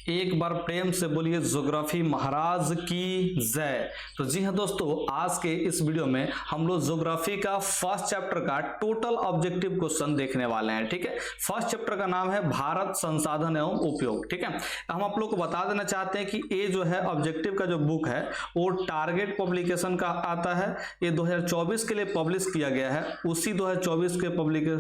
एक बार प्रेम से बोलिए ज्योग्राफी महाराज की जय। तो जी हाँ दोस्तों, आज के इस वीडियो में हम लोग ज्योग्राफी का फर्स्ट चैप्टर का टोटल ऑब्जेक्टिव क्वेश्चन देखने वाले हैं। ठीक है, फर्स्ट चैप्टर का नाम है भारत संसाधन एवं उपयोग। ठीक है, हम आप लोग को बता देना चाहते हैं कि ये जो है ऑब्जेक्टिव का जो बुक है वो टारगेट पब्लिकेशन का आता है। ये 2024 के लिए पब्लिश किया गया है। उसी 2024 के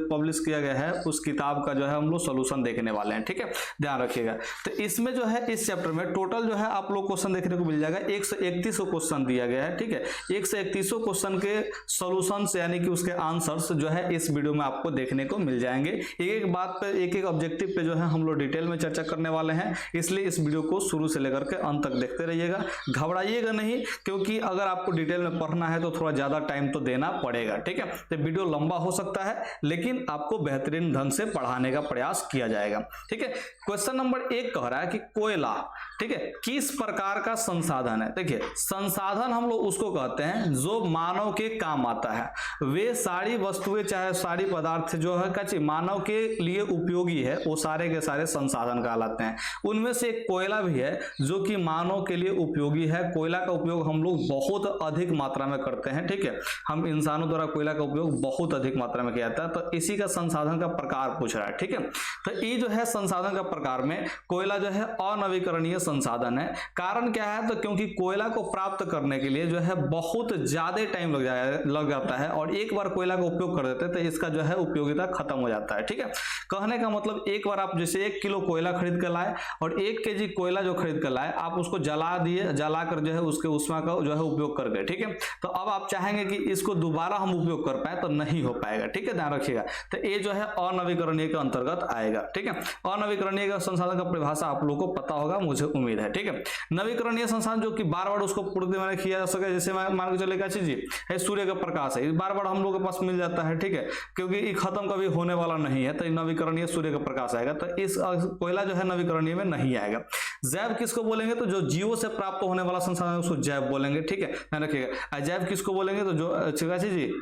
पब्लिश किया गया है उस किताब का जो है हम लोग सोल्यूशन देखने वाले हैं। ठीक है, ध्यान रखिएगा। तो इसमें जो है इस चैप्टर में टोटल जो है आप लोग क्वेश्चन देखने को मिल जाएगा। 131 क्वेश्चन दिया गया है। ठीक है, 131 क्वेश्चन के सॉल्यूशन यानी कि उसके आंसर्स जो है इस वीडियो में आपको देखने को मिल जाएंगे। एक एक बात पे, एक एक ऑब्जेक्टिव पे जो है हम लोग डिटेल में चर्चा करने वाले हैं, इसलिए इस वीडियो को शुरू से लेकर के अंत तक देखते रहिएगा। घबराइएगा नहीं, क्योंकि अगर आपको डिटेल में पढ़ना है तो थोड़ा ज्यादा टाइम तो देना पड़ेगा। ठीक है, तो वीडियो लंबा हो सकता है लेकिन आपको बेहतरीन ढंग से पढ़ाने का प्रयास किया जाएगा। ठीक है, क्वेश्चन नंबर 1 कह रहा है कि कोयला, ठीक है, किस प्रकार का संसाधन है। देखिए, संसाधन हम लोग उसको कहते हैं जो मानव के काम आता है। वे सारी वस्तुएं चाहे सारी पदार्थ जो है कच्ची मानव के लिए उपयोगी है, वो सारे के सारे संसाधन कहलाते हैं। उनमें से एक कोयला भी है जो कि मानव के लिए उपयोगी है। कोयला का उपयोग हम लोग बहुत अधिक मात्रा में करते हैं। ठीक है, हम इंसानों द्वारा कोयला का उपयोग बहुत अधिक मात्रा में किया जाता है। तो इसी का संसाधन का प्रकार पूछ रहा है। ठीक है, तो ये जो है संसाधन का प्रकार में कोयला जो है अनवीकरणीय संसाधन है। कारण क्या है, तो क्योंकि कोयला को प्राप्त करने के लिए जो है बहुत ज्यादा टाइम लग जाता है और एक बार कोयला का उपयोग कर देते हैं तो इसका जो है उपयोगिता खत्म हो जाता है। ठीक है, कहने का मतलब एक बार आप जैसे 1 किलो कोयला खरीद कर लाए और 1 केजी कोयला जो खरीद कर लाए, आप उसको जला दिए, जलाकर जो है उसके उष्मा का जो है उपयोग कर गए। ठीक है, तो अब आप चाहेंगे कि इसको दोबारा हम उपयोग कर पाए तो नहीं हो पाएगा। ठीक है, ध्यान रखिएगा। तो ये जो है अनवीकरणीय के अंतर्गत आएगा। ठीक है, अनवीकरणीय का संसाधन का परिभाषा आप लोगों को पता होगा, मुझे उम्मीद है। ठीक है, नवीकरणीय संसाधन जो कि बार बार उसको पूर्ति में किया जा सके, जैसे मान के चलेगा चीज है सूर्य का प्रकाश है, बार बार हम लोग के पास मिल जाता है। ठीक है, क्योंकि ये खत्म कभी होने वाला नहीं है, तो नवीकरणीय सूर्य का प्रकाश आएगा। तो इस कोयला जो है नवीकरणीय में नहीं आएगा। जैव किसको बोलेंगे, तो जो जीवों से प्राप्त होने वाला संसाधन है उसको जैव बोलेंगे। ठीक है, ध्यान रखिएगा। अजैव किसको बोलेंगे, तो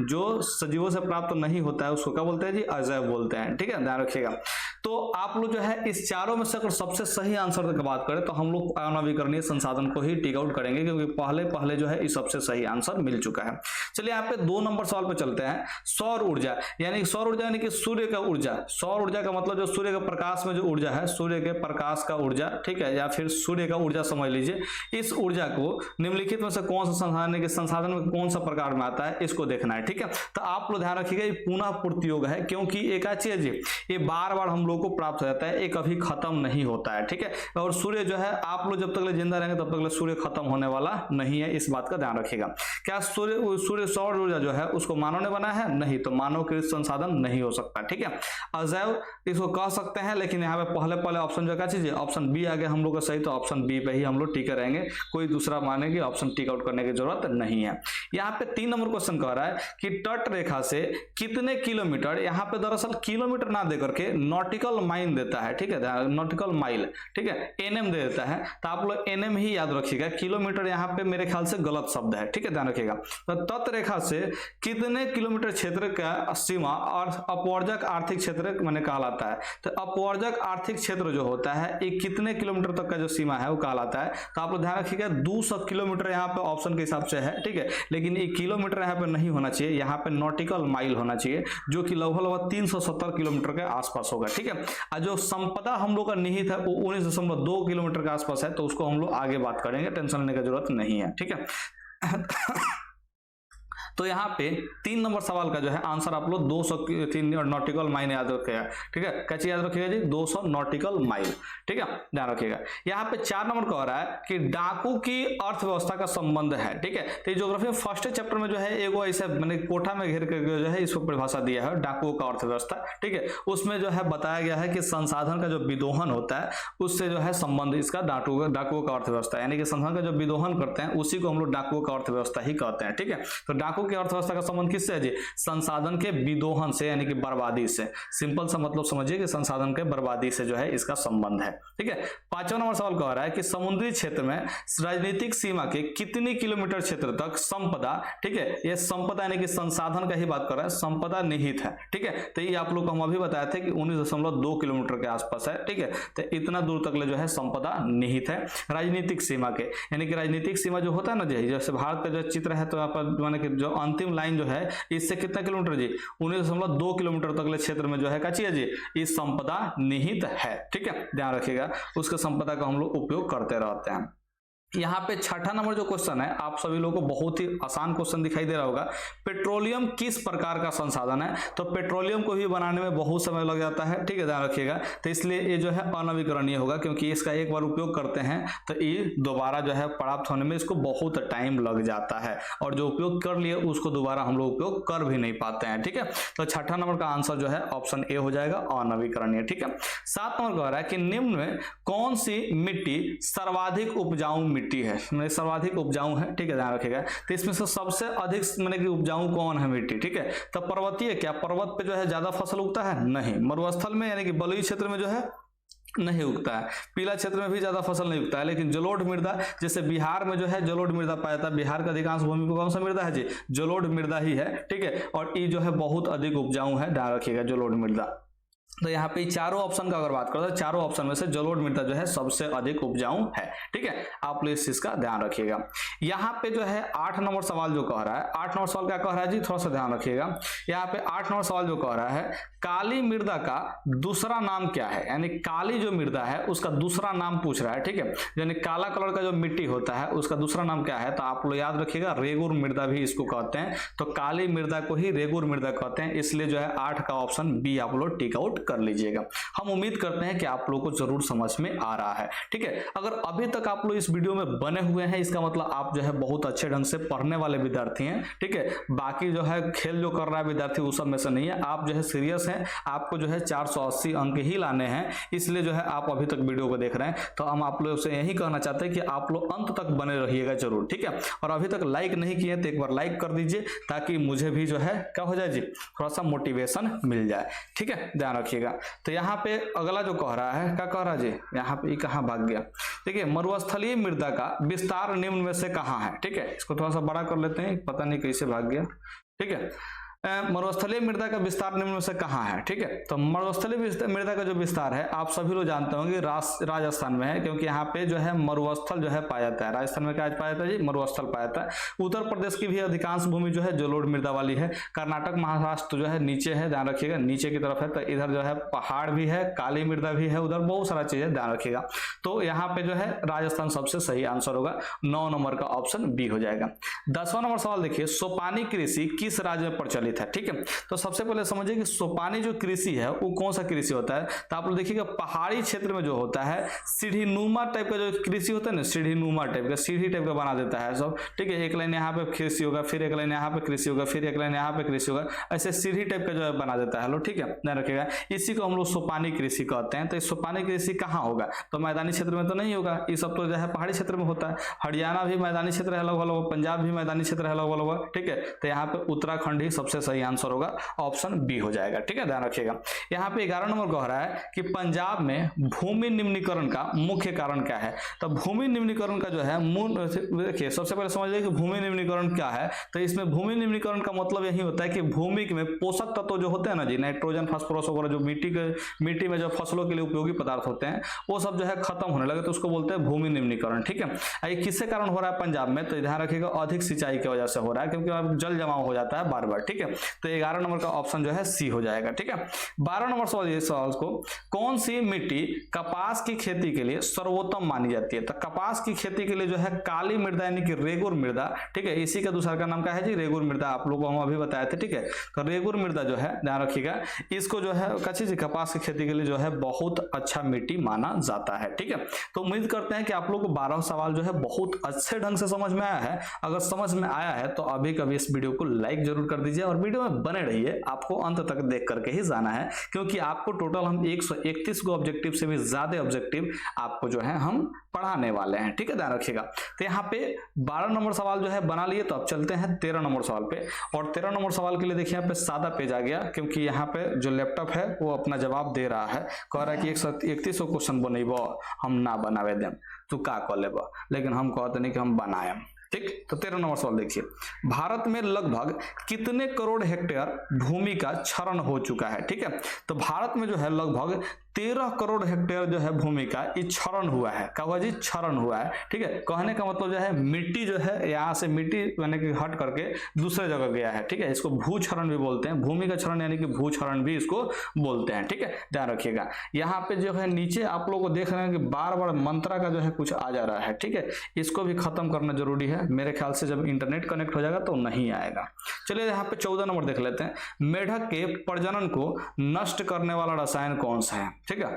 जो सजीवों से प्राप्त नहीं होता है उसको क्या बोलते हैं जी, अजैव बोलते हैं। ठीक है, ध्यान रखिएगा। तो आप लोग जो है इस चारों में से अगर सबसे सही आंसर की बात करें तो हम लोग अनवीकरणीय संसाधन को ही टिक आउट करेंगे, क्योंकि पहले जो है इस सबसे सही आंसर मिल चुका है। चलिए यहाँ पे 2 नंबर सवाल पे चलते हैं। सौर ऊर्जा यानी कि सूर्य का ऊर्जा। सौर ऊर्जा का मतलब जो सूर्य के प्रकाश में जो ऊर्जा है, सूर्य के प्रकाश का ऊर्जा, ठीक है, या फिर सूर्य का ऊर्जा समझ लीजिए। इस ऊर्जा को निम्नलिखित में से कौन सा संसाधन में कौन सा प्रकार में आता है, इसको देखना है। ठीक है, तो आप लोग ध्यान रखिएगा, ये पुनः पूर्ति योग है, क्योंकि एक चीज जी ये बार बार हम लोग को प्राप्त हो जाता है, ये कभी खत्म नहीं होता है। ठीक है, और सूर्य जो है आप लोग जब तक जिंदा रहेंगे तब तक सूर्य खत्म होने वाला नहीं है, इस बात का ध्यान रखिएगा। क्या सूर्य सौर ऊर्जा जो है उसको मानव ने बनाया है? नहीं, तो मानव के संसाधन नहीं हो सकता। ठीक है, अजैव इसको कह सकते हैं, लेकिन यहाँ पे पहले ऑप्शन जो क्या चीज, ऑप्शन बी आगे हम लोग का सही, तो ऑप्शन बी पे ही हम लोग टिके रहेंगे, कोई दूसरा मानेंगे ऑप्शन टिक आउट करने की जरूरत नहीं है। यहाँ पे 3 नंबर क्वेश्चन कह रहा है कि तट रेखा से कितने किलोमीटर, यहाँ पे दरअसल किलोमीटर ना देकर के नॉटिकल माइल देता है। ठीक है, नॉटिकल माइल, ठीक है, एनएम दे देता है, तो आप लोग एनएम ही याद रखिएगा। किलोमीटर यहाँ पे मेरे ख्याल से गलत शब्द है। ठीक है, ध्यान रखिएगा। तो तट रेखा से कितने किलोमीटर क्षेत्र का सीमा और अपवर्जक आर्थिक क्षेत्र मैंने कहलाता है। तो अपवर्जक आर्थिक क्षेत्र जो होता है ये कितने किलोमीटर तक का जो सीमा है वो कहलाता है। तो आप लोग ध्यान रखिएगा 200 किलोमीटर यहाँ पे ऑप्शन के हिसाब से है। ठीक है, लेकिन ये किलोमीटर यहाँ पे नहीं होना चाहिए, यहाँ पे नॉटिकल माइल होना चाहिए, जो कि लगभग 370 किलोमीटर के आसपास होगा। ठीक है, और जो संपदा हम लोग का निहित है वो 19.2 किलोमीटर के आसपास है, तो उसको हम लोग आगे बात करेंगे, टेंशन लेने की जरूरत नहीं है। ठीक है, तो यहाँ पे 3 नंबर सवाल का जो है आंसर आप लोग 203 नॉटिकल माइल याद रखिएगा। ठीक है, कैसे याद रखिएगा जी, 200 नॉटिकल माइल। ठीक है, ध्यान रखिएगा। यहाँ पे 4 नंबर कह रहा है कि डाकू की अर्थव्यवस्था का संबंध है। ठीक है, तो ज्योग्राफी फर्स्ट चैप्टर में जो है एगो ऐसे मैंने कोठा में घेर करके जो है इसको परिभाषा दिया है डाकुओं का अर्थव्यवस्था। ठीक है, उसमें जो है बताया गया है कि संसाधन का जो विदोहन होता है उससे जो है संबंध इसका डाकुओं का अर्थव्यवस्था, यानी कि संसाधन का जो विदोहन करते हैं उसी को हम लोग डाकुओं का अर्थव्यवस्था ही कहते हैं। ठीक है, तो डाकू की अर्थव्यवस्था का संबंध किससे है जी? संसाधन के विदोहन से, यानी कि बर्बादी से। सिंपल सा मतलब समझिए कि संसाधन के बर्बादी से जो है इसका संबंध है। ठीक है। 5वां नंबर सवाल कह रहा है कि समुद्री क्षेत्र में राजनीतिक सीमा के कितनी किलोमीटर क्षेत्र तक संपदा, ठीक है, ये संपदा यानी कि संसाधन का ही बात कर रहा है, संपदा निहित है। ठीक है, तो ये आप लोग को हम अभी बताए थे कि 19.2 किलोमीटर के आसपास है। ठीक है, तो इतना दूर तक ले जो है संपदा निहित है राजनीतिक सीमा के, यानी कि राजनीतिक सीमा जो होता है ना जी, जैसे भारत का जो चित्र है तो यहाँ पर माने कि जो अंतिम लाइन जो है इससे कितना किलोमीटर जी? 19.2 किलोमीटर तक ले क्षेत्र में जो है क्या चाहिए जी? इस संपदा निहित है। ठीक है, ध्यान रखिएगा, उसके संपदा का हम लोग उपयोग करते रहते हैं। यहाँ पे 6ठा नंबर जो क्वेश्चन है, आप सभी लोगों को बहुत ही आसान क्वेश्चन दिखाई दे रहा होगा। पेट्रोलियम किस प्रकार का संसाधन है? तो पेट्रोलियम को भी बनाने में बहुत समय लग जाता है। ठीक है, ध्यान रखिएगा, तो इसलिए ये जो है अनवीकरणीय होगा, क्योंकि इसका एक बार उपयोग करते हैं तो ये दोबारा जो है प्राप्त होने में इसको बहुत टाइम लग जाता है, और जो उपयोग कर लिए उसको दोबारा हम लोग उपयोग कर भी नहीं पाते हैं। ठीक है, तो 6ठा नंबर का आंसर जो है ऑप्शन ए हो जाएगा, अनवीकरणीय। ठीक है। 7 नंबर कह रहा है कि निम्न में कौन सी मिट्टी सर्वाधिक उपजाऊ मिट्टी है? मतलब सर्वाधिक उपजाऊ है। ठीक है, ध्यान रखिएगा, तो इसमें से सबसे अधिक मतलब कि उपजाऊ कौन है मिट्टी? ठीक है, तो पर्वतीय, क्या पर्वत पे जो है ज्यादा फसल उगता है? नहीं। मरुस्थल में यानी कि बलुई क्षेत्र में जो है नहीं उगता है। पीला क्षेत्र में भी ज्यादा फसल नहीं उगता है, लेकिन जलोढ़ मृदा, जैसे बिहार में जो है जलोढ़ मृदा पाया जाता है। बिहार का अधिकांश भूमि को कौन सा मृदा है जी? जलोढ़ मृदा ही है। ठीक है, और ये जो है बहुत अधिक उपजाऊ है, ध्यान रखिएगा, जलोढ़ मृदा। तो यहाँ पे चारों ऑप्शन का अगर बात करें तो चारों ऑप्शन में से जलोढ़ मृदा जो है सबसे अधिक उपजाऊ है। ठीक है, आप लोग इस चीज का ध्यान रखिएगा। यहाँ पे जो है 8 नंबर सवाल जो कह रहा है, 8 नंबर सवाल क्या कह रहा है जी? थोड़ा सा ध्यान रखिएगा। यहाँ पे 8 नंबर सवाल जो कह रहा है, काली मृदा का दूसरा नाम क्या है? यानी काली जो मृदा है उसका दूसरा नाम पूछ रहा है। ठीक है, यानी काला कलर का जो मिट्टी होता है उसका दूसरा नाम क्या है? तो आप लोग याद रखिएगा, रेगुर मृदा भी इसको कहते हैं। तो काली मृदा को ही रेगुर मृदा कहते हैं, इसलिए जो है 8 का ऑप्शन बी आप लोग टिक आउट कर लीजिएगा। हम उम्मीद करते हैं कि आप लोगों को जरूर समझ में आ रहा है। ठीक है, अगर अभी तक आप लोग इस वीडियो में बने हुए हैं, इसका मतलब आप जो है बहुत अच्छे ढंग से पढ़ने वाले विद्यार्थी हैं। ठीक है, बाकी जो है खेल जो कर रहा है विद्यार्थी उस सब में से नहीं है, आप जो है सीरियस हैं, आपको जो है 480 अंक ही लाने हैं, इसलिए जो है आप अभी तक वीडियो को देख रहे हैं। तो हम आप लोगों से यही कहना चाहते हैं कि आप लोग अंत तक बने रहिएगा जरूर। ठीक है, और अभी तक लाइक नहीं किए तो एक बार लाइक कर दीजिए, ताकि मुझे भी जो है क्या हो जाए जी, थोड़ा सा मोटिवेशन मिल जाए। ठीक है, ध्यान रखिएगा। तो यहाँ पे अगला जो कह रहा है, क्या कह रहा है जी? यहाँ पे कहाँ भाग गया? देखिए, मरुस्थलीय मृदा का विस्तार निम्न में से कहाँ है? ठीक है, इसको थोड़ा सा बड़ा कर लेते हैं, पता नहीं कैसे भाग गया। ठीक है, मरुस्थलीय मृदा का विस्तार निम्न में से कहाँ है? ठीक है, तो मरुस्थलीय मृदा का जो विस्तार है आप सभी लोग जानते होंगे राजस्थान में है, क्योंकि यहाँ पे जो है मरुस्थल जो है पाया जाता है। राजस्थान में क्या पाया जाता है जी? मरुस्थल पाया जाता है। उत्तर प्रदेश की भी अधिकांश भूमि जो है जलोढ़ मृदा वाली है। कर्नाटक महाराष्ट्र जो है नीचे है, ध्यान रखिएगा, नीचे की तरफ है। तो इधर जो है पहाड़ भी है, काली मृदा भी है, उधर बहुत सारा चीज है, ध्यान रखिएगा। तो यहाँ पे जो है राजस्थान सबसे सही आंसर होगा, 9 नंबर का ऑप्शन बी हो जाएगा। 10वां नंबर सवाल देखिए, सोपानी कृषि किस राज्य में प्रचलित है? ठीक है, तो सबसे पहले समझिए कि सोपानी जो कृषि है वो कौन सा कृषि होता है? तो आप लोग देखिएगा, पहाड़ी क्षेत्र में जो होता है सीढ़ीनुमा टाइप का जो कृषि होता है ना, सीढ़ीनुमा टाइप का, सीढ़ी टाइप का बना देता है सब। ठीक है, एक लाइन यहाँ पे कृषि होगा, फिर एक लाइन यहाँ पे कृषि होगा, फिर एक लाइन यहाँ पे कृषि होगा, ऐसे सीढ़ी टाइप का जो है बना देता है। लो, ठीक है, ध्यान रखिएगा, इसी को हम लोग सोपानी कृषि कहते हैं। तो सोपानी कृषि कहाँ होगा? तो मैदानी क्षेत्र में तो नहीं होगा, ये सब तो जो है पहाड़ी क्षेत्र में होता है। हरियाणा भी मैदानी क्षेत्र है लगभग, पंजाब भी मैदानी क्षेत्र है लगभग। ठीक है, तो यहाँ पे उत्तराखंड ही सबसे सही आंसर होगा, ऑप्शन बी हो जाएगा। ठीक है, ध्यान रखिएगा। यहाँ पे 11 नंबर कह रहा है कि पंजाब में भूमि निम्नीकरण का मुख्य कारण क्या है? तो भूमि निम्नीकरण का जो है देखिए, सबसे पहले समझिए कि भूमि निम्नीकरण क्या है। तो इसमें भूमि निम्नीकरण का मतलब यही होता है कि भूमि में पोषक तत्व जो होते हैं ना जी, नाइट्रोजन, फास्फोरस वगैरह, जो मिट्टी में जो फसलों के लिए उपयोगी पदार्थ होते हैं, वो सब जो है खत्म होने लगे, तो उसको बोलते हैं भूमि निम्नीकरण। ठीक है, ये किससे कारण हो रहा है पंजाब में? तो ध्यान रखिएगा, अधिक सिंचाई की वजह से हो रहा है, क्योंकि अब जल जमाव हो जाता है बार बार। ठीक है, तो 11 नंबर का ऑप्शन जो है सी हो जाएगा। ठीक है, 12 नंबर सवाल, ये सवाल को, कौन सी मिट्टी कपास की खेती के लिए सर्वोत्तम मानी जाती है? तो कपास की खेती के लिए जो है काली मृदा यानी कि रेगुर मृदा, ठीक है, इसी का दूसरा का नाम क्या है जी? रेगुर मृदा, आप लोगों को हम अभी बताए थे। ठीक है, तो रेगुर मृदा जो है, ध्यान रखिएगा, इसको जो है कपास की खेती के लिए जो है बहुत अच्छा मिट्टी माना जाता है। ठीक है, तो उम्मीद करते हैं कि आप लोग को 12 सवाल जो है बहुत अच्छे ढंग से समझ में आया है। अगर समझ में आया है तो अभी कभी इस वीडियो को लाइक जरूर कर दीजिए और और वीडियो में बने रहिए, आपको अंत तक देख करके ही जाना है, क्योंकि आपको टोटल हम 131 को ऑब्जेक्टिव से भी ज्यादा ऑब्जेक्टिव आपको जो है हम पढ़ाने वाले हैं। ठीक है, ध्यान रखिएगा। तो यहाँ पे 12 नंबर सवाल जो है बना लिए, तो अब चलते हैं 13 नंबर सवाल पे। और 13 नंबर सवाल के लिए देखिए यहाँ पे सादा पेज आ गया, क्योंकि यहाँ पे जो लैपटॉप है वो अपना जवाब दे रहा है, कह रहा है कि 131 क्वेश्चन बनैबो हम ना बनावे देम, तू का कह लेबो, लेकिन हम कहते नहीं कि हम बनाए। ठीक, तो 13 नंबर सवाल देखिए, भारत में लगभग कितने करोड़ हेक्टेयर भूमि का क्षरण हो चुका है। ठीक है, तो भारत में जो है लगभग 13 करोड़ हेक्टेयर जो है भूमि का क्षरण हुआ है। क्या हुआ जी? क्षरण हुआ है। ठीक है, कहने का मतलब जो है मिट्टी जो है यहाँ से मिट्टी यानी कि हट करके दूसरे जगह गया है। ठीक है, इसको भूक्षरण भी बोलते हैं, भूमि का क्षरण यानी कि भूक्षरण भी इसको बोलते हैं। ठीक है, ध्यान रखिएगा। यहाँ पे जो है नीचे आप लोग को देख रहे हैं कि बार बार मंत्रा का जो है कुछ आ जा रहा है। ठीक है, इसको भी खत्म करना जरूरी है। मेरे ख्याल से जब इंटरनेट कनेक्ट हो जाएगा तो नहीं आएगा। चलिए यहाँ पे 14 नंबर देख लेते हैं, मेढक के प्रजनन को नष्ट करने वाला रसायन कौन सा है। ठीक है,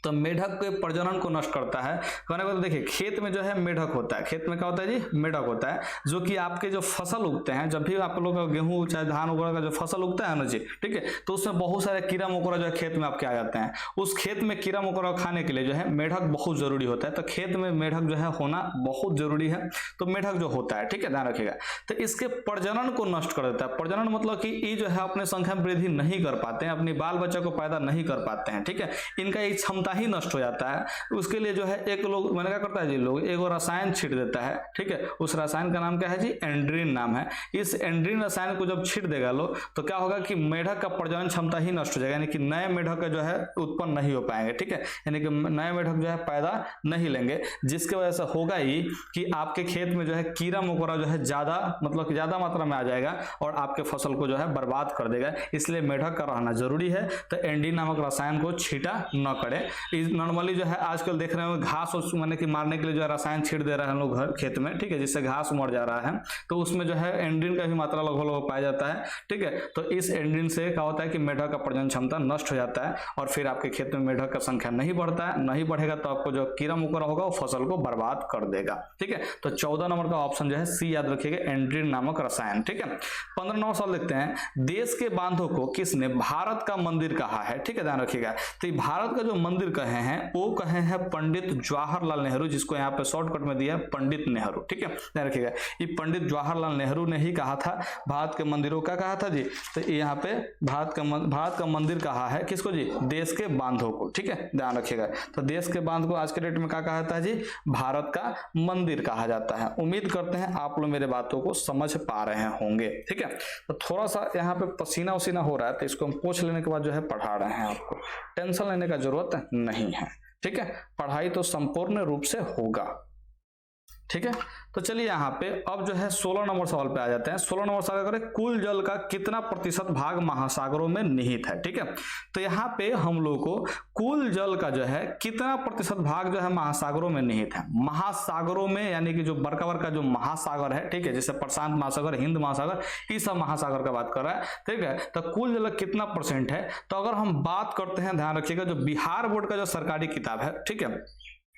तो मेढक के प्रजनन को नष्ट करता है। कहने को तो देखिए खेत में जो है मेढक होता है, खेत में क्या होता है जी? मेढक होता है, जो कि आपके जो फसल उगते हैं, जब भी आप लोग का गेहूं चाहे धान वगैरह का जो फसल उगता है ना जी, ठीक है, तो उसमें बहुत सारे कीड़ा मकोड़ा जो है खेत में आपके आ जाते हैं। उस खेत में कीड़ा मकोड़ा खाने के लिए जो है मेढक बहुत जरूरी होता है, तो खेत में मेढक जो है होना बहुत जरूरी है। तो मेढक जो होता है, ठीक है, ध्यान रखिएगा, तो इसके प्रजनन को नष्ट कर देता है। प्रजनन मतलब कि ये जो है अपने संख्या में वृद्धि नहीं कर पाते हैं, अपनी बाल बच्चा को पैदा नहीं कर पाते हैं। ठीक है, इनका एक क्षमता ही नष्ट हो जाता है। उसके लिए जो है एक लोग मैंने क्या करता है जी, लोग एक रसायन छीट देता है। ठीक है, उस रसायन का नाम क्या है जी? एंड्रीन नाम है। इस एंड्रीन रसायन को जब छीट देगा लोग, तो क्या होगा कि मेढक का प्रजनन क्षमता ही नष्ट हो जाएगा, यानी कि नए मेढक जो है उत्पन्न नहीं हो पाएंगे। ठीक है, यानी कि नए मेढक जो है पैदा नहीं लेंगे, जिसकी वजह से होगा ही कि आपके खेत में जो है कीड़ा मकोड़ा जो है ज्यादा मतलब कि ज्यादा मात्रा में आ जाएगा और आपके फसल को जो है बर्बाद कर देगा। इसलिए मेढक का रहना जरूरी है। तो एंड्रीन नामक रसायन को छीटा न करें। नॉर्मली जो है आजकल देख रहे हो घास मैंने कि मारने के लिए जो है रसायन छीट दे रहे हैं लोग घर खेत में। ठीक है, जिससे घास मर जा रहा है, तो उसमें जो है एंड्रीन का भी मात्रा लगभग पाया जाता है। ठीक है, तो इस एंड्रीन से क्या होता है कि मेढक का प्रजनन क्षमता नष्ट हो जाता है और फिर आपके खेत में मेढक का संख्या नहीं बढ़ता है। नहीं बढ़ेगा तो आपको जो कीड़ा मकोड़ा होगा वो फसल को बर्बाद कर देगा। ठीक है, तो 14 नंबर का ऑप्शन जो है सी याद रखिएगा, एंड्रीन नामक रसायन। ठीक है, 15 नंबर सवाल देखते हैं, देश के बांधों को किसने भारत का मंदिर कहा है। ठीक है, ध्यान रखिएगा। तो भारत का जो मंदिर कहे हैं वो कहे हैं पंडित जवाहरलाल नेहरू, जिसको यहाँ पे शॉर्टकट में दिया है पंडित नेहरू। ठीक है, ध्यान रखिएगा, ये पंडित जवाहरलाल नेहरू ने ही कहा था भारत के मंदिरों का कहा था जी। तो यहाँ पे भारत का मंदिर कहा है किसको जी? देश के बांधों को। ठीक है, ध्यान रखिएगा। तो देश के बांध को आज के डेट में क्या कहा जाता है जी? भारत का मंदिर कहा जाता है। उम्मीद करते हैं आप लोग मेरे बातों को समझ पा रहे होंगे। ठीक है, तो थोड़ा सा यहाँ पे पसीना उसीना हो रहा है, तो इसको हम पोंछ लेने के बाद जो है पढ़ा रहे हैं। आपको टेंशन लेने का जरूरत नहीं है। ठीक है, पढ़ाई तो संपूर्ण रूप से होगा। ठीक है, तो चलिए यहाँ पे अब जो है 16 नंबर सवाल पे आ जाते हैं। 16 नंबर सवाल करें, कुल जल का कितना प्रतिशत भाग महासागरों में निहित है। ठीक है, तो यहाँ पे हम लोग को कुल जल का जो है कितना प्रतिशत भाग जो है महासागरों में निहित है। महासागरों में यानी कि जो बड़का जो महासागर है, ठीक है, जैसे प्रशांत महासागर, हिंद महासागर, ये सब महासागर का बात कर रहा है। ठीक है, तो कुल जल कितना परसेंट है, तो अगर हम बात करते हैं, ध्यान रखिएगा, जो बिहार बोर्ड का जो सरकारी किताब है, ठीक है,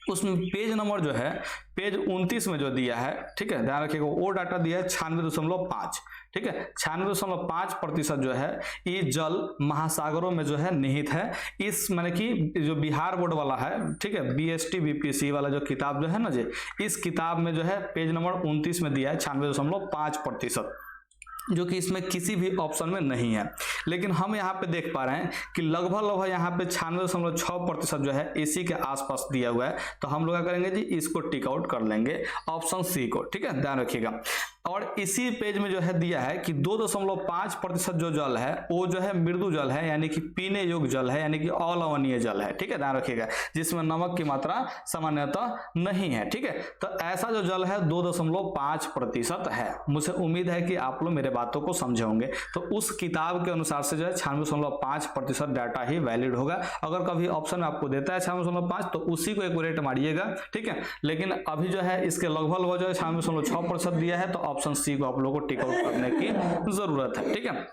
उसमें पेज नंबर जो है पेज 29 में जो दिया है, ठीक है, ध्यान रखिएगा, वो डाटा दिया है 96.5। ठीक है, 96.5% जो है ये जल महासागरों में जो है निहित है। इस माने कि जो बिहार बोर्ड वाला है, ठीक है, BST BPC वाला जो किताब जो है ना जी, इस किताब में जो है पेज नंबर 29 में दिया है 96.5%, जो कि इसमें किसी भी ऑप्शन में नहीं है। लेकिन हम यहाँ पे देख पा रहे हैं कि लगभग यहाँ पे 96.6% जो है इसी के आसपास दिया हुआ है। तो हम लोग क्या करेंगे जी, इसको टिक आउट कर लेंगे ऑप्शन सी को। ठीक है, ध्यान रखिएगा। और इसी पेज में जो है दिया है कि 2.5% जो जल है वो जो है मृदु जल है, यानी कि पीने योग्य जल है, यानी कि अलवणीय जल है। ठीक है, ध्यान रखिएगा, जिसमें नमक की मात्रा सामान्यतः नहीं है। ठीक है, तो ऐसा जो जल है 2.5% है। मुझे उम्मीद है कि आप लोग मेरे बातों को समझे होंगे। तो उस किताब के अनुसार से जो है 96.5% डाटा ही वैलिड होगा। अगर कभी ऑप्शन में आपको देता है 96.5 तो उसी को एक्यूरेट मारिएगा। ठीक है, लेकिन अभी जो है इसके लगभग जो है 96.6% दिया है, तो ऑप्शन सी को आप लोगों को टिक आउट करने की जरूरत है। ठीक है,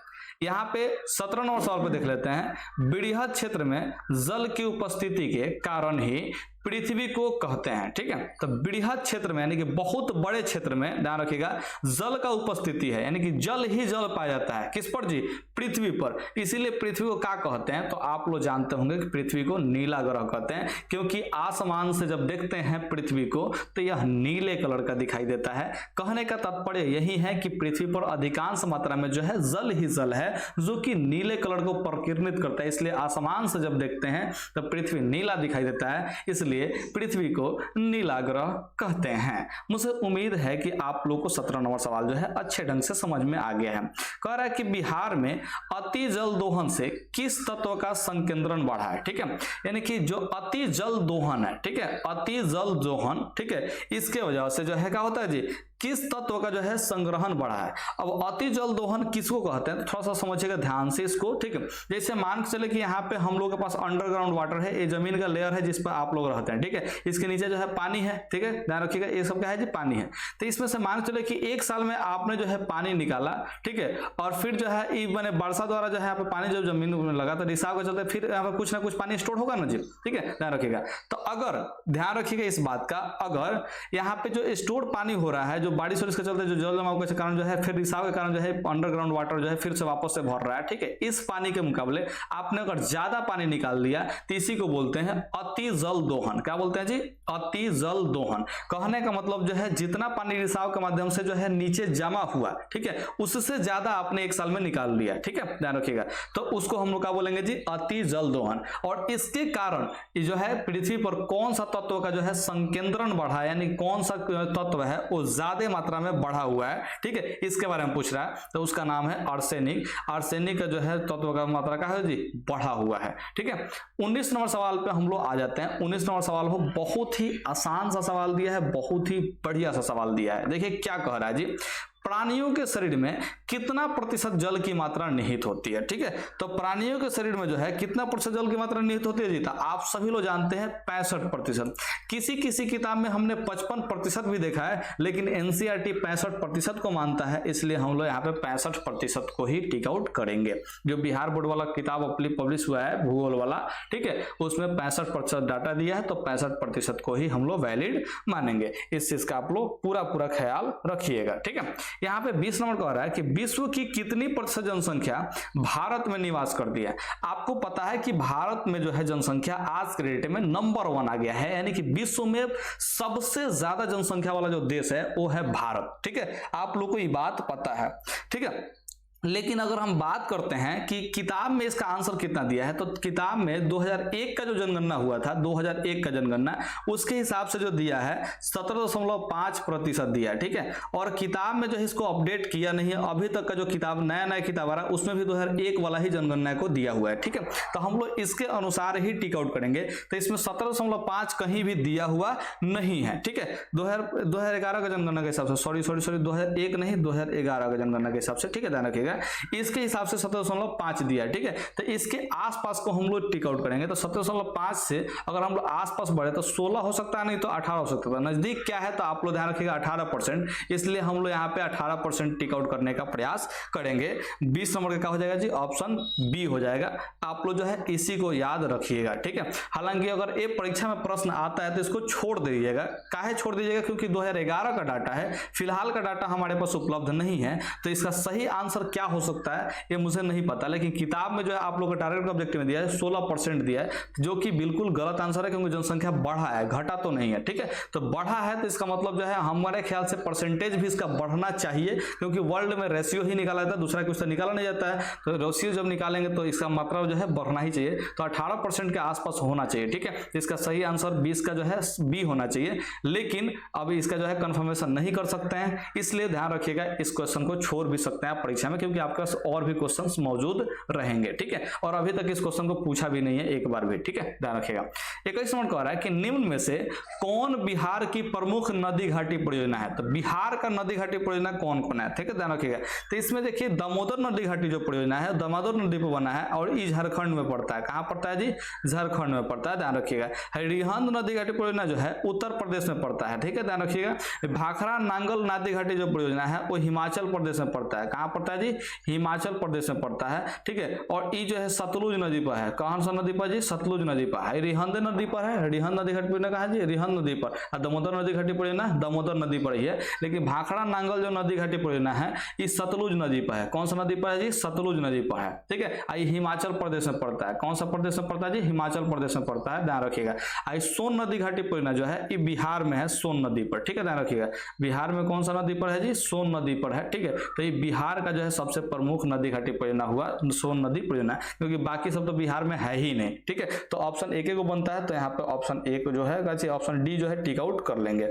यहाँ पे 17 नंबर सवाल पे देख लेते हैं, वृहद क्षेत्र में जल की उपस्थिति के कारण ही पृथ्वी को कहते हैं। ठीक है, तो बृहद क्षेत्र में यानी कि बहुत बड़े क्षेत्र में ध्यान रखिएगा जल का उपस्थिति है, यानी कि जल ही जल पाया जाता है। किस पर जी? पृथ्वी पर। इसीलिए पृथ्वी को क्या कहते हैं? तो आप लोग जानते होंगे कि पृथ्वी को नीला ग्रह कहते हैं, क्योंकि आसमान से जब देखते हैं पृथ्वी को तो यह नीले कलर का दिखाई देता है। कहने का तात्पर्य यही है कि पृथ्वी पर अधिकांश मात्रा में जो है जल ही जल है, जो कि नीले कलर को प्रकीर्णित करता है। इसलिए आसमान से जब देखते हैं तो पृथ्वी नीला दिखाई देता है, इसलिए पृथ्वी को नीला ग्रह कहते हैं। मुझे उम्मीद है कि आप लोग को 17 नंबर सवाल जो है अच्छे ढंग से समझ में आ गया है। कह रहा है कि बिहार में अति जल दोहन से किस तत्व का संकेंद्रण बढ़ा है। ठीक है, यानी कि जो अति जल दोहन है, ठीक है, अति जल दोहन, ठीक है, इसके वजह से जो है क्या होता है जी, किस तत्व का जो है संग्रहण बढ़ा है। अब अति जल दोहन किसको कहते हैं? थोड़ा सा समझिएगा ध्यान से इसको। ठीक है, जैसे मान के चले कि यहाँ पे हम लोग के पास अंडरग्राउंड वाटर है, ये जमीन का लेयर है जिस पर आप लोग रहते हैं। ठीक है, इसके नीचे जो है पानी है। ठीक है, ध्यान रखिएगा ये सब क्या है जी? पानी है। तो इसमें से मान के चले कि एक साल में आपने जो है पानी निकाला, ठीक है, और फिर जो है मैंने वर्षा द्वारा जो है यहाँ पे पानी जब जमीन में लगा तो रिसाव के चलते फिर यहाँ पे कुछ ना कुछ पानी स्टोर होगा ना जी। ठीक है, ध्यान रखिएगा। तो अगर ध्यान रखिएगा इस बात का, अगर यहाँ पे जो स्टोर पानी हो रहा है, जो बारिश के चलते जो जल जमाव के कारण जो है फिर रिसाव के कारण जो है अंडरग्राउंड वाटर जो है फिर से वापस से भर रहा है। ठीक है, इस पानी के मुकाबले आपने अगर ज्यादा पानी निकाल लिया तो इसी को बोलते हैं अति जल दोहन। क्या बोलते हैं जी? अति जल दोहन। कहने का मतलब जो है जितना पानी रिसाव के माध्यम से जो है नीचे जमा हुआ, ठीक है, उससे ज्यादा आपने एक साल में निकाल लिया। ठीक है, ध्यान रखिएगा। तो उसको हम लोग क्या बोलेंगे जी? अति जल दोहन। और इसके कारण ये जो है पृथ्वी पर कौन सा तत्व का जो है संकेंद्रण बढ़ा, यानी कौन सा तत्व है वो ज्यादा मात्रा में बढ़ा हुआ है। ठीक है, इसके बारे में पूछ रहा है, तो उसका नाम है आर्सेनिक। आर्सेनिक का जो है तत्व का मात्रा का है जी बढ़ा हुआ है। ठीक है, 19 नंबर सवाल पे हम लोग आ जाते हैं। 19 नंबर सवाल हो बहुत ही आसान सा सवाल दिया है, बहुत ही बढ़िया सा सवाल दिया है। देखिए क्या कह रहा है जी, प्राणियों के शरीर में कितना प्रतिशत जल की मात्रा निहित होती है। ठीक है, तो प्राणियों के शरीर में जो है कितना प्रतिशत जल की मात्रा निहित होती है जी? तो आप सभी लोग जानते हैं 65%। किसी किसी किताब में हमने 55% भी देखा है, लेकिन एनसीईआरटी 65% को मानता है, इसलिए हम लोग यहाँ पे 65% को ही टिक आउट करेंगे। जो बिहार बोर्ड वाला किताब पब्लिश हुआ है भूगोल वाला, ठीक है, उसमें 65% डाटा दिया है, तो 65% को ही हम लोग वैलिड मानेंगे। इस चीज का आप लोग पूरा ख्याल रखिएगा। ठीक है, यहाँ पे 20 नंबर कह रहा है कि विश्व की कितनी प्रतिशत जनसंख्या भारत में निवास करती है। आपको पता है कि भारत में जो है जनसंख्या आज के डेट में नंबर 1 आ गया है, यानी कि विश्व में सबसे ज्यादा जनसंख्या वाला जो देश है वो है भारत। ठीक है, आप लोग को ये बात पता है। ठीक है, लेकिन अगर हम बात करते हैं कि किताब में इसका आंसर कितना दिया है, तो किताब में 2001 का जो जनगणना हुआ था, 2001 का जनगणना, उसके हिसाब से जो दिया है 17.5% दिया है। ठीक है, और किताब में जो है इसको अपडेट किया नहीं है, अभी तक का जो किताब नया किताब आ रहा है उसमें भी 2001 वाला ही जनगणना को दिया हुआ है। ठीक है, तो हम लोग इसके अनुसार ही टिक आउट करेंगे। तो इसमें 17.5 कहीं भी दिया हुआ नहीं है। ठीक है, 2011 का जनगणना के हिसाब से, सॉरी 2001 नहीं, 2011 का जनगणना के हिसाब से, ठीक है, ध्यान रखिएगा, इसके हिसाब से 17.5 दिया है। ठीक है, तो इसके आसपास को हम लोग टिक आउट करेंगे। तो 17.5 से अगर हम लोग आसपास बढ़े तो 16 हो सकता है, नहीं तो 18 हो सकता है। नजदीक क्या है तो आप लोग ध्यान रखिएगा 18%, इसलिए हम लोग यहाँ पे 18% टिक आउट करने का प्रयास करेंगे। 20 नंबर का क्या हो जाएगा जी? ऑप्शन बी हो जाएगा। आप लोग जो है इसी को याद रखिएगा। ठीक है, हालांकि अगर ये परीक्षा में प्रश्न आता है तो इसको छोड़ दीजिएगा। काहे छोड़ दीजिएगा? क्योंकि 2011 का डाटा है, फिलहाल का डाटा हमारे पास उपलब्ध नहीं है, तो इसका सही आंसर क्या हो सकता है ये मुझे नहीं पता। लेकिन किताब में जो है आप लोगों का टारगेट ऑब्जेक्टिव में दिया है 16% दिया है, जो कि बिल्कुल गलत आंसर है, क्योंकि जनसंख्या बढ़ा है, घटा तो नहीं है। ठीक है, तो बढ़ा है तो इसका मतलब जो है हमारे ख्याल से परसेंटेज भी इसका बढ़ना चाहिए, क्योंकि वर्ल्ड में रेशियो ही निकाला जाता है, दूसरा कुछ तो निकाला नहीं जाता है। तो रेशियो जब निकालेंगे तो इसका मात्रा जो है बढ़ना ही चाहिए, तो 18% के आसपास होना चाहिए। ठीक है, इसका सही आंसर 20 का जो है बी होना चाहिए, लेकिन अभी इसका जो है कंफर्मेशन नहीं कर सकते हैं, इसलिए ध्यान रखिएगा इस क्वेश्चन को छोड़ भी सकते हैं आप परीक्षा में, क्योंकि आपके पास और भी क्वेश्चंस मौजूद रहेंगे। ठीक है, और अभी तक इस क्वेश्चन को पूछा भी नहीं है एक बार भी। ठीक है, ध्यान रखिएगा। 21 नंबर कह रहा है कि निम्न में से कौन बिहार की प्रमुख नदी घाटी परियोजना है। तो बिहार का नदी घाटी परियोजना कौन कौन है? ठीक है, ध्यान रखिएगा। तो इसमें देखिए दामोदर नदी घाटी जो परियोजना है दामोदर नदी पर बना है, और ये झारखंड में पड़ता है। कहां पड़ता है जी? झारखंड में पड़ता है, ध्यान रखिएगा। रिहंद नदी घाटी परियोजना जो है उत्तर प्रदेश में पड़ता है। ठीक है, ध्यान रखिएगा। भाखड़ा नांगल नदी घाटी जो परियोजना है वो हिमाचल प्रदेश में पड़ता है। कहां पड़ता है जी? हिमाचल प्रदेश में पड़ता है, ठीक है। और ये जो है सतलुज नदी पर है। कौन सा नदी पर जी? सतलुज नदी पर है। रिहंद नदी पर है, रिहंद नदी घाटी परियोजना कहा जी? रिहंद नदी पर। और दामोदर नदी घाटी परियोजना दामोदर नदी पर ही है। लेकिन भाखड़ा नांगल जो नदी घाटी परियोजना है ये सतलुज नदी पर है। कौन सा नदी पर है जी? सतलुज नदी पर है, ठीक है। ये हिमाचल प्रदेश में पड़ता है। कौन सा प्रदेश में पड़ता है जी? हिमाचल प्रदेश में पड़ता है, ध्यान रखिएगा। सोन नदी घाटी परियोजना जो है ये बिहार में है, सोन नदी पर, ठीक है, ध्यान रखिएगा। बिहार में कौन सा नदी पर है जी? सोन नदी पर है, ठीक है। तो ये बिहार का जो है सबसे प्रमुख नदी घाटी परियोजना हुआ सोन नदी परियोजना, क्योंकि बाकी सब तो बिहार में है ही नहीं, ठीक है। तो ऑप्शन एक को बनता है, तो यहाँ पे ऑप्शन एक जो है ऑप्शन डी जो है टिक आउट कर लेंगे।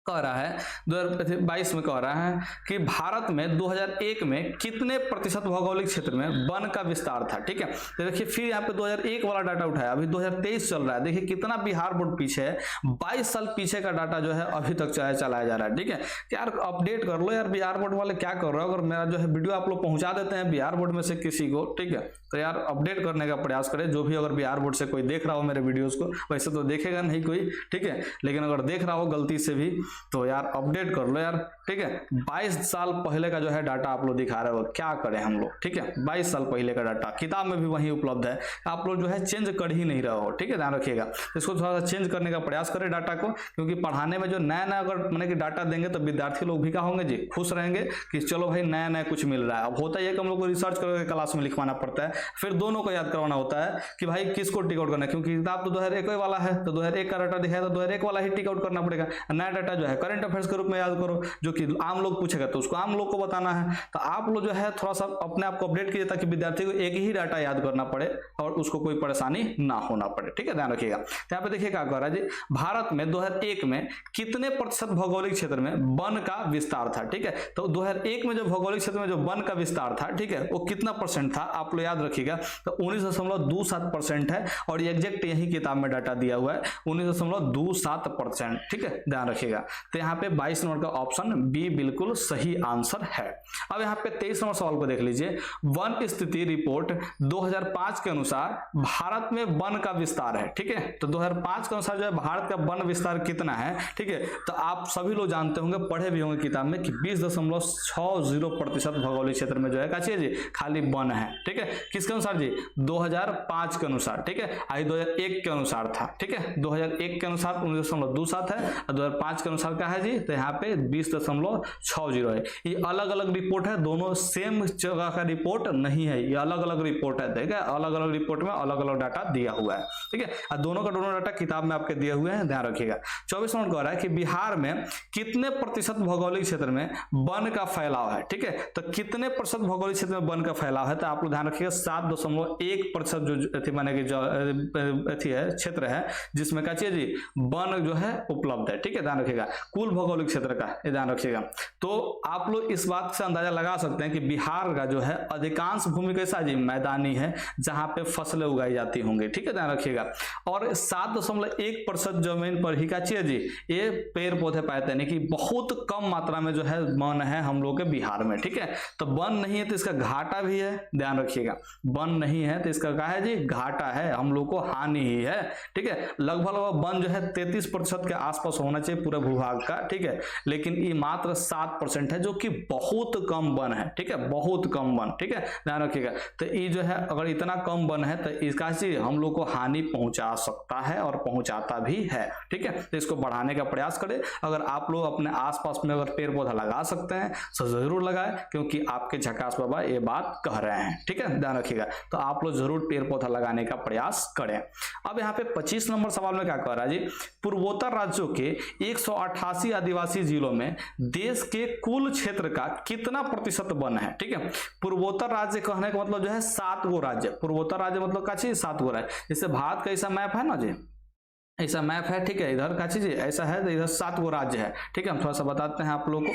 कह रहा है 2022 में कह रहा है कि भारत में 2001 में कितने प्रतिशत भौगोलिक क्षेत्र में वन का विस्तार था, ठीक है। तो देखिए फिर यहाँ पे 2001 वाला डाटा उठाया, अभी 2023 चल रहा है। देखिए कितना बिहार बोर्ड पीछे है, 22 साल पीछे का डाटा जो है अभी तक चलाया जा रहा है, ठीक है। यार अपडेट कर लो यार, बिहार बोर्ड वाले क्या कर रहे हो। अगर मेरा जो है वीडियो आप लोग पहुंचा देते हैं बिहार बोर्ड में से किसी को, ठीक है, तो यार अपडेट करने का प्रयास करें। जो भी अगर बिहार बोर्ड से कोई देख रहा हो मेरे वीडियोस को, वैसे तो देखेगा नहीं कोई, ठीक है, लेकिन अगर देख रहा हो गलती से भी तो यार अपडेट कर लो यार, ठीक है। 22 साल पहले का जो है डाटा आप लोग दिखा रहे हो, क्या करें हम लोग, ठीक है। 22 साल पहले का डाटा किताब में भी वही उपलब्ध है, आप लोग जो है चेंज कर ही नहीं रहे हो, ठीक है, ध्यान रखिएगा। इसको थोड़ा सा चेंज करने का प्रयास करें डाटा को, क्योंकि पढ़ाने में जो नया नया अगर मैंने कि डाटा देंगे तो विद्यार्थी लोग भी क्या होंगे जी? खुश रहेंगे कि चलो भाई नया नया कुछ मिल रहा है। अब होता है कि हम लोग को रिसर्च करके क्लास में लिखवाना पड़ता है, फिर दोनों को याद करवाना होता है कि भाई किसको टिक आउट करना है, क्योंकि किताब तो 2001 वाला है, तो 2001 का डाटा दिखाया तो 2001 वाला ही टिक आउट करना पड़ेगा। नया डाटा जो है करंट अफेयर्स के रूप में याद करो, जो कि आम लोग पूछेगा तो उसको आम लोग को बताना है। तो आप लोग जो है थोड़ा सा अपने आप को अपडेट कीजिए, ताकि विद्यार्थी को एक ही डाटा याद करना पड़े और उसको कोई परेशानी ना होना पड़े, ठीक है, ध्यान रखिएगा। यहाँ पे देखिए क्या कह रहा है जी, भारत में 2001 में कितने प्रतिशत भौगोलिक क्षेत्र में वन का विस्तार था, ठीक है। तो 2001 में जो भौगोलिक क्षेत्र में जो वन का विस्तार था, ठीक है, वो कितना परसेंट था आप लोग याद रखिएगा। तो 19.27% है, और एग्जैक्ट यही किताब में डाटा दिया हुआ है 19.27%, ठीक है, ध्यान रखिएगा। तो यहाँ पे 22 नंबर का ऑप्शन बी बिल्कुल सही आंसर है। अब यहाँ पे 23 नंबर सवाल को देख लीजिए। वन स्थिति रिपोर्ट 2005 के अनुसार भारत में वन का विस्तार है, ठीक है। तो 2005 के अनुसार जो है भारत का वन विस्तार कितना है, ठीक है। तो आप सभी लोग जानते होंगे, पढ़े भी होंगे किताब में कि 20.60% भौगोलिक क्षेत्र में जो है क्या जी खाली वन है, ठीक है। किसके अनुसार जी? 2005 के अनुसार, ठीक है। आई 2001 के अनुसार था, ठीक है। 2001 के अनुसार 19.27 है, और 2005 के अनुसार क्या है जी? तो यहाँ पे 20.60 है। ये अलग अलग रिपोर्ट है, दोनों सेम जगह का रिपोर्ट नहीं है, ये अलग अलग रिपोर्ट है, ठीक है। अलग अलग रिपोर्ट में अलग अलग डाटा दिया हुआ है, ठीक है। और दोनों का दोनों डाटा किताब में आपके दिए हुए हैं, ध्यान रखिएगा। 24 नंबर कह रहा है कि बिहार में कितने प्रतिशत भौगोलिक क्षेत्र में वन का फैलाव है, ठीक है। तो कितने प्रतिशत भौगोलिक क्षेत्र में वन का फैलाव है? तो आप लोग ध्यान रखिएगा 7.1% जो माने कि जो है क्षेत्र है जिसमें क्या चाहिए जी वन जो है उपलब्ध है, ठीक है, ध्यान रखिएगा। कुल भौगोलिक क्षेत्र का ध्यान रखिएगा। तो आप लोग इस बात से अंदाजा लगा सकते हैं कि बिहार का जो है अधिकांश भूमि कैसा जी मैदानी है, जहां पे फसलें उगाई जाती होंगी, ठीक है, ध्यान रखिएगा। और 7.1% जमीन पर ही क्या चाहिए जी ये पेड़ पौधे पाए जाते हैं, कि बहुत कम मात्रा में जो है वन है हम लोग के बिहार में, ठीक है। तो वन नहीं है तो इसका घाटा भी है, ध्यान रखिएगा। वन नहीं है तो इसका क्या है जी घाटा है, हम लोग को हानि ही है, ठीक है। लगभग वन जो है 33% के आसपास होना चाहिए पूरे भूभाग का, ठीक है, लेकिन ये मात्र 7% है, जो कि बहुत कम वन है, ठीक है, बहुत कम वन, ठीक है, ध्यान रखिएगा। तो ये जो है अगर इतना कम वन है तो इसका चीज हम लोग को हानि पहुंचा सकता है और पहुंचाता भी है, ठीक है। तो इसको बढ़ाने का प्रयास करें। अगर आप लोग अपने आसपास में अगर पेड़ पौधा लगा सकते हैं तो जरूर लगाएं, क्योंकि आपके झकास बाबा ये बात कह रहे हैं, ठीक है, ध्यान रखिएगा। तो आप लोग जरूर पेड़ पौधा लगाने का प्रयास करें। अब यहाँ पे 25 नंबर सवाल में क्या कह रहा है जी, पूर्वोत्तर राज्यों के 188 आदिवासी जिलों में देश के कुल क्षेत्र का कितना प्रतिशत वन है, ठीक है। पूर्वोत्तर राज्य कहने का मतलब जो है 7 गो राज्य, पूर्वोत्तर राज्य मतलब क्या चीज 7 गो राज्य। जैसे भारत का ऐसा मैप है ना जी, ऐसा मैप है, ठीक है, इधर का चीज ऐसा है, तो इधर 7 गो राज्य है, ठीक है। हम थोड़ा सा बताते हैं आप लोगों को,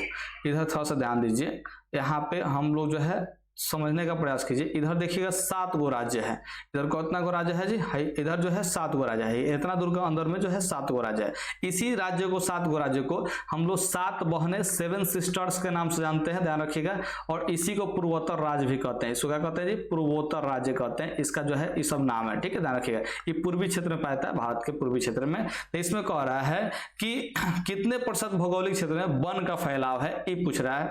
इधर थोड़ा सा ध्यान दीजिए। यहाँ पे हम लोग जो है समझने का प्रयास कीजिए। इधर देखिएगा 7 गो राज्य है, इधर कितना गो राज्य है जी, इधर जो है 7 गो राज्य है, इतना दूर के अंदर में जो है 7 गो राज्य है। इसी राज्य को 7 गो राज्य को हम लोग 7 बहनें 7 सिस्टर्स के नाम से जानते हैं, ध्यान रखिएगा। और इसी को पूर्वोत्तर राज्य भी कहते हैं। इसको क्या कहते हैं जी, पूर्वोत्तर राज्य कहते हैं। इसका जो है ये सब नाम है, ठीक है, ध्यान रखिएगा। ये पूर्वी क्षेत्र में पाया जाता है, भारत के पूर्वी क्षेत्र में। तो इसमें कह रहा है कि कितने % भौगोलिक क्षेत्र में वन का फैलाव है, ये पूछ रहा है।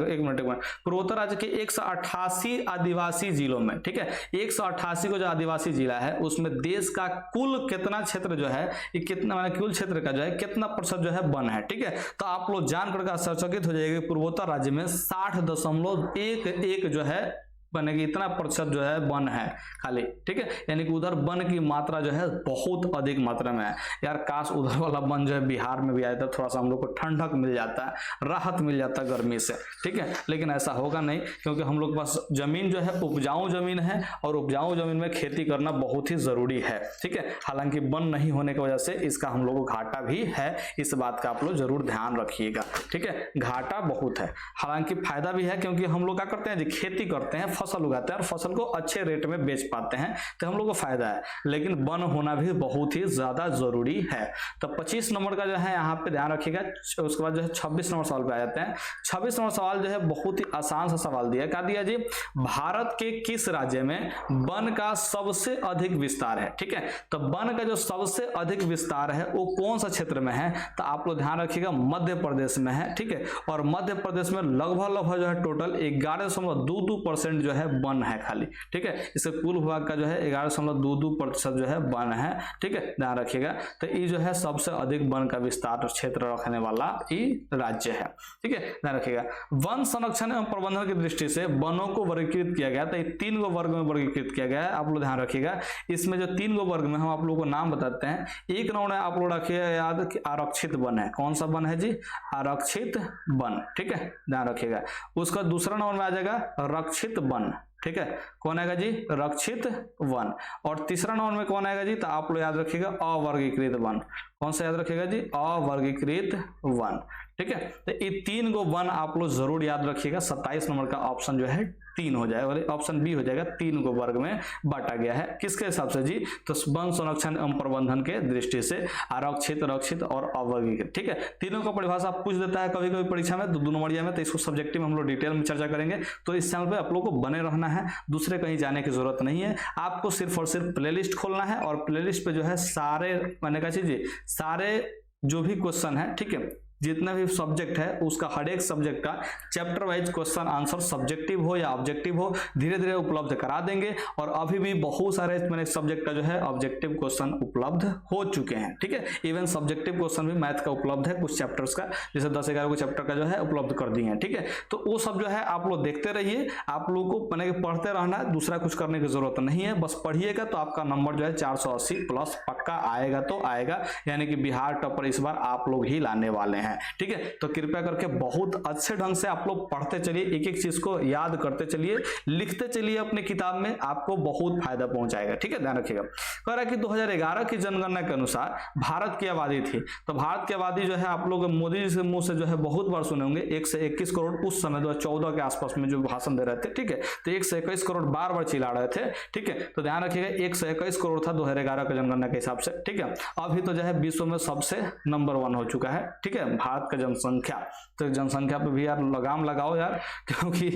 एक मिनट पूर्वोत्तर राज्य के 188 आदिवासी जिलों में, ठीक है, 188 को जो आदिवासी जिला है उसमें देश का कुल कितना क्षेत्र जो है, ये कितना माने कुल क्षेत्र का जो है कितना % जो है वन है, ठीक है। तो आप लोग जानकर आश्चर्यचकित हो जाएंगे, पूर्वोत्तर राज्य में 60.11 जो है बने कि इतना % जो है वन है खाली, ठीक है। यानी कि उधर वन की मात्रा जो है बहुत अधिक मात्रा में है। यार काश उधर वाला वन जो है बिहार में भी आया था, थोड़ा सा हम लोग को ठंडक मिल जाता है, राहत मिल जाता है गर्मी से, ठीक है। लेकिन ऐसा होगा नहीं, क्योंकि हम लोग के पास जमीन जो है उपजाऊ जमीन है, और उपजाऊ जमीन में खेती करना बहुत ही जरूरी है, ठीक है। हालांकि वन नहीं होने की वजह से इसका हम लोग को घाटा भी है, इस बात का आप लोग जरूर ध्यान रखिएगा, ठीक है। घाटा बहुत है, हालांकि फायदा भी है, क्योंकि हम लोग क्या करते हैं जी, खेती करते हैं, फसल उगाते हैं और फसल को अच्छे रेट में बेच पाते हैं, तो हम लोग को फायदा है। लेकिन वन होना भी बहुत ही ज्यादा जरूरी है। तो 25 नंबर का जो है यहाँ पे ध्यान रखिएगा। उसके बाद जो है 26 नंबर सवाल पे आ जाते हैं। 26 नंबर सवाल जो है बहुत ही आसान सा सवाल दिया, क्या दिया जी, भारत के किस राज्य में वन का सबसे अधिक विस्तार है, ठीक है। तो वन का जो सबसे अधिक विस्तार है वो कौन सा क्षेत्र में है, तो आप लोग ध्यान रखिएगा मध्य प्रदेश में है, ठीक है। और मध्य प्रदेश में लगभग जो है टोटल 11.22% जो है वन है खाली, ठीक है। इससे कुल विभाग का जो है 11.22% जो है वन है, ठीक है, ध्यान रखिएगा। तो ये जो है सबसे अधिक वन का विस्तार क्षेत्र रखने वाला ये राज्य है, ठीक है, ध्यान रखिएगा। वन संरक्षण एवं प्रबंधन की दृष्टि से वनों को वर्गीकृत किया गया, तो ये 3 गो वर्ग में वर्गीकृत किया गया है, आप लोग ध्यान रखिएगा। इसमें जो 3 गो वर्ग में हम आप लोगों को नाम बताते हैं। एक नंबर में आप लोग रखिएगा याद कि आरक्षित वन है, कौन सा वन है जी, आरक्षित वन, ठीक है, ध्यान रखिएगा। उसका दूसरा नंबर में आ जाएगा रक्षित वन, ठीक है, कौन आएगा जी, रक्षित वन। और तीसरा नंबर में कौन आएगा जी, तो आप लोग याद रखिएगा अवर्गीकृत वन, कौन सा याद रखिएगा जी, अवर्गीकृत वन, ठीक है। तो ये 3 गो वन आप लोग जरूर याद रखिएगा। 27 नंबर का ऑप्शन जो है 3 हो जाएगा, और ऑप्शन बी हो जाएगा। 3 गो वर्ग में बांटा गया है, किसके हिसाब से जी, तो वन संरक्षण एवं प्रबंधन के दृष्टि से आरक्षित, रक्षित और अवर्गीकृत, ठीक है। तीनों का परिभाषा पूछ देता है कभी कभी परीक्षा में, 2 नंबरिया में, तो इसको सब्जेक्टिव में हम लोग डिटेल में चर्चा करेंगे। तो इस चैनल पे आप लोग को बने रहना है, दूसरे कहीं जाने की जरूरत नहीं है। आपको सिर्फ और सिर्फ प्लेलिस्ट खोलना है, और प्लेलिस्ट पे जो है सारे मैंने कहा चीज सारे जो भी क्वेश्चन है, ठीक है, जितना भी सब्जेक्ट है उसका हर एक सब्जेक्ट का chapter wise question answer subjective हो या ऑब्जेक्टिव हो धीरे धीरे उपलब्ध करा देंगे। और अभी भी बहुत सारे मैंने सब्जेक्ट का जो है ऑब्जेक्टिव क्वेश्चन उपलब्ध हो चुके हैं, ठीक है। इवन सब्जेक्टिव क्वेश्चन भी मैथ का उपलब्ध है, कुछ चैप्टर्स का, जैसे 10-11 को चैप्टर का जो है उपलब्ध कर दिए हैं, ठीक है। तो वो सब जो है आप लोग देखते रहिए, आप लोग को मैंने पढ़ते रहना है, दूसरा कुछ करने की जरूरत नहीं है, बस पढ़िएगा तो आपका नंबर जो है 480 प्लस पक्का आएगा, तो आएगा। यानी कि बिहार टॉपर इस बार आप लोग ही लाने वाले हैं, ठीक है। तो कृपया करके बहुत अच्छे ढंग से आप लोग पढ़ते चलिए, एक एक चीज को याद करते चलिए, लिखते चलिए अपने किताब में, आपको बहुत फायदा पहुंचाएगा, ठीक है, ध्यान रखिएगा। कह रहा है कि 2011 की जनगणना के अनुसार भारत की आबादी थी, तो भारत की आबादी जो है आप लोग मोदी जी से मुंह से जो है बहुत बार सुने होंगे, 121 करोड़ उस समय 2014 के आसपास में जो भाषण दे रहे थे, ठीक है। तो 121 करोड़ बार बार चिल्ला रहे थे, ठीक है। तो ध्यान रखिएगा 121 करोड़ था 2011 की जनगणना के हिसाब से, ठीक है। अभी तो जो है विश्व में सबसे नंबर 1 हो चुका है, ठीक है, भारत का जनसंख्या। तो जनसंख्या पे भी यार लगाम लगाओ यार, क्योंकि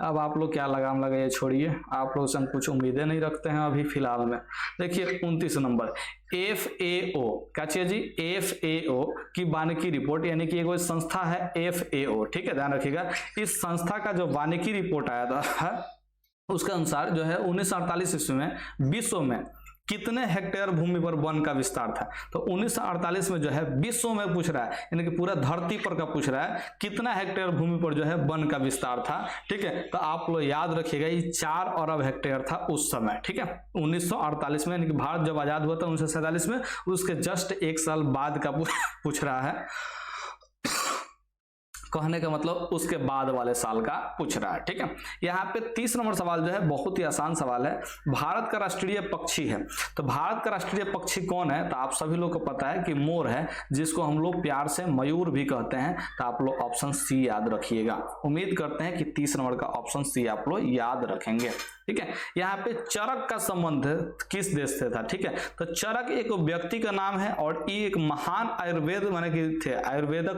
अब आप लोग क्या लगाम लगाइए, छोड़िए, आप लोग से हम कुछ उम्मीदें नहीं रखते हैं अभी फिलहाल में। देखिए 29 नंबर FAO, क्या चाहिए जी, FAO की वानिकी रिपोर्ट, यानी कि एक संस्था है FAO, ठीक है, ध्यान रखिएगा। इस संस्था का जो वानिकी रिपोर्ट आया था उसके अनुसार जो है 1948 ईस्वी में विश्व में कितने हेक्टेयर भूमि पर वन का विस्तार था। तो 1948 में जो है विश्व में पूछ रहा है, यानी कि पूरा धरती पर का पूछ रहा है, कितना हेक्टेयर भूमि पर जो है वन का विस्तार था, ठीक है। तो आप लोग याद रखिएगा ये 4 अरब हेक्टेयर था उस समय, ठीक है, 1948 में, यानी कि भारत जब आजाद हुआ था 1947 में, उसके जस्ट 1 साल बाद का पूछ रहा है। कहने का मतलब उसके बाद वाले साल का पूछ रहा है। ठीक है, यहाँ पे 30 नंबर सवाल जो है बहुत ही आसान सवाल है। भारत का राष्ट्रीय पक्षी है, तो भारत का राष्ट्रीय पक्षी कौन है? तो आप सभी लोग को पता है कि मोर है, जिसको हम लोग प्यार से मयूर भी कहते हैं। तो आप लोग ऑप्शन सी याद रखिएगा। उम्मीद करते हैं कि 30 नंबर का ऑप्शन सी आप लोग याद रखेंगे। ठीक है, यहाँ पे चरक का संबंध किस देश से था? ठीक है, तो चरक एक व्यक्ति का नाम है और ये एक महान आयुर्वेद माने कि थे। आयुर्वेद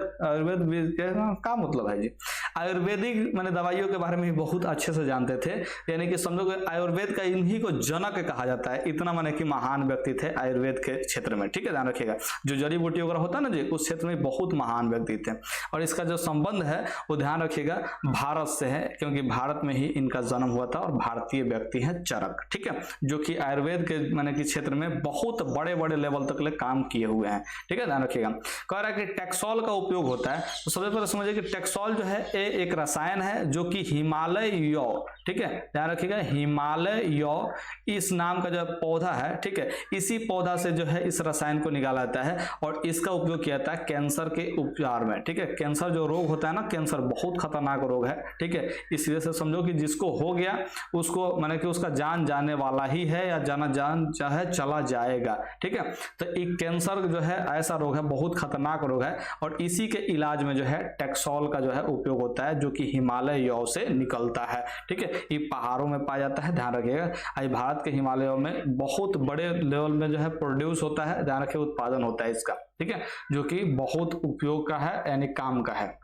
का मतलब है जी, आयुर्वेदिक माने दवाइयों के बारे में बहुत अच्छे से जानते थे। यानी कि समझो कि आयुर्वेद का इन्हीं को जनक कहा जाता है। इतना माने कि महान व्यक्ति थे आयुर्वेद के क्षेत्र में। ठीक है, ध्यान रखिएगा, जो जड़ी बूटी वगैरह होता है ना जी, उस क्षेत्र में बहुत महान व्यक्ति थे। और इसका जो संबंध है वो ध्यान रखिएगा भारत से है, क्योंकि भारत में ही इनका जन्म हुआ था और भारतीय व्यक्ति है चरक। ठीक है, जो कि आयुर्वेद के माने कि क्षेत्र में बहुत बड़े बड़े लेवल तक ले काम किए हुए हैं। ठीक है, ध्यान रखिएगा। कह रहा है कि टैक्सोल का उपयोग होता है, तो सबसे पहले समझिए कि टैक्सोल जो है एक रसायन है जो कि हिमालय यौ, ठीक है ध्यान रखिएगा, हिमालय यौ इस नाम का जो पौधा है, ठीक है, इसी पौधा से जो है इस रसायन को निकाला जाता है और इसका उपयोग किया जाता है कैंसर के उपचार में। ठीक है, कैंसर जो रोग होता है ना, कैंसर बहुत खतरनाक रोग है। ठीक है, इस वजह से समझो कि जिसको हो गया उसको माने कि उसका जान जाने वाला ही है या जान चाहे चला जाएगा। ठीक है, तो एक कैंसर जो है ऐसा रोग है, बहुत खतरनाक रोग है और इसी के इलाज में जो है टैक्सोल का जो है उपयोग होता है, जो कि हिमालय यौ से निकलता है। ठीक है, ये पहाड़ों में पाया जाता है, ध्यान रखिएगा। भारत के हिमालयों में बहुत बड़े लेवल में जो है प्रोड्यूस होता है, ध्यान रखिए, उत्पादन होता है इसका। ठीक है, जो कि बहुत उपयोग का है, यानी काम का है।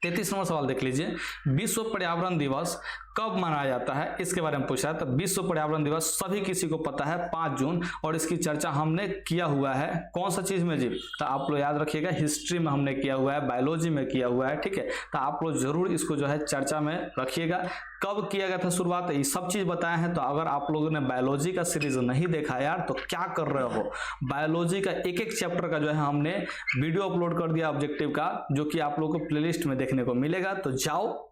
33 नंबर सवाल देख लीजिए, विश्व पर्यावरण दिवस कब मनाया जाता है, इसके बारे में पूछा है। तो विश्व पर्यावरण दिवस सभी किसी को पता है 5 जून, और इसकी चर्चा हमने किया हुआ है कौन सा चीज में जी? तो आप लोग याद रखिएगा, हिस्ट्री में हमने किया हुआ है, बायोलॉजी में किया हुआ है। ठीक है, तो आप लोग जरूर इसको जो है चर्चा में रखिएगा। कब किया गया था शुरुआत, ये सब चीज बताए हैं। तो अगर आप लोगों ने बायोलॉजी का सीरीज नहीं देखा यार, तो क्या कर रहे हो? बायोलॉजी का एक एक चैप्टर का जो है हमने वीडियो अपलोड कर दिया ऑब्जेक्टिव का, जो कि आप लोगों को प्लेलिस्ट में देखने को मिलेगा। तो जाओ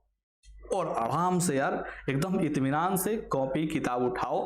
और आराम से यार एकदम इत्मीनान से कॉपी किताब उठाओ,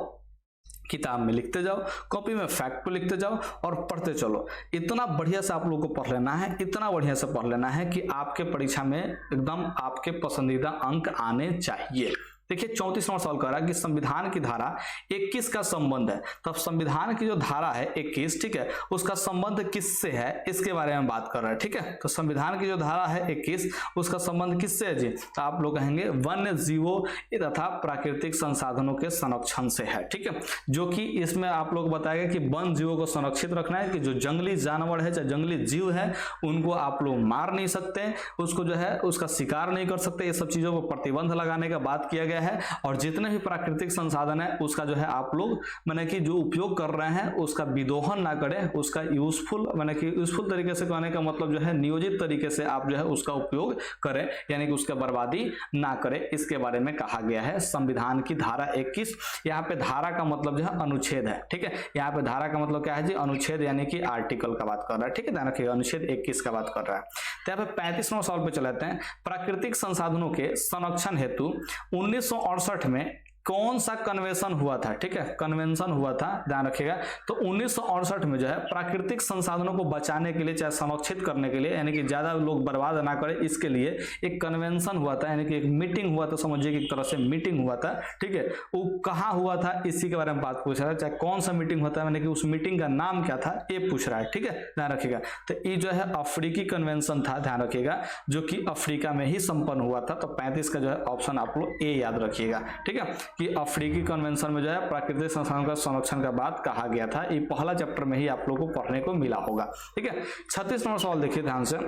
किताब में लिखते जाओ, कॉपी में फैक्ट को लिखते जाओ और पढ़ते चलो। इतना बढ़िया से आप लोगों को पढ़ लेना है, इतना बढ़िया से पढ़ लेना है कि आपके परीक्षा में एकदम आपके पसंदीदा अंक आने चाहिए। देखिए 34 नंबर सवाल कह रहा है कि संविधान की धारा 21 का संबंध है। तो संविधान की जो धारा है 21, ठीक है, उसका संबंध किससे है, इसके बारे में बात कर रहा है। ठीक है, तो संविधान की जो धारा है 21, उसका संबंध किससे है जी? तो आप लोग कहेंगे वन्य जीवों तथा प्राकृतिक संसाधनों के संरक्षण से है। ठीक है, जो कि इसमें आप लोग बताएगा कि वन जीवों को संरक्षित रखना है, कि जो जंगली जानवर है चाहे जंगली जीव है उनको आप लोग मार नहीं सकते, उसको जो है उसका शिकार नहीं कर सकते, ये सब चीजों को प्रतिबंध लगाने का बात किया गया है। और जितने भी प्राकृतिक संसाधन है उसका जो है आप लोग माने कि जो उपयोग कर रहे हैं उसका विदोहन ना करें, उसका यूजफुल माने कि यूजफुल तरीके से कहने का मतलब जो है नियोजित तरीके से आप जो है उसका उपयोग करें, यानी कि उसका बर्बादी ना करें। इसके बारे में कहा गया है संविधान की धारा 21। यहाँ पे धारा का मतलब जो है अनुच्छेद है। ठीक है, यहाँ पे धारा का मतलब क्या है जी? अनुच्छेद, यानी कि आर्टिकल का बात कर रहा है। ठीक है, ध्यान रखिएगा, अनुच्छेद 21 का बात कर रहा है। तो यहाँ पे 35वें सवाल पे चले जाते हैं। प्राकृतिक संसाधनों के संरक्षण हेतु 1968 में कौन सा कन्वेंशन हुआ था? ठीक है, कन्वेंशन हुआ था, ध्यान रखिएगा। तो 1968 में जो है प्राकृतिक संसाधनों को बचाने के लिए, चाहे संरक्षित करने के लिए, यानी कि ज्यादा लोग बर्बाद ना करें, इसके लिए एक कन्वेंशन हुआ था, यानी कि एक मीटिंग हुआ था, समझिए कि एक तरह से मीटिंग हुआ था। ठीक है, वो कहाँ हुआ था इसी के बारे में बात पूछ रहा है, चाहे कौन सा मीटिंग होता है, यानी कि उस मीटिंग का नाम क्या था ये पूछ रहा है। ठीक है, ध्यान रखिएगा। तो ये जो है अफ्रीकी कन्वेंशन था, ध्यान रखिएगा, जो कि अफ्रीका में ही संपन्न हुआ था। तो 35 का जो है ऑप्शन आप लोग ए याद रखिएगा। ठीक है, कि अफ्रीकी कन्वेंशन में जो है प्राकृतिक संसाधनों का संरक्षण का बात कहा गया था। ये पहला चैप्टर में ही आप लोगों को पढ़ने को मिला होगा। ठीक है, 36 नंबर सवाल देखिए ध्यान से।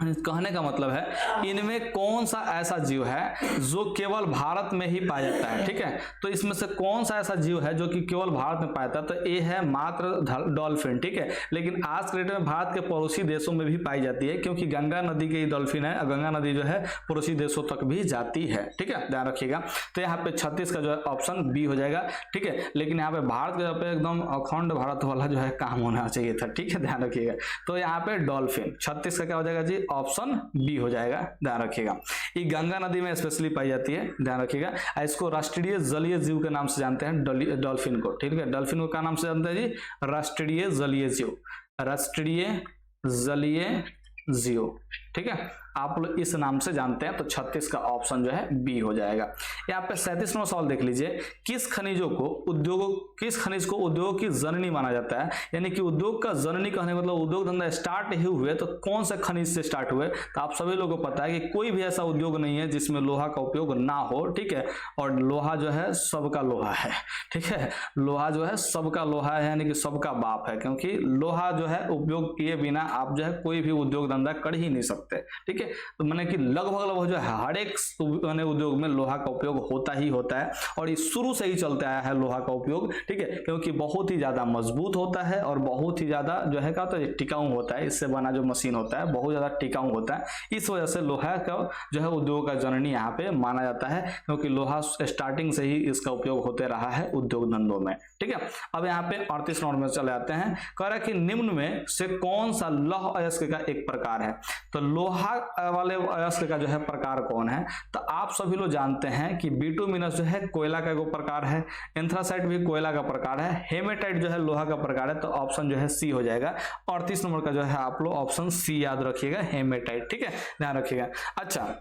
कहने का मतलब है इनमें कौन सा ऐसा जीव है जो केवल भारत में ही पाया जाता है। ठीक है, तो इसमें से कौन सा ऐसा जीव है जो कि केवल भारत में पाया जाता है? तो ये है मात्र डॉल्फिन। ठीक है, लेकिन आज के डेट में भारत के पड़ोसी देशों में भी पाई जाती है, क्योंकि गंगा नदी की डॉल्फिन है, गंगा नदी जो है पड़ोसी देशों तक भी जाती है। ठीक है, ध्यान रखिएगा। तो यहाँ पे 36 का जो है ऑप्शन बी हो जाएगा। ठीक है, लेकिन यहाँ पे भारत के पे एकदम अखंड भारत वाला जो है काम होना चाहिए था। ठीक है, ध्यान रखिएगा। तो यहाँ पे डॉल्फिन 36 का क्या हो जाएगा जी? ऑप्शन बी हो जाएगा, ध्यान रखिएगा। ये गंगा नदी में स्पेशली पाई जाती है, ध्यान रखिएगा। इसको राष्ट्रीय जलीय जीव के नाम से जानते हैं, डॉल्फिन को। ठीक है, डॉल्फिन को क्या नाम से जानते हैं जी? राष्ट्रीय जलीय जीव, राष्ट्रीय जलीय जीव। ठीक है, आप लोग इस नाम से जानते हैं। तो 36 का ऑप्शन जो है बी हो जाएगा। यहाँ पे 37वां सवाल देख लीजिए, किस खनिज को उद्योग की जननी माना जाता है? यानी कि उद्योग का जननी कहने मतलब उद्योग धंधा स्टार्ट ही हुए तो कौन सा खनिज से स्टार्ट हुए? तो आप सभी लोगों को पता है कि कोई भी ऐसा उद्योग नहीं है जिसमें लोहा का उपयोग ना हो, ठीक है। और लोहा जो है सबका लोहा है, ठीक है, लोहा जो है सबका लोहा है, यानी कि सबका बाप है, क्योंकि लोहा जो है उपयोग किए बिना आप जो है कोई भी उद्योग धंधा कर ही नहीं सकते, ठीक है। तो मैंने कि लगभग जो है हर एक उद्योग में लोहा का उपयोग होता ही होता है, और ये शुरू से ही चलते आया है लोहा का उपयोग, ठीक है, क्योंकि बहुत ही ज्यादा मजबूत होता है और बहुत ही ज्यादा जो है तो टिकाऊ होता है। इससे बना जो मशीन होता है बहुत ज्यादा टिकाऊ होता है, इस वजह से लोहा का जो है उद्योग का जननी यहाँ पे माना जाता है, क्योंकि लोहा स्टार्टिंग से ही इसका उपयोग होते रहा है उद्योग धंधों में, ठीक है। अब यहाँ पे 38 नंबर में चले आते हैं। कह रहा है कि निम्न में से कौन सा लौह अयस्क का एक प्रकार है? तो लोहा वाले अयस्क का जो है प्रकार कौन है? तो आप सभी लोग जानते हैं कि बिटुमिनस जो है कोयला का एक प्रकार है, एंथ्रासाइट भी कोयला का प्रकार है, हेमेटाइट जो है लोहा का प्रकार है। तो ऑप्शन जो है सी हो जाएगा। 38 नंबर का जो है आप लोग ऑप्शन सी याद रखिएगा, हेमेटाइट, ठीक है, ध्यान रखिएगा। अच्छा,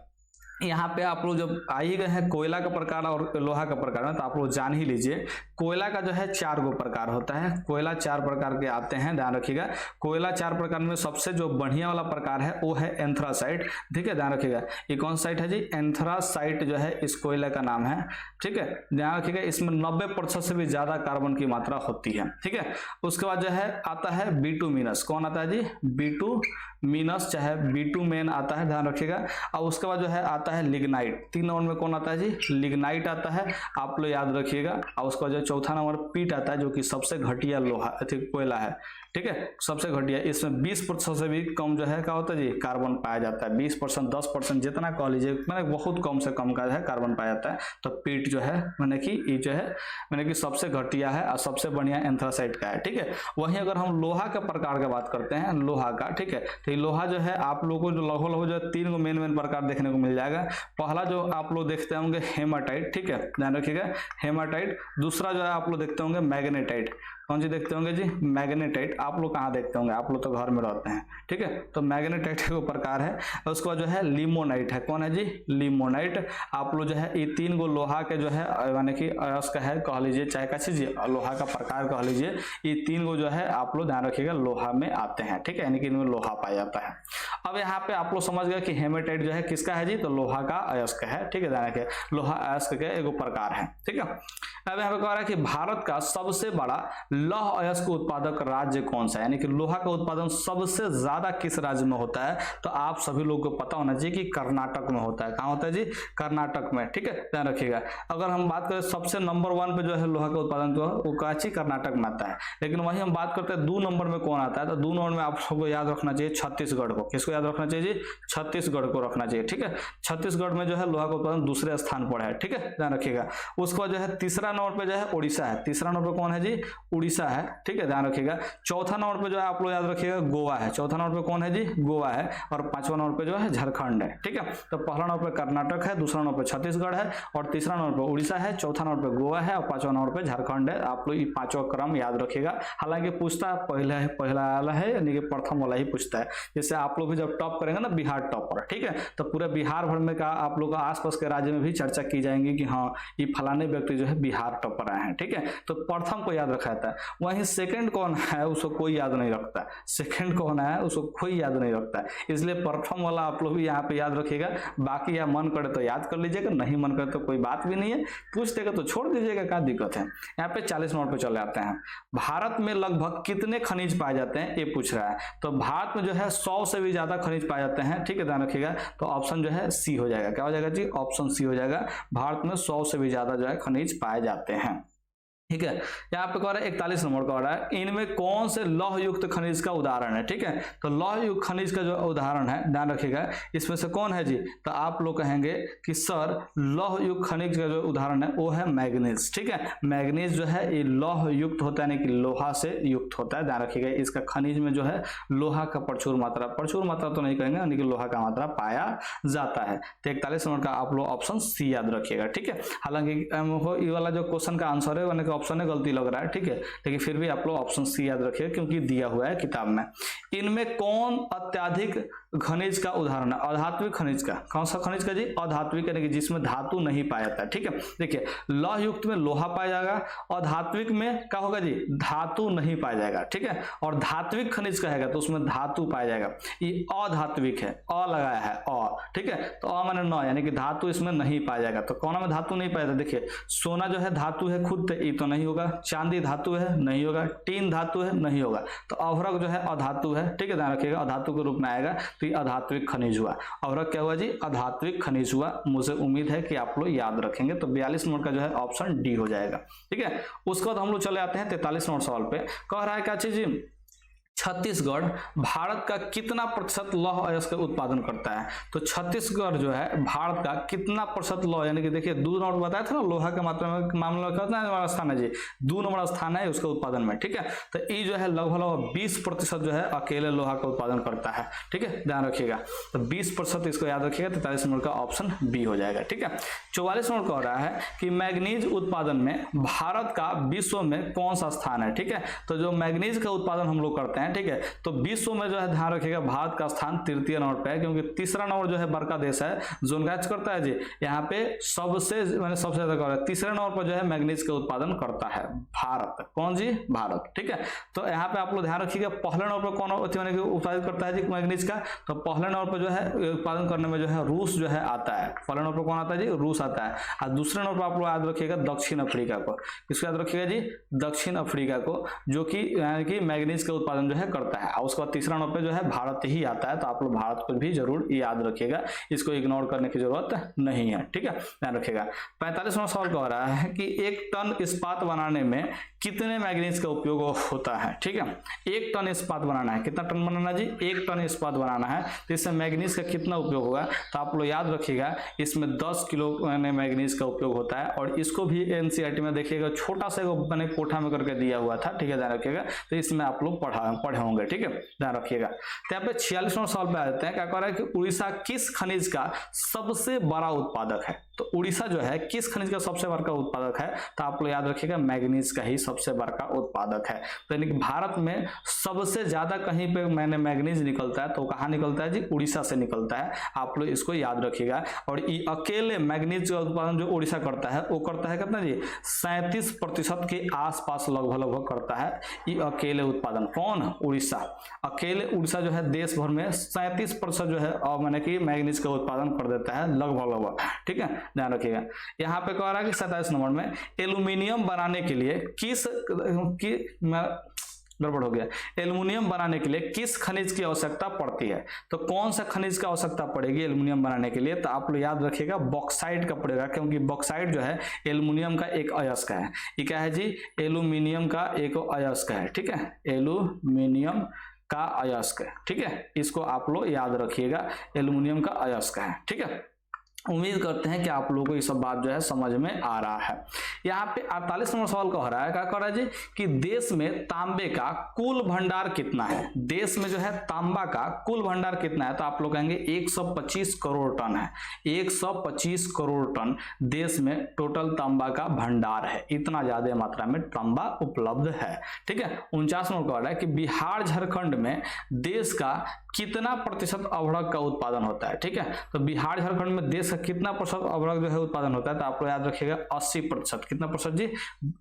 यहाँ पे आप लोग जब आ ही गए हैं कोयला का प्रकार और लोहा का प्रकार में, तो आप लोग जान ही लीजिए कोयला का जो है 4 गो प्रकार होता है। कोयला 4 प्रकार के आते हैं, ध्यान रखिएगा। कोयला 4 प्रकार में सबसे जो बढ़िया वाला प्रकार है वो है एंथ्रासाइट, ठीक है, ध्यान रखिएगा। ये कौन साइट है जी? एंथ्रासाइट जो है इस कोयला का नाम है, ठीक है, ध्यान रखिएगा। इसमें 90% से भी ज्यादा कार्बन की मात्रा होती है, ठीक है। उसके बाद जो है आता है बिटुमिनस। कौन आता है जी? बिटुमिनस, चाहे बिटुमेन आता है, ध्यान रखिएगा। और उसके बाद जो है आता है लिग्नाइट। 3 नंबर में कौन आता है जी? लिग्नाइट आता है, आप लोग याद रखिएगा। और उसका जो चौथा नंबर पीट आता है, जो कि सबसे घटिया लोहा कोयला है, ठीक है, सबसे घटिया। इसमें 20% से भी कम जो है क्या होता है जी? कार्बन पाया जाता है। 20%, 10%, जितना कह लीजिए, मैंने बहुत कम से कम का है कार्बन पाया जाता है। तो पीट जो है मैंने कि ये जो है मैंने कि सबसे घटिया है और सबसे बढ़िया एंथ्रासाइट का है, ठीक है। वहीं अगर हम लोहा के प्रकार की बात करते हैं, लोहा का, ठीक है, तो लोहा जो है आप लोगों को जो लगभग जो 3 मेन प्रकार देखने को मिल जाएगा। पहला जो आप लोग देखते होंगे हेमाटाइट, ठीक है, ध्यान रखिएगा, हेमाटाइट। दूसरा जो है आप लोग देखते होंगे मैग्नेटाइट। कौन सी देखते होंगे जी? मैग्नेटाइट। आप लोग कहाँ देखते होंगे? आप लोग तो घर में रहते हैं, ठीक है। तो मैग्नेटाइट का प्रकार है। उसके बाद जो है लिमोनाइट है। कौन है जी? लिमोनाइट। आप लोग जो है ये 3 गो लोहा के जो है यानी कि अयस्क है कह लीजिए, चाहे कैसे जी लोहा का प्रकार कह लीजिए, ये 3 गो जो है आप लोग ध्यान रखिएगा लोहा में आते हैं, ठीक है, यानी कि इनमें लोहा पाया जाता है। अब यहाँ पे आप लोग समझ गए कि हेमेटाइट जो है किसका है जी? तो लोहा का अयस्क है, ठीक है, ध्यान रखिए, लोहा अयस्क के एक प्रकार है, ठीक है। अब यहाँ पे कह रहा है कि भारत का सबसे बड़ा लौह अयस्क उत्पादक राज्य कौन सा है? यानी कि लोहा का उत्पादन सबसे ज्यादा किस राज्य में होता है? तो आप सभी लोगों को पता होना चाहिए कि कर्नाटक में होता है। कहाँ होता है जी? कर्नाटक में, ठीक है, ध्यान रखिएगा। अगर हम बात करें सबसे नंबर 1 पे जो है लोहा का उत्पादन तो वो काची कर्नाटक में आता है। लेकिन वहीं हम बात करते हैं 2 नंबर में कौन आता है? तो 2 नंबर में आप सबको याद रखना चाहिए छत्तीसगढ़ को। किसको याद रखना चाहिए जी? छत्तीसगढ़ को रखना चाहिए, ठीक है। छत्तीसगढ़ में जो है लोहा का उत्पादन दूसरे स्थान पर है, ठीक है, ध्यान रखिएगा। उसके बाद जो है तीसरा नंबर पे जो है उड़ीसा है। तीसरा नंबर पे कौन है जी? उड़ीसा है, ठीक है, ध्यान रखिएगा। चौथा नंबर पे जो है आप लोग याद रखिएगा गोवा है। चौथा नंबर पे कौन है जी? गोवा है। और 5वां नंबर पे जो है झारखंड है, ठीक है। तो पहला नंबर पे कर्नाटक है, दूसरा नंबर पे छत्तीसगढ़ है, और तीसरा नंबर पे उड़ीसा है, चौथा नंबर पे गोवा है, और 5वां नंबर पे झारखंड है। आप लोग ये 5वां क्रम याद रखिएगा। हालांकि पूछता पहला वाला है, यानी कि प्रथम वाला ही पूछता है। जैसे आप लोग भी जब टॉप करेंगे ना, बिहार टॉपर, ठीक है, तो पूरे बिहार भर में का आप लोग आसपास के राज्य में भी चर्चा की जाएंगी कि हाँ ये फलाने व्यक्ति जो है बिहार टॉपर आए हैं, ठीक है। तो प्रथम को याद रखा जाता है। वहीं सेकंड कौन है उसको कोई याद नहीं रखता। सेकंड कौन है उसको कोई याद नहीं रखता है, इसलिए प्रथम वाला आप लोग भी यहाँ पे याद रखिएगा। बाकी या मन करे तो याद कर लीजिएगा, नहीं मन करे तो कोई बात भी नहीं है, पूछ देगा तो छोड़ दीजिएगा, क्या दिक्कत है। यहाँ पे 40 नंबर पे चले आते हैं। भारत में लगभग कितने खनिज पाए जाते हैं ये पूछ रहा है। तो भारत में जो है 100 से भी ज्यादा खनिज पाए जाते हैं, ठीक है, ध्यान रखिएगा। तो ऑप्शन जो है सी हो जाएगा। क्या हो जाएगा जी? ऑप्शन सी हो जाएगा। भारत में 100 से भी ज्यादा जो है खनिज पाए जाते हैं, ठीक है। यहाँ पे कह रहा है 41 नंबर का रहा है, इनमें कौन से लौह युक्त खनिज का उदाहरण है, ठीक है। तो लौह युक्त खनिज का जो उदाहरण है ध्यान रखिएगा, इसमें से कौन है जी? तो आप लोग कहेंगे कि सर लौह युक्त खनिज का जो उदाहरण है वो है मैग्नीज, ठीक है। मैग्नीज जो है ये लौह युक्त होता है, यानी कि लोहा से युक्त होता है, ध्यान रखिएगा। इसका खनिज में जो है लोहा का प्रचुर मात्रा तो नहीं कहेंगे, यानी कि लोहा का मात्रा पाया जाता है। तो 41 नंबर का आप लोग ऑप्शन सी याद रखिएगा, ठीक है। हालांकि ये वाला जो क्वेश्चन का आंसर है ऑप्शन है, गलती लग रहा है, ठीक है, लेकिन फिर भी आप लोग ऑप्शन सी याद रखिए क्योंकि दिया हुआ है किताब में। इनमें कौन अत्याधिक खनिज का उदाहरण है? अधात्विक खनिज का। कौन सा खनिज का जी? अधात्विक, यानी कि जिसमें धातु नहीं पाया जाता है, ठीक है। देखिए लौह युक्त में लोहा पाया जाएगा, अधात्विक में क्या होगा जी? धातु नहीं पाया जाएगा, ठीक है। और धात्विक खनिज कहेगा तो उसमें धातु पाया जाएगा। ये अधात्विक है, अ लगाया है अ, ठीक है, तो अ माने न, यानी कि धातु इसमें नहीं पाया जाएगा। तो कौन में धातु नहीं पाया जाता? देखिए सोना जो है धातु है खुद, ये तो नहीं होगा। चांदी धातु है, नहीं होगा। टीन धातु है, नहीं होगा। तो अभ्रक जो है अधातु है, ठीक है, ध्यान रखिएगा, अधातु के रूप में आएगा, तो ये अधात्विक खनिज हुआ। अभ्रक क्या हुआ जी? अधात्विक खनिज हुआ। मुझे उम्मीद है कि आप लोग याद रखेंगे। तो 42 नंबर का जो है ऑप्शन डी हो जाएगा, ठीक है। उसके बाद हम लोग चले आते हैं 43 नंबर सवाल पे। कह रहा है क्या चीज जी? छत्तीसगढ़ भारत का कितना प्रतिशत लौह अयस्क का उत्पादन करता है? तो छत्तीसगढ़ जो है भारत का कितना प्रतिशत लौह, यानी कि देखिए 2 नंबर बताया था ना, लोहा के मात्रा में मामला में कितना नंबर स्थान है जी? 2 नंबर स्थान है उसके उत्पादन में, ठीक है। तो ये जो है लगभग 20% जो है अकेले लोहा का उत्पादन करता है, ठीक है, ध्यान रखिएगा। तो 20% इसको याद रखिएगा। 43 नंबर का ऑप्शन बी हो जाएगा, ठीक है। 44 नंबर कह रहा है कि मैग्नीज उत्पादन में भारत का विश्व में कौन सा स्थान है? ठीक है, तो जो मैग्नीज का उत्पादन हम लोग करते हैं, ठीक है, तो विश्व में जो है ध्यान रखिएगा भारत का स्थान 3य नंबर पे है, क्योंकि तीसरा नंबर जो है बड़का देश है जो कैच करता है जी, यहाँ पे सबसे मैंने सबसे ज्यादा कर रहा है। तीसरे नंबर पर जो है मैग्नीज का उत्पादन करता है भारत। कौन जी? भारत, ठीक है। तो यहाँ पे आप लोग ध्यान रखिएगा पहले नंबर पर कौन उत्पादित करता है जी मैग्नीज का? तो पहले नंबर पर जो है उत्पादन करने में जो है रूस जो है आता है। पहले नंबर पर कौन आता है जी? रूस आता है। और दूसरे नंबर पर आप लोग याद रखिएगा दक्षिण अफ्रीका को। किसको याद रखिएगा जी? दक्षिण अफ्रीका को, जो कि यानी कि मैग्नीज का उत्पादन जो है करता है। और उसके बाद तीसरा नंबर पे जो है भारत ही आता है। तो आप लोग भारत को भी जरूर याद रखिएगा, इसको इग्नोर करने की जरूरत नहीं है, ठीक है, ध्यान रखिएगा। 45 नंबर सवाल कह रहा है कि 1 टन इस्पात बनाने में कितने मैग्नीज का उपयोग होता है? ठीक है, 1 टन इस्पात बनाना है। कितना टन बनाना जी? 1 टन इस्पात बनाना है, तो इसमें मैग्नीज का कितना उपयोग होगा? तो आप लोग याद रखिएगा इसमें 10 किलो मैग्नीज का उपयोग होता है। और इसको भी एनसीईआरटी में देखिएगा छोटा सा मैंने कोठा में करके दिया हुआ था, ठीक है, ध्यान रखिएगा। तो इसमें आप लोग पढ़े होंगे, ठीक है, ध्यान रखिएगा। तो यहाँ पे 46 नंबर सवाल पे आ जाते हैं। क्या कह रहा है कि उड़ीसा किस खनिज का सबसे बड़ा उत्पादक है? तो उड़ीसा जो है किस खनिज का सबसे बड़ा उत्पादक है? तो आप लोग याद रखिएगा मैग्नीज का ही सबसे बड़ा उत्पादक है। तो यानी कि भारत में सबसे ज्यादा कहीं पे मैग्नीज निकलता है, तो कहाँ निकलता है जी? उड़ीसा से निकलता है। आप लोग इसको याद रखिएगा। और ये अकेले मैग्नीज का उत्पादन जो उड़ीसा करता है वो करता है कितना जी? 37% के आसपास लगभग करता है ये अकेले उत्पादन। कौन? उड़ीसा। अकेले उड़ीसा जो है देश भर में 37% जो है मैंने कि मैग्नीज का उत्पादन कर देता है लगभग, ठीक है, ध्यान रखिएगा। यहाँ पे कह रहा है कि 27 नंबर में एल्यूमिनियम बनाने के लिए गड़बड़ हो गया, एल्युमिनियम बनाने के लिए किस खनिज की आवश्यकता पड़ती है? तो कौन सा खनिज की आवश्यकता पड़ेगी एल्युमिनियम बनाने के लिए? तो आप लोग याद रखिएगा बॉक्साइट का पड़ेगा, क्योंकि बॉक्साइट जो है एल्युमिनियम का एक अयस्क है। ये क्या है जी? एल्युमिनियम का एक अयस्क है, ठीक है, एल्युमिनियम का अयस्क है, ठीक है, इसको आप लोग याद रखिएगा, एल्युमिनियम का अयस्क है, ठीक है। उम्मीद करते हैं कि आप लोगों को ये सब बात जो है समझ में आ रहा है। यहाँ पे 48 नंबर सवाल कह रहा है, क्या कह रहा है जी कि देश में तांबे का कुल भंडार कितना है? देश में जो है तांबा का कुल भंडार कितना है? तो आप लोग कहेंगे 125 करोड़ टन है। 125 करोड़ टन देश में टोटल तांबा का भंडार है। इतना ज्यादा मात्रा में तांबा उपलब्ध है, ठीक है। 49 नंबर कह रहा है कि बिहार झारखंड में देश का कितना प्रतिशत अभ्रक का उत्पादन होता है? ठीक है, तो बिहार झारखंड में देश का कितना प्रतिशत अभ्रक जो है उत्पादन होता है? तो आपको याद रखिएगा 80%। कितना प्रतिशत जी?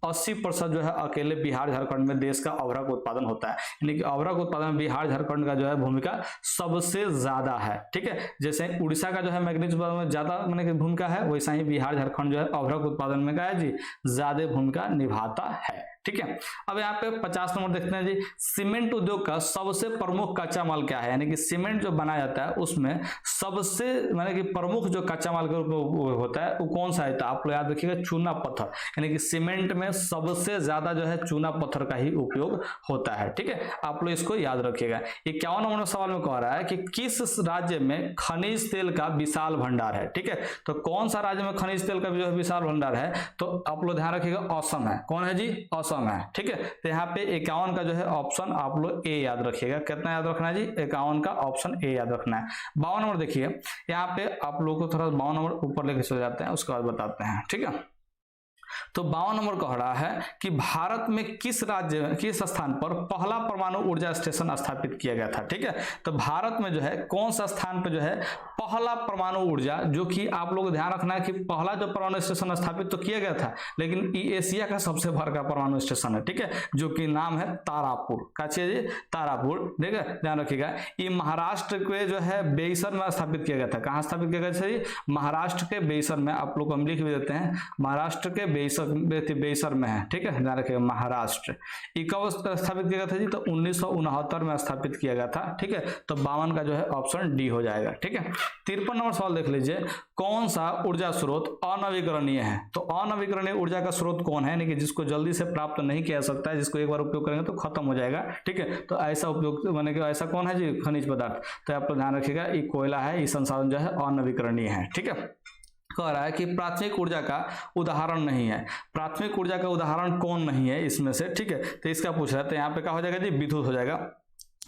80% जो है अकेले बिहार झारखंड में देश का अभ्रक उत्पादन होता है। यानी कि अभ्रक उत्पादन में बिहार झारखंड का जो है भूमिका सबसे ज्यादा है, ठीक है। जैसे उड़ीसा का जो है मैग्नीज उत्पादन में ज्यादा मैंने भूमिका है, वैसा ही बिहार झारखंड जो है अभ्रक उत्पादन में क्या है जी? ज्यादा भूमिका निभाता है, ठीक है। अब यहाँ पे 50 नंबर देखते हैं जी, सीमेंट उद्योग का सबसे प्रमुख कच्चा माल क्या है? यानी कि सीमेंट जो बनाया जाता है उसमें सबसे माने कि प्रमुख जो कच्चा माल के रूप में होता है वो कौन सा है? तो आप लोग याद रखिएगा चूना पत्थर। यानी कि सीमेंट में सबसे ज्यादा जो है चूना पत्थर का ही उपयोग होता है, ठीक है, आप लोग इसको याद रखिएगा। 51 नंबर सवाल में कह रहा है कि किस राज्य में खनिज तेल का विशाल भंडार है? ठीक है, तो कौन सा राज्य में खनिज तेल का जो है विशाल भंडार है? तो आप लोग ध्यान रखिएगा असम है। कौन है जी? असम है, ठीक है। तो यहाँ पे 51 का जो है ऑप्शन आप लोग ए याद रखिएगा। कितना याद रखना है जी? 51 का ऑप्शन ए याद रखना है। 52 नंबर देखिए, यहाँ पे आप लोग को थोड़ा 52 नंबर ऊपर लेके चले जाते हैं, उसके बाद बताते हैं, ठीक है। तो 52 नंबर कह रहा है कि भारत में किस राज्य किस स्थान पर पहला परमाणु ऊर्जा स्टेशन स्थापित किया गया था। ठीक है, तो भारत में जो है कौन सा स्थान पर जो है पहला परमाणु ऊर्जा, जो कि आप लोग ध्यान रखना है कि पहला जो परमाणु स्टेशन स्थापित तो किया गया था, लेकिन ये एशिया का सबसे बड़ा का परमाणु स्टेशन है। ठीक है, जो कि नाम है तारापुर का चीज, तारापुर। ठीक है, ध्यान रखिएगा। ये महाराष्ट्र के जो है बेसर में स्थापित किया गया था। कहाँ स्थापित किया गया था? महाराष्ट्र के बेसर में। आप लोग हम लिख भी देते हैं, महाराष्ट्र के बेसर में है। ठीक है, ध्यान रखिएगा, महाराष्ट्र। ये कब स्थापित किया गया था जी? तो 1969 में स्थापित किया गया था। ठीक है, तो 52 का जो है ऑप्शन डी हो जाएगा। ठीक है, 53 नंबर सवाल देख लीजिए, कौन सा ऊर्जा स्रोत अनवीकरणीय है? तो अनवीकरणीय ऊर्जा का स्रोत कौन है, यानी कि जिसको जल्दी से प्राप्त नहीं किया जा सकता है, जिसको एक बार उपयोग करेंगे तो खत्म हो जाएगा। ठीक है, तो ऐसा उपयोग माने कि ऐसा कौन है जी? खनिज पदार्थ। तो आप ध्यान रखिएगा, ये कोयला है, ये संसाधन जो है अनवीकरणीय है। ठीक है, कह रहा है कि प्राथमिक ऊर्जा का उदाहरण नहीं है। प्राथमिक ऊर्जा का उदाहरण कौन नहीं है इसमें से? ठीक है, तो इसका पूछ रहा है, तो यहाँ पे क्या हो जाएगा जी? विद्युत हो जाएगा।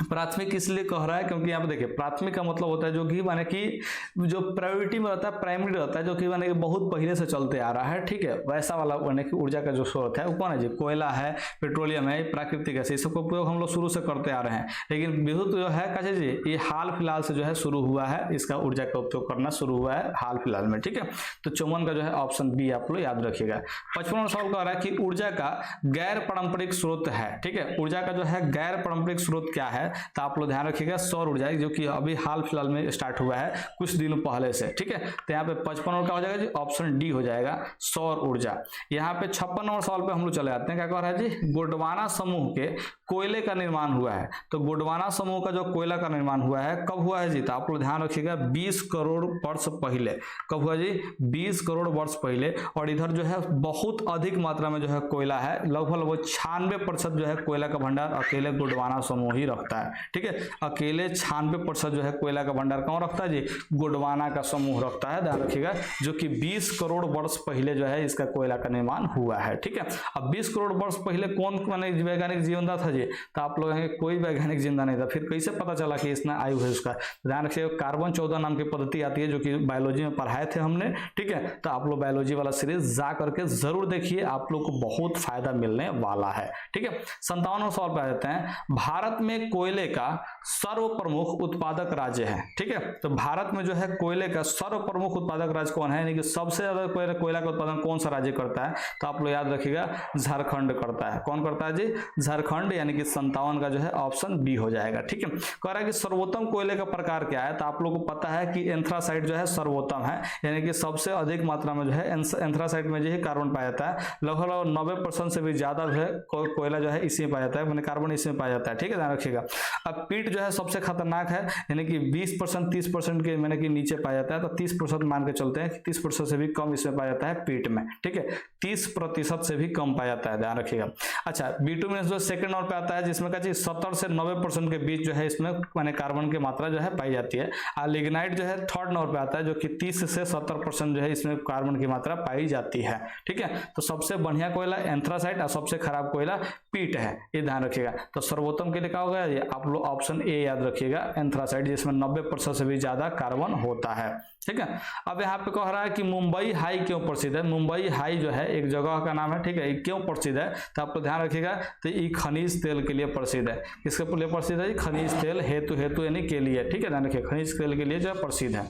प्राथमिक इसलिए कह रहा है क्योंकि यहाँ पे देखिए, प्राथमिक का मतलब होता है जो कि माने कि जो प्रायोरिटी में रहता है, प्राइमरी रहता है, जो कि माने कि बहुत पहले से चलते आ रहा है। ठीक है, वैसा वाला माने कि ऊर्जा का जो स्रोत है वो कौन है जी? कोयला है, पेट्रोलियम है, प्राकृतिक गैस, इस सबका उपयोग हम लोग शुरू से करते आ रहे हैं। लेकिन विद्युत जो है कैसे जी? ये हाल फिलहाल से जो है शुरू हुआ है, इसका ऊर्जा का उपयोग करना शुरू हुआ है हाल फिलहाल में। ठीक है, तो 54 का जो है ऑप्शन बी आप लोग याद रखिएगा। 55 सवाल कह रहा है कि ऊर्जा का गैर पारंपरिक स्रोत है। ठीक है, ऊर्जा का जो है गैर पारंपरिक स्रोत क्या है? तो आप लोग ध्यान रखिएगा, सौर ऊर्जा, जो कि अभी हाल फिलहाल में स्टार्ट हुआ है कुछ दिनों पहले से। ठीक है, तो यहाँ पे 55 का हो जाएगा जी? ऑप्शन डी हो जाएगा, सौर ऊर्जा। यहाँ पे 56 नंबर सवाल पे हम लोग चले आते हैं। क्या कह रहा है जी? गोंडवाना समूह के कोयले का निर्माण हुआ है। तो गोंडवाना समूह का जो कोयला का निर्माण हुआ है कब हुआ है जी? तो आप लोग ध्यान रखिएगा, 20 करोड़ वर्ष पहले। कब हुआ जी? 20 करोड़ वर्ष पहले। और इधर जो है बहुत अधिक मात्रा में जो है कोयला है, लगभग 96% जो है कोयला का भंडार अकेले गोंडवाना समूह ही रखता है। ठीक है, अकेले 96% जो है कोयला का भंडार कौन रखता है जी? गोंडवाना का समूह रखता है, ध्यान रखिएगा, जो कि 20 करोड़ वर्ष पहले जो है इसका कोयला का निर्माण हुआ है। ठीक है, अब 20 करोड़ वर्ष पहले कौन वैज्ञानिक जिंदा था जी? तो आप लोग कोई वैज्ञानिक जिंदा नहीं था। फिर कैसे पता चला कि इतना आयु है उसका? ध्यान रखिएगा, कार्बन 14 नाम की पद्धति आती है, जो कि बायोलॉजी में पढ़ाए थे हमने। ठीक है, तो आप लोग बायोलॉजी वाला सीरीज जा करके जरूर देखिए, आप लोग को बहुत फायदा मिलने वाला है। ठीक है, 57वां सवाल पे आ जाते हैं। भारत में कोयले का सर्व प्रमुख उत्पादक राज्य है। ठीक है, तो भारत में जो है कोयले का सर्व प्रमुख उत्पादक राज्य कौन है, यानी कि सबसे ज्यादा कोयला का उत्पादन कौन सा राज्य करता है? तो आप लोग याद रखिएगा, झारखंड करता है। कौन करता है जी? झारखंड, यानी कि 57 का जो है ऑप्शन बी हो जाएगा। ठीक है, कह रहा है कि सर्वोत्तम कोयले का प्रकार क्या है? तो आप लोगों को पता है कि एंथ्रासाइट जो है सर्वोत्तम है, यानी कि सबसे अधिक मात्रा में जो है एंथ्रासाइट में जो है कार्बन पाया जाता है। लगभग 90% से भी ज्यादा जो है कोयला जो है इसी में पाया जाता है, मैंने कार्बन इसी में पाया जाता है। ठीक है, ध्यान रखिएगा। अब पीट जो है सबसे खतरनाक है, यानी कि 20% 30% के मैंने कि नीचे पाया जाता है, तो 30% मान के चलते हैं कि 30% से भी कम इसमें पाया जाता है पीट में। ठीक है, 30% से भी कम पाया जाता है, ध्यान रखिएगा। अच्छा, बिटुमिनस जो सेकंड नंबर पे आता है, जिसमें का 70 से 90% के बीच जो है इसमें माने कार्बन की मात्रा जो है पाई जाती है। और लिग्नाइट जो है थर्ड नंबर पे आता है, जो कि 30 से 70% जो है इसमें कार्बन की मात्रा पाई जाती है। ठीक है, तो सबसे बढ़िया कोयला एंथ्रासाइट और सबसे खराब कोयला पीट है, ये ध्यान रखिएगा। तो सर्वोत्तम के लिए क्या होगा? ये आप लोग ऑप्शन ए याद रखिएगा, एंथ्रासाइट, जिसमें 90% से भी ज्यादा कार्बन होता है। ठीक है, अब यहाँ पे कह रहा है कि मुंबई हाई क्यों प्रसिद्ध है? मुंबई हाई जो है एक जगह का नाम है। ठीक है, क्यों प्रसिद्ध है? तो आप लोग ध्यान रखिएगा, तो ये खनिज तेल के लिए प्रसिद्ध है। किसके लिए प्रसिद्ध है? खनिज तेल हेतु यानी के लिए। ठीक है, ध्यान रखिए, खनिज तेल के लिए जो है प्रसिद्ध है।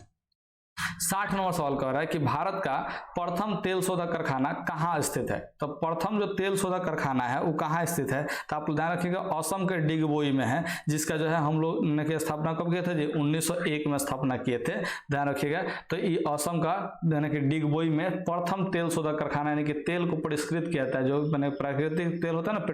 60 नंबर सवाल कह रहा है कि भारत का प्रथम तेल शोधक कारखाना कहाँ स्थित है? तो प्रथम जो तेल शोधक कारखाना है वो कहाँ स्थित है? तो आप ध्यान रखिएगा, असम के डिगबोई में है, जिसका जो है हम लोग ने स्थापना कब किए थे जी? 1901 में स्थापना किए थे, ध्यान रखिएगा। तो ये असम का यानी कि डिगबोई में प्रथम तेल शोधक कारखाना, यानी कि तेल को परिष्कृत किया जाता है, जो मैंने प्राकृतिक तेल होता है ना,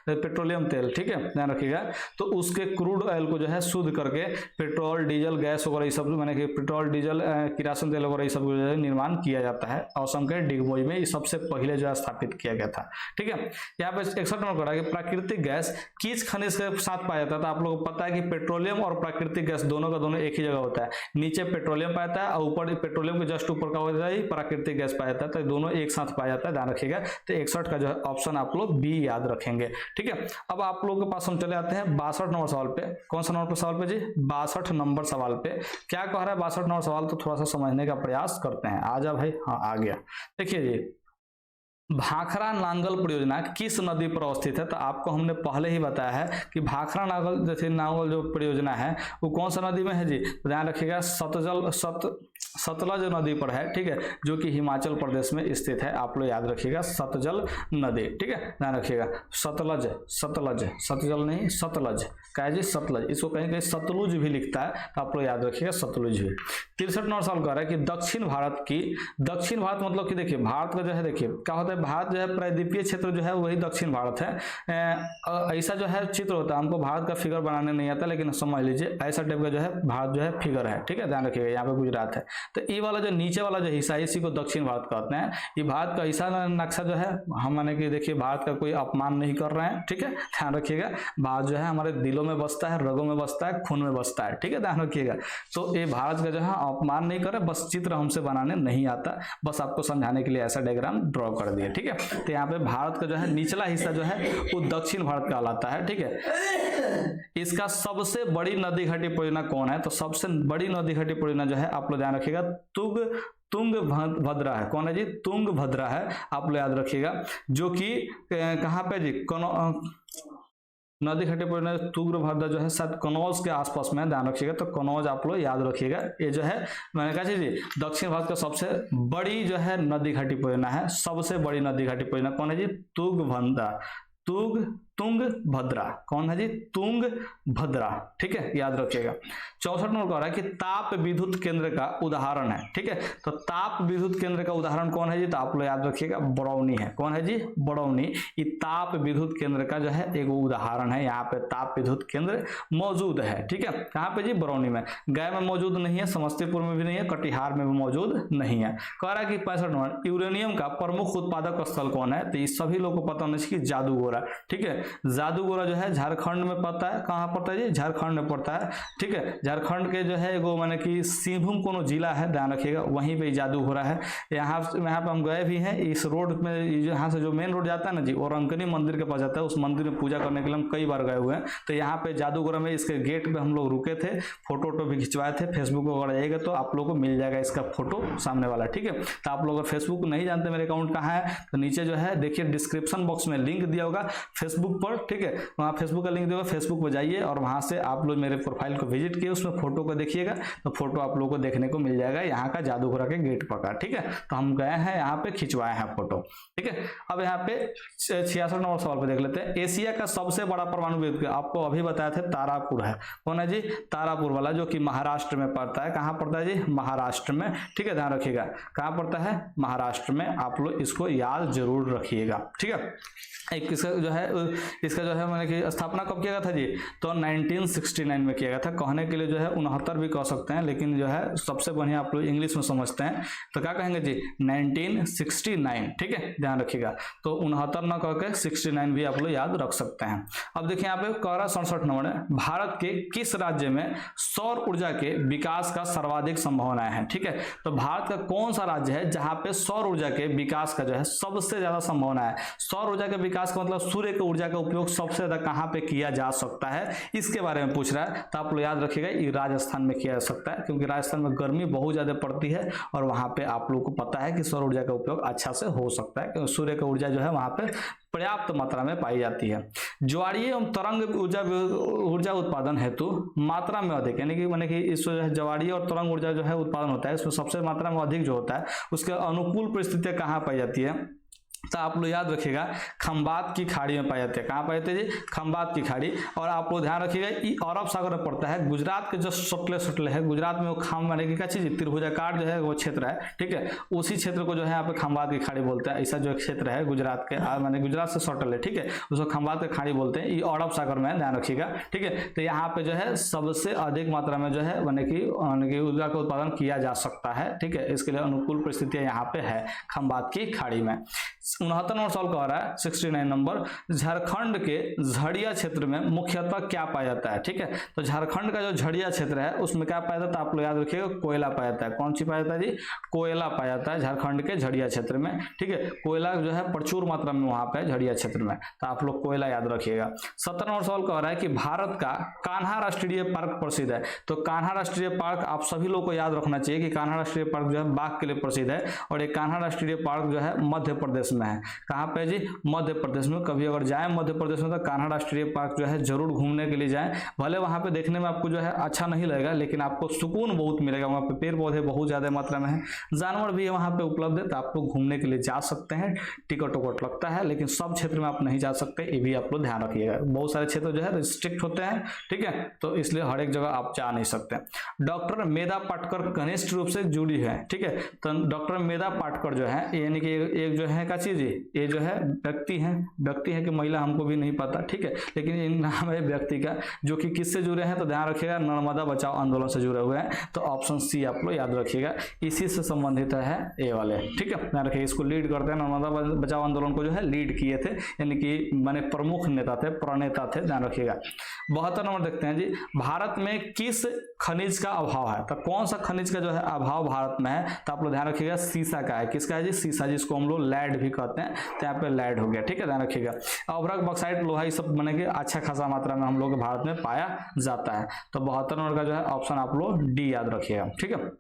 पेट्रोलियम तेल। ठीक है, ध्यान रखिएगा। तो उसके क्रूड ऑयल को जो है शुद्ध करके पेट्रोल, डीजल, गैस वगैरह ये सब मैंने कि पेट्रोल, डीजल, किरासन तेल वगैरह सब निर्माण किया जाता है असम के डिगबोई में। ये सबसे पहले जो है स्थापित किया गया था। ठीक है, यहाँ पे 61 नंबर करा कि प्राकृतिक गैस किस खनिज के साथ पाया जाता है? तो आप लोगों को पता है कि पेट्रोलियम और प्राकृतिक गैस दोनों का दोनों एक ही जगह होता है। नीचे पेट्रोलियम पाया जाता है और ऊपर पेट्रोलियम के जस्ट ऊपर का होता है प्राकृतिक गैस पाया जाता है, तो दोनों एक साथ पाया जाता है, ध्यान रखिएगा। तो 61 का जो है ऑप्शन आप लोग बी याद रखेंगे। ठीक है, अब आप लोगों के पास हम चले आते हैं 62 नंबर सवाल पे। कौन सा नंबर पे सवाल पे जी? 62 नंबर सवाल पे क्या कह रहा है? 62 नंबर सवाल तो थोड़ा सा समझने का प्रयास करते हैं। आजा भाई, हाँ आ गया। देखिए जी, भाखरा नांगल परियोजना किस नदी पर अवस्थित है? तो आपको हमने पहले ही बताया है कि भाखरा नांगल जैसे नांगल जो परियोजना है वो कौन सा नदी में है जी? तो ध्यान रखिएगा सतलज नदी पर है, ठीक है, जो कि हिमाचल प्रदेश में स्थित है। आप लोग याद रखिएगा सतलज नदी, ठीक है, ध्यान रखिएगा। सतलज सतजल नहीं, सतलज क्या है जी? सतलज। इसको कहीं कहीं सतलुज भी लिखता है, तो आप लोग याद रखिएगा सतलुज भी। 63 नंबर सवाल कह रहा है कि दक्षिण भारत मतलब कि देखिए भारत का जो है, देखिए क्या होता है, भारत जो है प्रायद्वीपीय क्षेत्र जो है वही दक्षिण भारत है। ऐसा जो है चित्र होता है, हमको भारत का फिगर बनाने नहीं आता, लेकिन समझ लीजिए ऐसा टाइप का जो है भारत जो है फिगर है, ठीक है, ध्यान रखिएगा। यहाँ पे गुजरात है, तो ये वाला जो नीचे वाला जो हिस्सा है इसी को दक्षिण भारत कहते हैं। ये भारत का हिस्सा नक्शा जो है, हम माने कि देखिए भारत का कोई अपमान नहीं कर रहे हैं, ठीक है, ध्यान रखिएगा। भारत जो है हमारे दिलों में बसता है, रगों में बसता है, खून में बसता है, ठीक है, ध्यान रखिएगा। तो ये भारत का जो है अपमान नहीं करे, बस चित्र हमसे बनाने नहीं आता, बस आपको समझाने के लिए ऐसा डायग्राम ड्रॉ कर दिया, ठीक है। तो यहाँ पे भारत का जो है निचला हिस्सा जो है वो दक्षिण भारत कहलाता है, ठीक है। इसका सबसे बड़ी नदी घाटी परियोजना कौन है? तो सबसे बड़ी नदी घाटी परियोजना जो है आप लोग ध्यान रखिएगा तुंगभद्रा है। कौन है जी? तुंगभद्रा है, आप लोग याद रखिएगा, जो कि कहाँ पे जी? नदी घाटी परियोजना तुंगभद्रा जो है शायद कनौज के आसपास में, ध्यान रखिएगा। तो कनौज आप लोग याद रखिएगा। ये जो है मैंने कहा जी दक्षिण भारत का सबसे बड़ी जो है नदी घाटी परियोजना है। सबसे बड़ी नदी घाटी परियोजना कौन है जी? तुंगभद्रा। कौन है जी? तुंगभद्रा, ठीक है, याद रखिएगा। 64 नंबर कह रहा है कि ताप विद्युत केंद्र का उदाहरण है, ठीक है। तो ताप विद्युत केंद्र का उदाहरण कौन है जी? तो आप लोग याद रखिएगा बरौनी है। कौन है जी? बरौनी। ये ताप विद्युत केंद्र का जो है एक उदाहरण है। यहाँ पे ताप विद्युत केंद्र मौजूद है, ठीक है। कहाँ पे जी? बरौनी में। गया में मौजूद नहीं है, समस्तीपुर में भी नहीं है, कटिहार में भी मौजूद नहीं है। कह रहा है कि 65 नंबर यूरेनियम का प्रमुख उत्पादक स्थल कौन है? तो ये सभी लोग को पता होना चाहिए कि जादूगोरा, ठीक है। जादूगोरा जो है झारखंड में पड़ता है। कहाँ पड़ता है जी? झारखंड में पड़ता है, ठीक है। झारखंड के जो है वो माने कि सिंहभूम कोनो जिला है, ध्यान रखिएगा, वहीं पे जादूगोरा है। यहाँ पे हम गए भी हैं। इस रोड में यहाँ से जो मेन रोड जाता है ना जी, और रंकनी मंदिर के पास जाता है। उस मंदिर में पूजा करने के लिए हम कई बार गए हुए हैं। तो यहाँ पे जादूगोरा में इसके गेट पे हम लोग रुके थे, फोटो भी खिंचवाए थे। फेसबुक पर अगर जाइएगा तो आप लोग को मिल जाएगा इसका फोटो सामने वाला, ठीक है। तो आप लोग फेसबुक नहीं जानते मेरे अकाउंट कहाँ है, तो नीचे जो है देखिए डिस्क्रिप्शन बॉक्स में लिंक दिया होगा फेसबुक पर, ठीक है, वहाँ फेसबुक का लिंक दिया होगा। फेसबुक पर जाइए और वहाँ से आप लोग मेरे प्रोफाइल को विजिट किए, उसमें फोटो को देखिएगा, तो फोटो आप लोगों को देखने को मिल जाएगा यहाँ का जादूगोरा के गेट पर का, ठीक है। तो हम गए हैं यहाँ पे, खिंचवाए हैं फोटो, ठीक है। अब यहाँ पे 66 नंबर सवाल पे देख लेते हैं। एशिया का सबसे बड़ा परमाणु विद्युत, आपको अभी बताया था तारापुर है। कौन है जी? तारापुर वाला, जो कि महाराष्ट्र में पड़ता है। कहाँ पड़ता है जी? महाराष्ट्र में, ठीक है, ध्यान रखिएगा। कहाँ पड़ता है? महाराष्ट्र में। आप लोग इसको याद जरूर रखिएगा, ठीक है। एक इसका जो है मैंने कि स्थापना कब किया गया था जी? तो 1969 में किया गया था। कहने के लिए जो है 69 भी कह सकते हैं, लेकिन जो है सबसे बढ़िया आप लोग इंग्लिश में समझते हैं, तो क्या कहेंगे जी? 1969, ठीक है, ध्यान रखिएगा। तो 69 ना कह के 69 भी आप लोग याद रख सकते हैं। अब देखिए यहाँ पे कह रहा 67 नंबर है, भारत के किस राज्य में सौर ऊर्जा के विकास का सर्वाधिक संभावनाएं हैं, ठीक है। तो भारत का कौन सा राज्य है जहां पे सौर ऊर्जा के विकास का जो है सबसे ज्यादा संभावना है? सौर ऊर्जा के विकास का मतलब सूर्य की ऊर्जा का उपयोग सबसे ज्यादा कहां पे किया जा सकता है, इसके बारे में पूछ रहा है। तो आप लोग याद रखिएगा ये राजस्थान में किया जा सकता है, क्योंकि राजस्थान में गर्मी बहुत ज्यादा पड़ती है और वहां पे आप लोगों को पता है कि सौर ऊर्जा का उपयोग अच्छा से हो सकता है, क्योंकि सूर्य की ऊर्जा जो है वहां पे पर्याप्त मात्रा में पाई जाती है। ज्वारीय एवं तरंग ऊर्जा उत्पादन हेतु मात्रा में अधिक, यानी कि माने कि इस ज्वारीय और तरंग ऊर्जा जो है उत्पादन होता है, इसमें सबसे मात्रा में अधिक जो होता है उसके अनुकूल परिस्थितियां कहाँ पाई जाती है? तो आप लोग याद रखिएगा खंबात की खाड़ी में पाए जाते हैं। कहाँ पाए जाते हैं जी? खंबात की खाड़ी। और आप लोग ध्यान रखिएगा ये अरब सागर में पड़ता है। गुजरात के जो सटले है, गुजरात में वो खाम माने की क्या चीज? त्रिभुजाकार जो है वो क्षेत्र है, ठीक है। उसी क्षेत्र को जो है यहाँ पे खंबात की खाड़ी बोलते हैं। ऐसा जो क्षेत्र है गुजरात के, माने गुजरात से सटल है, ठीक है, उसको खंबात की खाड़ी बोलते हैं। ये अरब सागर में, ध्यान रखिएगा, ठीक है। तो यहाँ पे जो है सबसे अधिक मात्रा में जो है माने की ऊर्जा का उत्पादन किया जा सकता है, ठीक है। इसके लिए अनुकूल परिस्थितियां यहाँ पे है खंबात की खाड़ी में। 69 नंबर सवाल कह रहा है 69 नंबर, झारखंड के झड़िया क्षेत्र में मुख्यतः क्या पाया जाता है, ठीक है। तो झारखंड का जो झड़िया क्षेत्र है उसमें क्या पाया जाता है? आप लोग याद रखिएगा कोयला पाया जाता है। कौन सी पाया जाता है जी? कोयला पाया जाता है झारखंड के झड़िया क्षेत्र में, ठीक है। कोयला जो है प्रचुर मात्रा में वहां पे झड़िया क्षेत्र में, तो आप लोग कोयला याद रखिएगा। 70 नंबर सवाल कह रहा है कि भारत का कान्हा राष्ट्रीय पार्क प्रसिद्ध है। तो कान्हा राष्ट्रीय पार्क आप सभी लोग को याद रखना चाहिए कि कान्हा राष्ट्रीय पार्क जो है बाघ के लिए प्रसिद्ध है, और एक कान्हा राष्ट्रीय पार्क जो है मध्य प्रदेश में में है। कहाँ पे जी? मध्य प्रदेश में। कभी अगर जाए मध्य प्रदेश में तो कान्हा राष्ट्रीय पार्क जो है जरूर घूमने के लिए जाएं। भले वहाँ पे देखने में आपको जो है अच्छा नहीं लगेगा, लेकिन आपको सुकून बहुत मिलेगा। वहाँ पे पेड़ पौधे बहुत ज्यादा मात्रा में है, जानवर भी वहाँ पे उपलब्ध है, तो आप लोग घूमने के लिए जा सकते हैं। टिकट वकट लगता है, लेकिन सब क्षेत्र में आप नहीं जा सकते, ये भी आप लोग ध्यान रखिएगा। बहुत सारे क्षेत्र जो है रिस्ट्रिक्ट होते हैं, ठीक है, तो इसलिए हर एक जगह आप जा नहीं सकते। डॉक्टर मेधा पाटकर घनिष्ठ रूप से जुड़ी है, ठीक है, तो डॉक्टर मेधा पाटकर जो है यानी कि एक जो है क्या चीज, ये जो है व्यक्ति है कि महिला हमको भी नहीं पता, ठीक है, लेकिन ये नाम है व्यक्ति का, जो कि किससे जुड़े हैं तो ध्यान रखिएगा, नर्मदा बचाओ आंदोलन से जुड़े हुए हैं। तो ऑप्शन सी आप लोग याद रखिएगा, इसी से संबंधित है ये वाले, ठीक है, ध्यान रखिएगा। इसको लीड करते हैं, नर्मदा बचाओ आंदोलन को जो है लीड किए थे, यानी कि माने प्रमुख नेता थे, प्रणेता थे, ध्यान रखिएगा। 72 नंबर देखते हैं जी, भारत में किस खनिज का अभाव है? तो कौन सा खनिज का जो है अभाव भारत में है? तो आप लोग ध्यान रखिएगा, सीसा का है। किसका है जी? सीसा, जिसको हम लोग लैड भी कहते हैं, तो यहाँ पे लैड हो गया, ठीक है, ध्यान रखिएगा। अभ्रक, बॉक्साइट, लोहा, ये सब बने के अच्छा खासा मात्रा में हम लोग भारत में पाया जाता है। तो 72 नंबर का जो है ऑप्शन आप लोग डी याद रखिएगा, ठीक है।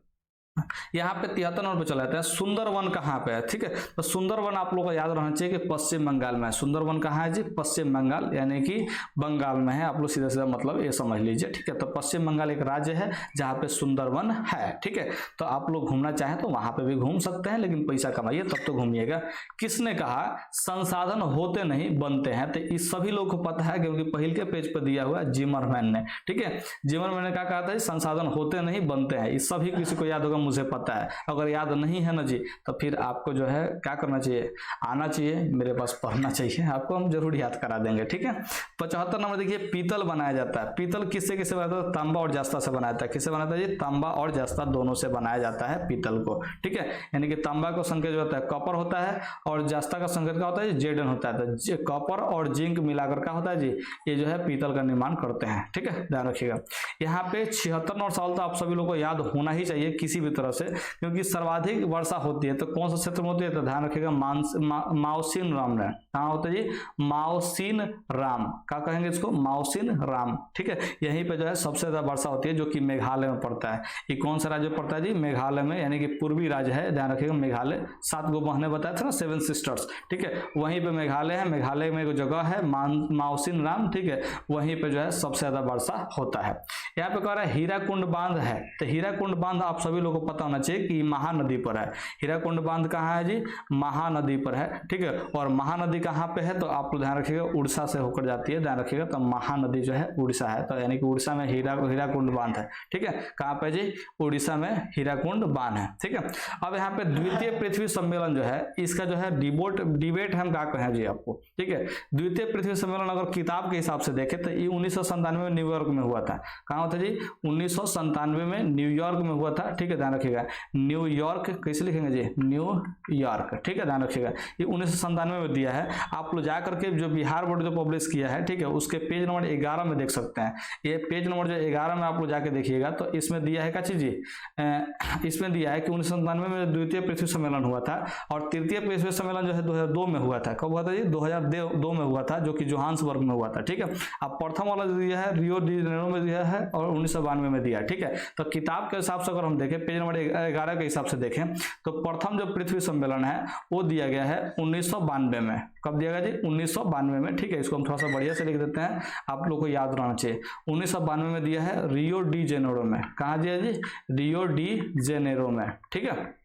यहाँ पे 73 नंबर पे चला जाता है, सुंदरवन कहाँ पे है? ठीक है, तो सुंदरवन आप लोगों को याद रहना चाहिए कि पश्चिम बंगाल में है। सुंदरवन कहाँ है जी? पश्चिम बंगाल, यानी कि बंगाल में है। आप लोग सीधा सीधा मतलब ये समझ लीजिए, ठीक है। तो पश्चिम बंगाल एक राज्य है जहाँ पे सुंदरवन है, ठीक है। तो आप लोग घूमना चाहें तो वहां पे भी घूम सकते हैं, लेकिन पैसा कमाइए तब तो घूमिएगा। किसने कहा संसाधन होते नहीं बनते हैं? तो इस सभी लोग को पता है, क्योंकि पहले के पेज पर दिया हुआ जिमरमैन ने, ठीक है। जिमरमैन ने क्या कहा था? संसाधन होते नहीं बनते हैं। इस सभी किसी को याद होगा, मुझे पता है। अगर याद नहीं है ना जी, तो फिर आपको जो है क्या करना चाहिए? आना चाहिए मेरे पास, पढ़ना चाहिए, आपको हम जरूर याद करा देंगे, ठीक है। 75 नंबर देखिए, पीतल बनाया जाता है। पीतल किससे किससे बनाया जाता है? तांबा और जस्ता से बनाया जाता है। किससे बनाता है जी? तांबा और जस्ता दोनों से बनाया जाता है पीतल को, ठीक है। यानी कि तांबा का संकेत जो होता है कॉपर होता है, और जस्ता का संकेत क्या होता है? जेडन होता है। तो कॉपर और जिंक मिलाकर क्या होता है जी? ये जो है पीतल का निर्माण करते हैं, ठीक है, ध्यान रखिएगा। यहाँ पे 76 नंबर सवाल तो आप सभी लोगों को याद होना ही चाहिए किसी भी तरह से, क्योंकि सर्वाधिक वर्षा होती है तो कौन सा क्षेत्र में होती है? तो ध्यान रखिएगा, माओसिन राम ने। कहाँ होता है जी? माओसिन राम, क्या कहेंगे इसको? माओसिन राम, ठीक है। यहीं पे जो है सबसे ज्यादा वर्षा होती है, जो कि मेघालय में पड़ता है। ये कौन सा राज्य पड़ता है जी? मेघालय में, यानी कि पूर्वी राज्य है, ध्यान रखिएगा। मेघालय 7 गो बहने बताया था ना, 7 सिस्टर्स, ठीक है, वहीं पे मेघालय है। मेघालय में एक जगह है माओसिन राम, ठीक है, वहीं पे जो है सबसे ज्यादा वर्षा होता है। यहाँ पे कह रहा है हीराकुंड बांध है। तो हीराकुंड बांध आप सभी लोगों को पता होना चाहिए कि महानदी पर है। हीराकुंड बांध कहाँ है जी? महानदी पर है, ठीक है। और महानदी कहाँ पे है? तो आप ध्यान रखिएगा, उड़ीसा से होकर जाती है, ध्यान रखिएगा। तो महानदी जो है उड़ीसा है, तो यानी कि उड़ीसा में हीराकुंड बांध है, ठीक है। कहाँ पे जी? उड़ीसा में हीराकुंड बांध है, ठीक है। अब यहाँ पे द्वितीय पृथ्वी सम्मेलन जो है, इसका जो है डिबेट हम क्या कहें जी आपको, ठीक है। द्वितीय पृथ्वी सम्मेलन अगर किताब के हिसाब से देखें तो ये 1997 में न्यूयॉर्क में हुआ था। कहाँ होता जी? 1997 में न्यूयॉर्क में हुआ था, ठीक है, ध्यान रखिएगा। न्यूयॉर्क कैसे लिखेंगे जी? न्यूयॉर्क, ठीक है, ध्यान रखिएगा। ये 1997 में दिया है। आप लोग जाकर के जो बिहार बोर्ड जो पब्लिश किया है, ठीक है, उसके पेज नंबर 11 में देख सकते हैं। ये पेज नंबर जो 11 में आप लोग जाके देखिएगा, तो इसमें दिया है क्या चीज जी? इसमें दिया है कि 1997 में द्वितीय पृथ्वी सम्मेलन हुआ था, और तृतीय पृथ्वी सम्मेलन जो है 2002 में हुआ था। कब हुआ था जी? 2002 में हुआ था, जो कि जोहान्सबर्ग में हुआ था, ठीक है। अब प्रथम वाला जो दिया है रियो डी जेनेरो में दिया है, और 1992 में दिया है, ठीक है। तो किताब के हिसाब से अगर हम देखें, पेज नंबर 11 के हिसाब से देखें, तो प्रथम जो पृथ्वी सम्मेलन है वो दिया गया है 1992 में। कब दिया गया जी? 1992 में, ठीक है। इसको हम थोड़ा सा बढ़िया से लिख देते हैं, आप लोग को याद रहना चाहिए। 1992 में दिया है रियो डी जेनेरो में। कहाँ दिया जी? रियो डी जेनेरो में, ठीक है।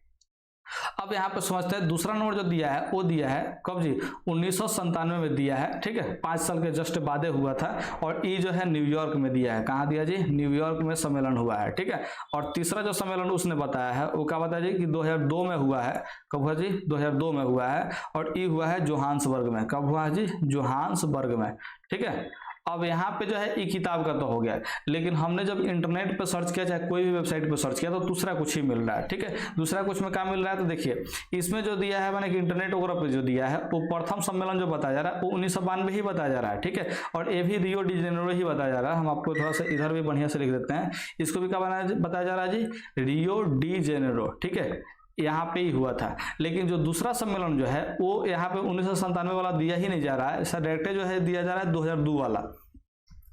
अब यहाँ पे समझते हैं, दूसरा नंबर जो दिया है वो दिया है कब जी? 1997 में दिया है, ठीक है, 5 साल के जस्ट बाद हुआ था। और ये जो है न्यूयॉर्क में दिया है। कहाँ दिया जी? न्यूयॉर्क में सम्मेलन हुआ है, ठीक है। और तीसरा जो सम्मेलन उसने बताया है वो क्या बताया जी? कि 2002 में हुआ है। कब हुआ जी? 2002 में हुआ है। और ये हुआ है जोहान्सबर्ग में। कब हुआ है जी? जोहान्सबर्ग में, ठीक है। अब यहाँ पे जो है ये किताब का तो हो गया, लेकिन हमने जब इंटरनेट पे सर्च किया, चाहे कोई भी वेबसाइट पे सर्च किया, तो दूसरा कुछ ही मिल रहा है, ठीक है। दूसरा कुछ में क्या मिल रहा है? तो देखिए इसमें जो दिया है, मैंने कि इंटरनेट वगैरह पे जो दिया है, वो प्रथम सम्मेलन जो बताया जा रहा है वो 1992 ही बताया जा रहा है, ठीक है। और ये भी रियो डी जेनेरो ही बताया जा रहा है। हम आपको थोड़ा सा इधर भी बढ़िया से लिख देते हैं, इसको भी क्या बताया जा रहा है जी? रियो डी जेनेरो, ठीक है, यहाँ पे ही हुआ था। लेकिन जो दूसरा सम्मेलन जो है वो यहाँ पे 1997 वाला दिया ही नहीं जा रहा है, ऐसा डायरेक्ट जो है दिया जा रहा है 2002 वाला।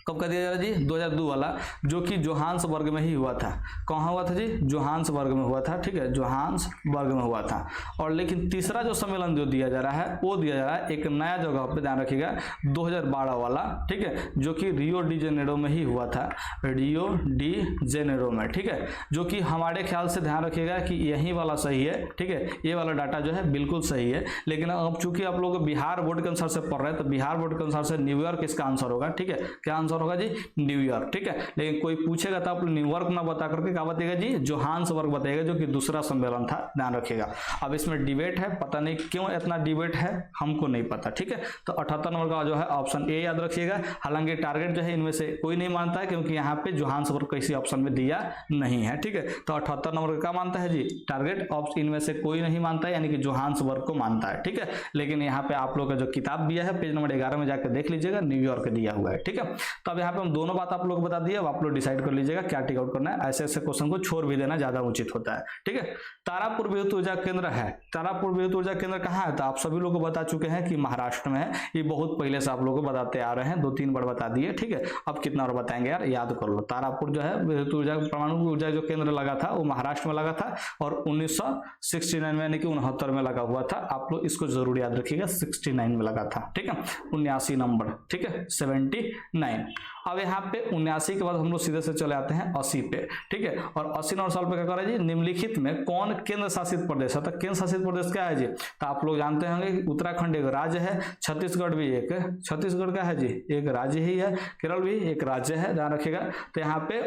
कब कर दिया जा रहा है जी? 2002 वाला, जो कि जोहान्सबर्ग में ही हुआ था। कहाँ हुआ था जी? जोहान्सबर्ग में हुआ था, ठीक है, जोहान्सबर्ग में हुआ था। और लेकिन तीसरा जो सम्मेलन जो दिया जा रहा है वो दिया जा रहा है एक नया जगह पे, ध्यान रखिएगा, 2012 वाला, ठीक है, जो कि रियो डी जेनेरो में ही हुआ था, रियो डी जेनेरो में, ठीक है, जो कि हमारे ख्याल से ध्यान रखिएगा कि यही वाला सही है, ठीक है, ये वाला डाटा जो है बिल्कुल सही है। लेकिन अब चूंकि आप लोग बिहार बोर्ड के अनुसार से पढ़ रहे हैं तो बिहार बोर्ड के अनुसार से न्यूयॉर्क इसका आंसर होगा, ठीक है, क्या आंसर होगा जी? न्यूयॉर्क, ठीक है। लेकिन कोई पूछेगा तो आप न्यूयॉर्क ना बता करके क्या बताएगा जी? जोहान्सबर्ग बताएगा, जो कि दूसरा सम्मेलन था, ध्यान रखिएगा। अब इसमें डिबेट है, पता नहीं क्यों इतना डिबेट है, हमको नहीं पता, ठीक है। तो 78 नंबर का जो है ऑप्शन ए याद रखिएगा। हालांकि टारगेट जो है इनमें से कोई नहीं मानता है, क्योंकि यहाँ पे जोहान्सबर्ग किसी ऑप्शन में दिया नहीं है, ठीक है। तो 78 नंबर का क्या मानता है जी? टारगेट ऑप्शन इनमें से कोई नहीं मानता है, यानी कि जोहान्सबर्ग को मानता है, ठीक है। लेकिन यहाँ पे आप लोग का जो किताब दिया है पेज नंबर 11 में जाकर देख लीजिएगा, न्यूयॉर्क दिया हुआ है, ठीक है। तो अब यहाँ पे हम दोनों बात आप लोग को बता दिए, अब आप लोग डिसाइड कर लीजिएगा क्या टिक आउट करना है। ऐसे ऐसे क्वेश्चन को छोड़ भी देना ज्यादा उचित होता है, ठीक है। तारापुर विद्युत ऊर्जा केंद्र है, तारापुर विद्युत ऊर्जा केंद्र कहाँ है? तो आप सभी लोग को बता चुके हैं कि महाराष्ट्र में है। ये बहुत पहले से आप लोग को बताते आ रहे हैं, 2-3 बार बता दिए, ठीक है। अब कितना और बताएंगे यार, याद कर लो। तारापुर जो है विद्युत ऊर्जा परमाणु ऊर्जा जो केंद्र लगा था वो महाराष्ट्र में लगा था, और 1969 में यानी कि 69 में लगा हुआ था। आप लोग इसको जरूर याद रखिएगा, 69 में लगा था, ठीक है, 79 नंबर, ठीक है, 79। अब यहाँ पे 79 के बाद हम लोग सीधे से चले आते हैं 80 पे, ठीक है। और 80 नंबर सवाल पे क्या कर रहा है जी? निम्नलिखित में कौन केंद्र शासित प्रदेश है? तो केंद्र शासित प्रदेश क्या है जी? तो आप लोग जानते होंगे कि उत्तराखंड एक राज्य है, छत्तीसगढ़ भी एक, छत्तीसगढ़ क्या है जी? एक राज्य ही है, केरल भी एक राज्य है, ध्यान रखिएगा। तो यहाँ पे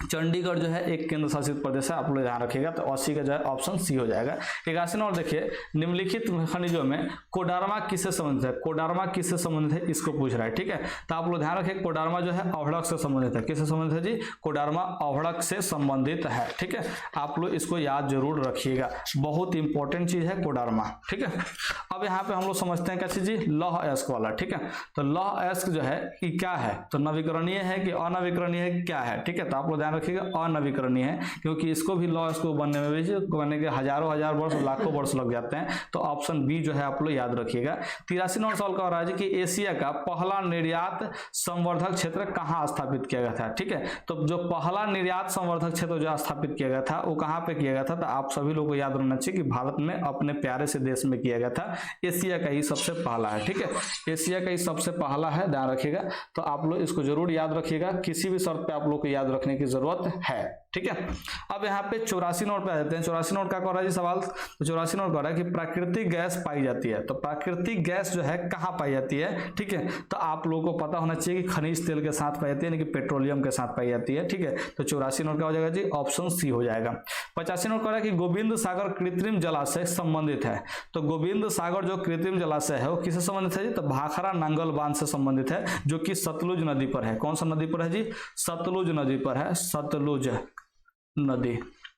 चंडीगढ़ जो है एक केंद्र शासित प्रदेश है, आप लोग ध्यान रखिएगा। तो 80 का जो है ऑप्शन सी हो जाएगा। 81 नंबर देखिए, निम्नलिखित खनिजों में कोडरमा किससे संबंधित है? कोडरमा किससे संबंधित है इसको पूछ रहा है, ठीक है। तो आप लोग ध्यान रखिए, कोडरमा जो है अवढ़क से संबंधित है। किससे संबंधित है जी? कोडरमा अवढ़क से संबंधित है, ठीक है। आप लोग इसको याद जरूर रखिएगा, बहुत इंपॉर्टेंट चीज है कोडरमा, ठीक है। अब यहाँ पे हम लोग समझते हैं कैसे जी? लौह अयस्क वाला, ठीक है। तो लौह अयस्क जो है कि क्या है? तो नवीकरणीय है कि अनवीकरणीय है, क्या है, ठीक है। तो आप लोग ध्यान रखिएगा अनवीकरणीय है, क्योंकि इसको भी लॉ इसको बनने में भी बनने के हजारों हजार वर्ष, लाखों वर्ष लग जाते हैं। तो ऑप्शन बी जो है आप लोग याद रखिएगा। 83 नंबर सवाल का है कि एशिया का पहला निर्यात संवर्धक क्षेत्र कहाँ स्थापित किया गया था, ठीक है। तो जो पहला निर्यात संवर्धक क्षेत्र जो स्थापित किया गया था वो कहाँ पे किया गया था? तो आप सभी लोग को याद रखना चाहिए कि भारत में अपने प्यारे से देश में किया गया था। एशिया का ही सबसे पहला है, ठीक है, एशिया का ही सबसे पहला है, ध्यान रखिएगा। तो आप लोग इसको जरूर याद रखिएगा, किसी भी शर्त पे आप लोग को याद रखने की जरूरत है, ठीक है। अब यहाँ पे 84 नंबर पे आ जाते हैं। 84 नंबर का कर रहा है जी सवाल? तो 84 नंबर कर रहा है कि प्राकृतिक गैस पाई जाती है। तो प्राकृतिक गैस जो है कहाँ पाई जाती है, ठीक है। तो आप लोगों को पता होना चाहिए कि खनिज तेल के साथ पाई जाती है, यानी कि पेट्रोलियम के साथ पाई जाती है, ठीक है। तो 84 नंबर का हो जाएगा जी ऑप्शन सी हो जाएगा। 85 नंबर कर रहा है कि गोविंद सागर कृत्रिम जलाशय संबंधित है। तो गोविंद सागर जो कृत्रिम जलाशय है वो किससे संबंधित है जी? तो भाखड़ा नंगल बांध से संबंधित है, जो कि सतलुज नदी पर है। कौन सा नदी पर है जी? सतलुज नदी पर है, सतलुज नदी,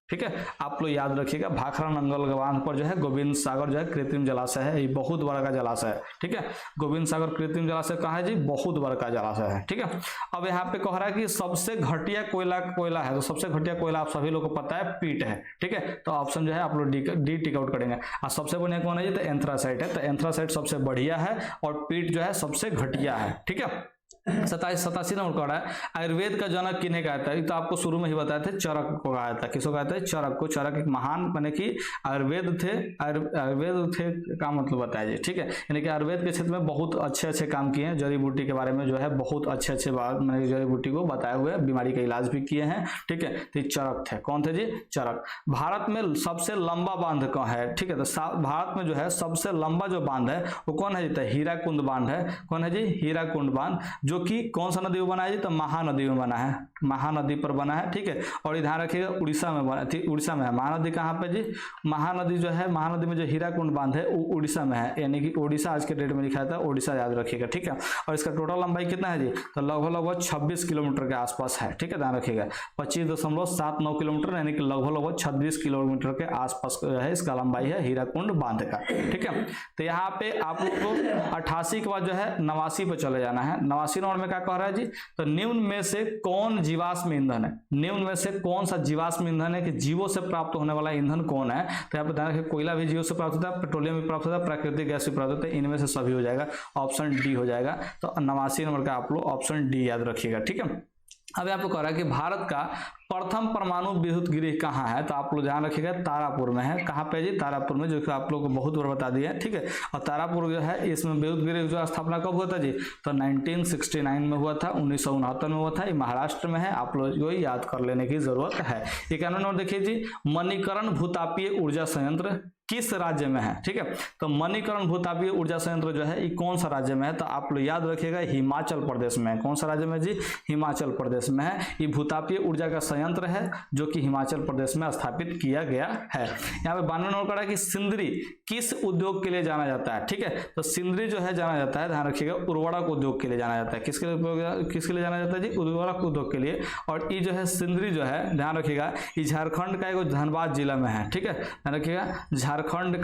ठीक है। आप लोग याद रखिएगा, भाखड़ा नंगल बांध पर जो है गोविंद सागर जो है कृत्रिम जलाशय है, ये बहुत बड़ा का जलाशय है, ठीक है। गोविंद सागर कृत्रिम जलाशय कहाँ है जी? बहुत बड़ा का जलाशय है, ठीक है। अब यहाँ पे कह रहा है कि सबसे घटिया कोयला है। तो सबसे घटिया कोयला आप सभी लोग को पता है पीट है, ठीक है। तो ऑप्शन जो है आप लोग डी टिक आउट करेंगे। और सबसे बढ़िया कौन है जी? तो एंथ्रासाइट है। तो एंथ्रासाइट सबसे बढ़िया है और पीट जो है सबसे घटिया है, ठीक है। 87 नंबर का है आयुर्वेद का जनक किन्हें कहा था? तो आपको शुरू में ही बताए थे, चरक को कहा था। किसको कहा था? चरक को। चरक एक महान माने कि आयुर्वेद थे का मतलब बताया जी, ठीक है। यानी कि आयुर्वेद के क्षेत्र में बहुत अच्छे काम किए हैं, जड़ी बूटी के बारे में जो है बहुत अच्छे बात, मैंने जड़ी बूटी को बताए हुए बीमारी का इलाज भी किए हैं, ठीक है। तो चरक थे। कौन थे जी? चरक। भारत में सबसे लंबा बांध कौन है, ठीक है। तो भारत में जो है सबसे लंबा जो बांध है वो कौन है? तो हीराकुंड बांध है। कौन है जी? हीराकुंड बांध, जो कि कौन सा नदी में बना है जी? तो महानदी में बना है, महानदी पर बना है, ठीक है। और ध्यान रखिएगा उड़ीसा में बना थी, उड़ीसा में है। महानदी कहाँ पे जी? महानदी जो है, महानदी में जो हीराकुंड बांध है वो उड़ीसा में है, यानी कि उड़ीसा आज के डेट में लिखा था, उड़ीसा याद रखिएगा, ठीक है। और इसका टोटल लंबाई कितना है जी? तो लगभग 26 किलोमीटर के आसपास है, ठीक है, ध्यान रखिएगा। 25.79 किलोमीटर, यानी कि लगभग 26 किलोमीटर के आसपास है इसका लंबाई है हीराकुंड बांध का, ठीक है। तो यहाँ पे आप लोग को 88 के बाद जो है 89 पे चले जाना है। 89 नंबर में क्या कह रहा है जी, तो निम्न में से कौन जीवाश्म ईंधन है, निम्न में से कौन सा जीवाश्म ईंधन है कि जीवों से प्राप्त होने वाला ईंधन कौन है। तो यहाँ पे ध्यान रखिए, कोयला भी जीवों से प्राप्त होता है, पेट्रोलियम भी प्राप्त होता है, प्राकृतिक गैस भी प्राप्त होता है, इनमें से सभी हो जाएगा, ऑप्शन डी हो जाएगा। तो 89 नंबर का आप लोग ऑप्शन डी याद रखिएगा, ठीक है। अब यहाँ पे कह रहा है कि भारत का प्रथम परमाणु विद्युत गृह कहाँ है, तो आप लोग ध्यान रखिएगा तारापुर में है। कहाँ पे जी, तारापुर में, जो कि आप लोग को बहुत बार बता दिया है, ठीक है। और तारापुर जो है इसमें विद्युत गृह जो स्थापना कब हुआ था जी, तो 1969 में हुआ था, 1969 में हुआ था। ये महाराष्ट्र में है, आप लोग को याद कर लेने की जरूरत है। 91 नंबर देखिए जी, मणिकरण भूतापीय ऊर्जा संयंत्र किस राज्य में है, ठीक है। तो मणिकरण भूतापीय ऊर्जा संयंत्र जो है ये कौन सा राज्य में है, तो आप लोग याद रखिएगा हिमाचल प्रदेश में है। कौन सा राज्य में जी, हिमाचल प्रदेश में है। ये भूतापीय ऊर्जा का संयंत्र है जो कि हिमाचल प्रदेश में स्थापित किया गया है। यहाँ पे 92 नंबर है कि सिंदरी किस उद्योग के लिए जाना जाता है, ठीक है। तो सिंदरी जो है जाना जाता है, ध्यान रखिएगा, उर्वरक उद्योग के लिए जाना जाता है। किसके लिए जाना जाता है जी, उर्वरक उद्योग के लिए। और ये जो है सिंदरी जो है, ध्यान रखिएगा, ये झारखंड का एक धनबाद जिला में है, ठीक है। ध्यान रखिएगा, झारखंड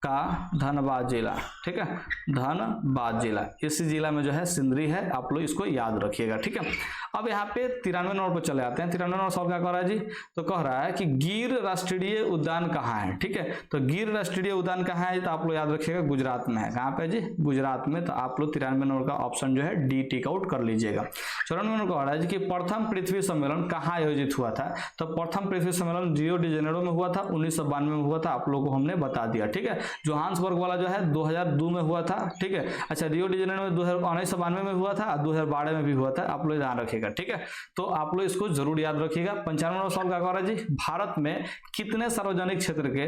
का धनबाद जिला, ठीक है, धनबाद जिला, इसी जिला में जो है सिंदरी है, आप लोग इसको याद रखिएगा, ठीक है। अब यहाँ पे 93 नंबर पर चले आते हैं। 93 नंबर सवाल क्या कह रहा है जी, तो कह रहा है कि गिर राष्ट्रीय उद्यान कहाँ है, ठीक है। तो गिर राष्ट्रीय उद्यान कहाँ है, तो आप लोग याद रखिएगा गुजरात में है। कहाँ पे जी, गुजरात में। तो आप लोग 93 नंबर का ऑप्शन जो है डी टिक आउट कर लीजिएगा। 94 नंबर कह रहा है जी कि प्रथम पृथ्वी सम्मेलन कहाँ आयोजित हुआ था, तो प्रथम पृथ्वी सम्मेलन रियो डी जेनेरो में हुआ था, 1992 में हुआ था, आप लोगों को हमने बता दिया, ठीक है। जोहान्सबर्ग वाला जो है 2002 में हुआ था, ठीक है। अच्छा, रियो डी जेनेरो में 1992 में हुआ था, 2012 में भी हुआ था, आप लोग ध्यान रखिएगा, ठीक है। तो आप लोग इसको जरूर याद रखिएगा। 95 नंबर सवाल क्या कह रहा है जी, भारत में कितने सार्वजनिक क्षेत्र के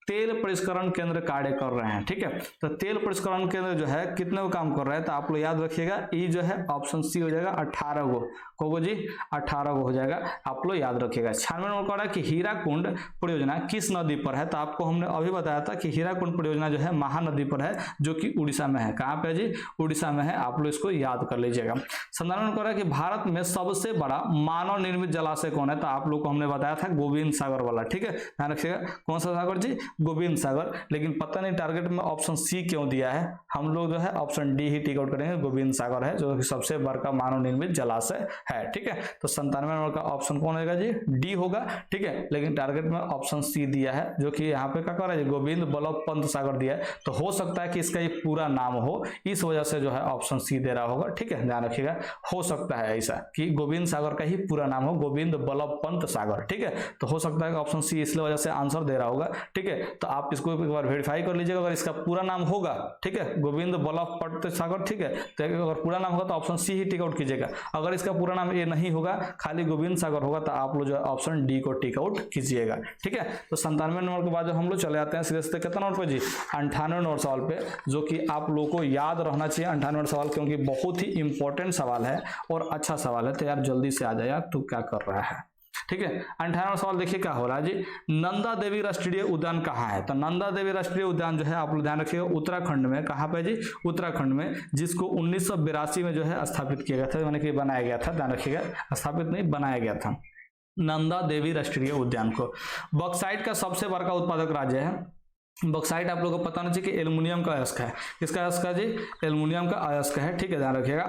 तेल परिष्करण केंद्र कार्य कर रहे हैं, ठीक है। तो तेल परिष्करण केंद्र जो है कितने को काम कर रहे हैं, तो आप लोग याद रखिएगा, ये जो है ऑप्शन सी हो जाएगा 18 गो, को जी 18 गो हो जाएगा, आप लोग याद रखिएगा। 96 नंबर कह रहा है कि हीराकुंड परियोजना किस नदी पर है, तो आपको हमने अभी बताया था कि हीराकुंड परियोजना जो है महानदी पर है, जो कि उड़ीसा में है। कहाँ पे जी, उड़ीसा में है, आप लोग इसको याद कर लीजिएगा। 97 नंबर कह रहा है कि भारत में सबसे बड़ा मानव निर्मित जलाशय कौन है, तो आप लोग को हमने बताया था गोविंद सागर वाला, ठीक है, ध्यान रखिएगा। कौन सा सागर जी, गोविंद सागर। लेकिन पता नहीं टारगेट में ऑप्शन सी क्यों दिया है, हम लोग जो है ऑप्शन डी ही टिक आउट करेंगे, गोविंद सागर है जो कि सबसे बड़ा मानव निर्मित जलाशय है, ठीक है। तो 97 नंबर का ऑप्शन कौन होगा जी, डी होगा, ठीक है। लेकिन टारगेट में ऑप्शन सी दिया है, जो कि यहाँ पे क्या कर रहा है, गोविंद बल्लभ पंत सागर दिया है। तो हो सकता है कि इसका ये पूरा नाम हो, इस वजह से जो है ऑप्शन सी दे रहा होगा, ठीक है, ध्यान रखिएगा। हो सकता है ऐसा कि गोविंद सागर का ही पूरा नाम हो, गोविंद बल्लभ पंत सागर, ठीक है। तो हो सकता है कि ऑप्शन सी इस वजह से आंसर दे रहा होगा, ठीक है। तो आप इसको एक बार वेरीफाई कर लीजिएगा, अगर इसका पूरा नाम होगा, ठीक है, गोविंद बल्लभ पंत सागर, ठीक है, तो अगर पूरा नाम होगा तो ऑप्शन सी ही टिक आउट कीजिएगा। अगर इसका पूरा नाम ये नहीं होगा, खाली गोविंद सागर होगा, तो आप लोग जो है ऑप्शन डी को टिक आउट कीजिएगा, ठीक है। तो 97 नंबर के बाद जो हम लोग चले आते हैं सीधे सीधे कितना नंबर पे जी, 98 नंबर सवाल पे, जो कि आप लोगों को याद रहना चाहिए 98 नंबर सवाल, क्योंकि बहुत ही इंपॉर्टेंट सवाल है और अच्छा सवाल है। तो यार जल्दी से आ जाए यार, तू क्या कर रहा है, ठीक है। 98वां सवाल देखिए क्या हो रहा है जी, नंदा देवी राष्ट्रीय उद्यान कहाँ है, तो नंदा देवी राष्ट्रीय उद्यान जो है आप लोग ध्यान रखिएगा उत्तराखंड में। कहाँ पे जी, उत्तराखंड में, जिसको 1982 में जो है स्थापित किया गया था, यानी कि बनाया गया था, ध्यान रखिएगा, स्थापित नहीं बनाया गया था नंदा देवी राष्ट्रीय उद्यान को। बॉक्साइट का सबसे बड़ा उत्पादक राज्य है। बॉक्साइट आप लोगों को पता नहीं चाहिए कि एल्युमिनियम का अयस्क है, किसका अयस्क है जी, एल्युमिनियम का अयस्क है, ठीक है, ध्यान रखिएगा।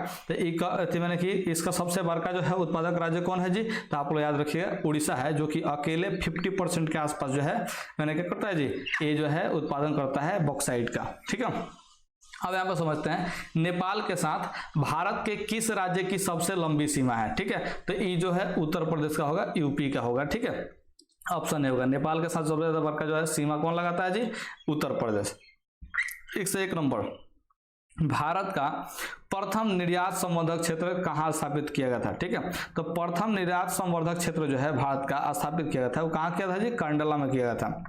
तो मैंने कि इसका सबसे बड़ा जो है उत्पादक राज्य कौन है जी, तो आप लोग याद रखिएगा उड़ीसा है, जो कि अकेले 50% के आसपास जो है मैंने क्या करता है जी, ये जो है उत्पादन करता है बॉक्साइट का, ठीक है। अब यहाँ पर समझते हैं नेपाल के साथ भारत के किस राज्य की सबसे लंबी सीमा है, ठीक है। तो ये जो है उत्तर प्रदेश का होगा, यूपी का होगा, ठीक है, ऑप्शन ए होगा। नेपाल के साथ सबसे ज्यादा बड़ा जो है सीमा कौन लगाता है जी, उत्तर प्रदेश। 101 नंबर, भारत का प्रथम निर्यात संवर्धक क्षेत्र कहाँ स्थापित किया गया था, ठीक है। तो प्रथम निर्यात संवर्धक क्षेत्र जो है भारत का स्थापित किया गया था, वो कहाँ किया था जी, कांडला में किया गया था।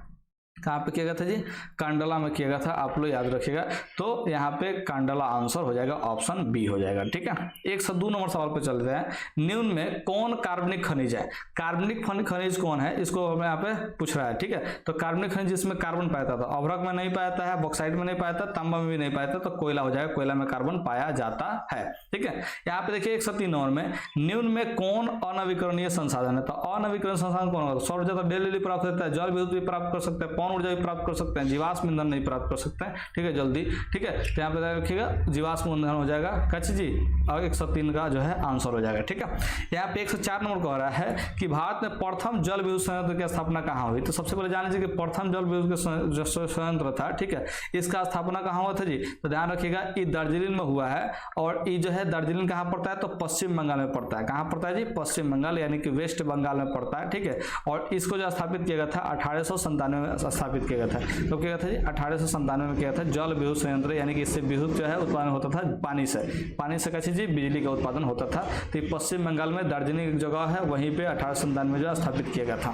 कहाँ पे किया गया था जी, कांडला में किया गया था, आप लोग याद रखिएगा। तो यहाँ पे कांडला आंसर हो जाएगा, ऑप्शन बी हो जाएगा, ठीक है। 102 नंबर सवाल पे चलते हैं, निम्न में कौन कार्बनिक खनिज है, कार्बनिक खनिज कौन है, इसको हमें यहाँ पे पूछ रहा है, ठीक है। तो कार्बनिक खनिज जिसमें कार्बन पाया जाता है, अभ्रक में नहीं पाया जाता है, बॉक्साइट में नहीं पाया जाता, तांबा में भी नहीं पाया जाता, तो कोयला हो जाएगा, कोयला में कार्बन पाया जाता है, ठीक है। यहाँ पे देखिए 103 नंबर में, निम्न में कौन अनवीकरणीय संसाधन है, तो अनवीकरणीय संसाधन कौन होगा, सौर ऊर्जा तो डेली प्राप्त होता है, जल विद्युत भी प्राप्त कर सकते हैं, कौन ऊर्जा भी प्राप्त कर सकते हैं, जीवाश्म ईंधन नहीं प्राप्त कर सकते हैं, ठीक है जल्दी, ठीक है। तो यहाँ पे रखिएगा जीवाश्म ईंधन हो जाएगा कच्ची जी, और 103 का जो है आंसर हो जाएगा, ठीक है। यहाँ पे 104 नंबर कह रहा है कि भारत में प्रथम जल विद्युत संयंत्र की स्थापना कहाँ हुई। तो सबसे पहले जान लीजिए कि प्रथम जल विद्युत संयंत्र था, ठीक है, इसका स्थापना कहाँ हुआ था जी। तो ध्यान रखिएगा ये दार्जिलिंग में हुआ है, और ये जो है दार्जिलिंग कहाँ पड़ता है, तो पश्चिम बंगाल में पड़ता है। कहाँ पड़ता है जी, पश्चिम बंगाल यानी कि वेस्ट बंगाल में पड़ता है, ठीक है। और इसको जो स्थापित किया गया था 1897 में स्थापित किया गया था। तो क्या था जी, 1897 में किया था जल विद्युत संयंत्र, यानी कि इससे विद्युत जो है उत्पादन होता था पानी से कैसे जी, बिजली का उत्पादन होता था। तो पश्चिम बंगाल में दार्जिलिंग एक जगह है, वहीं पे 1897 में जो स्थापित किया गया था।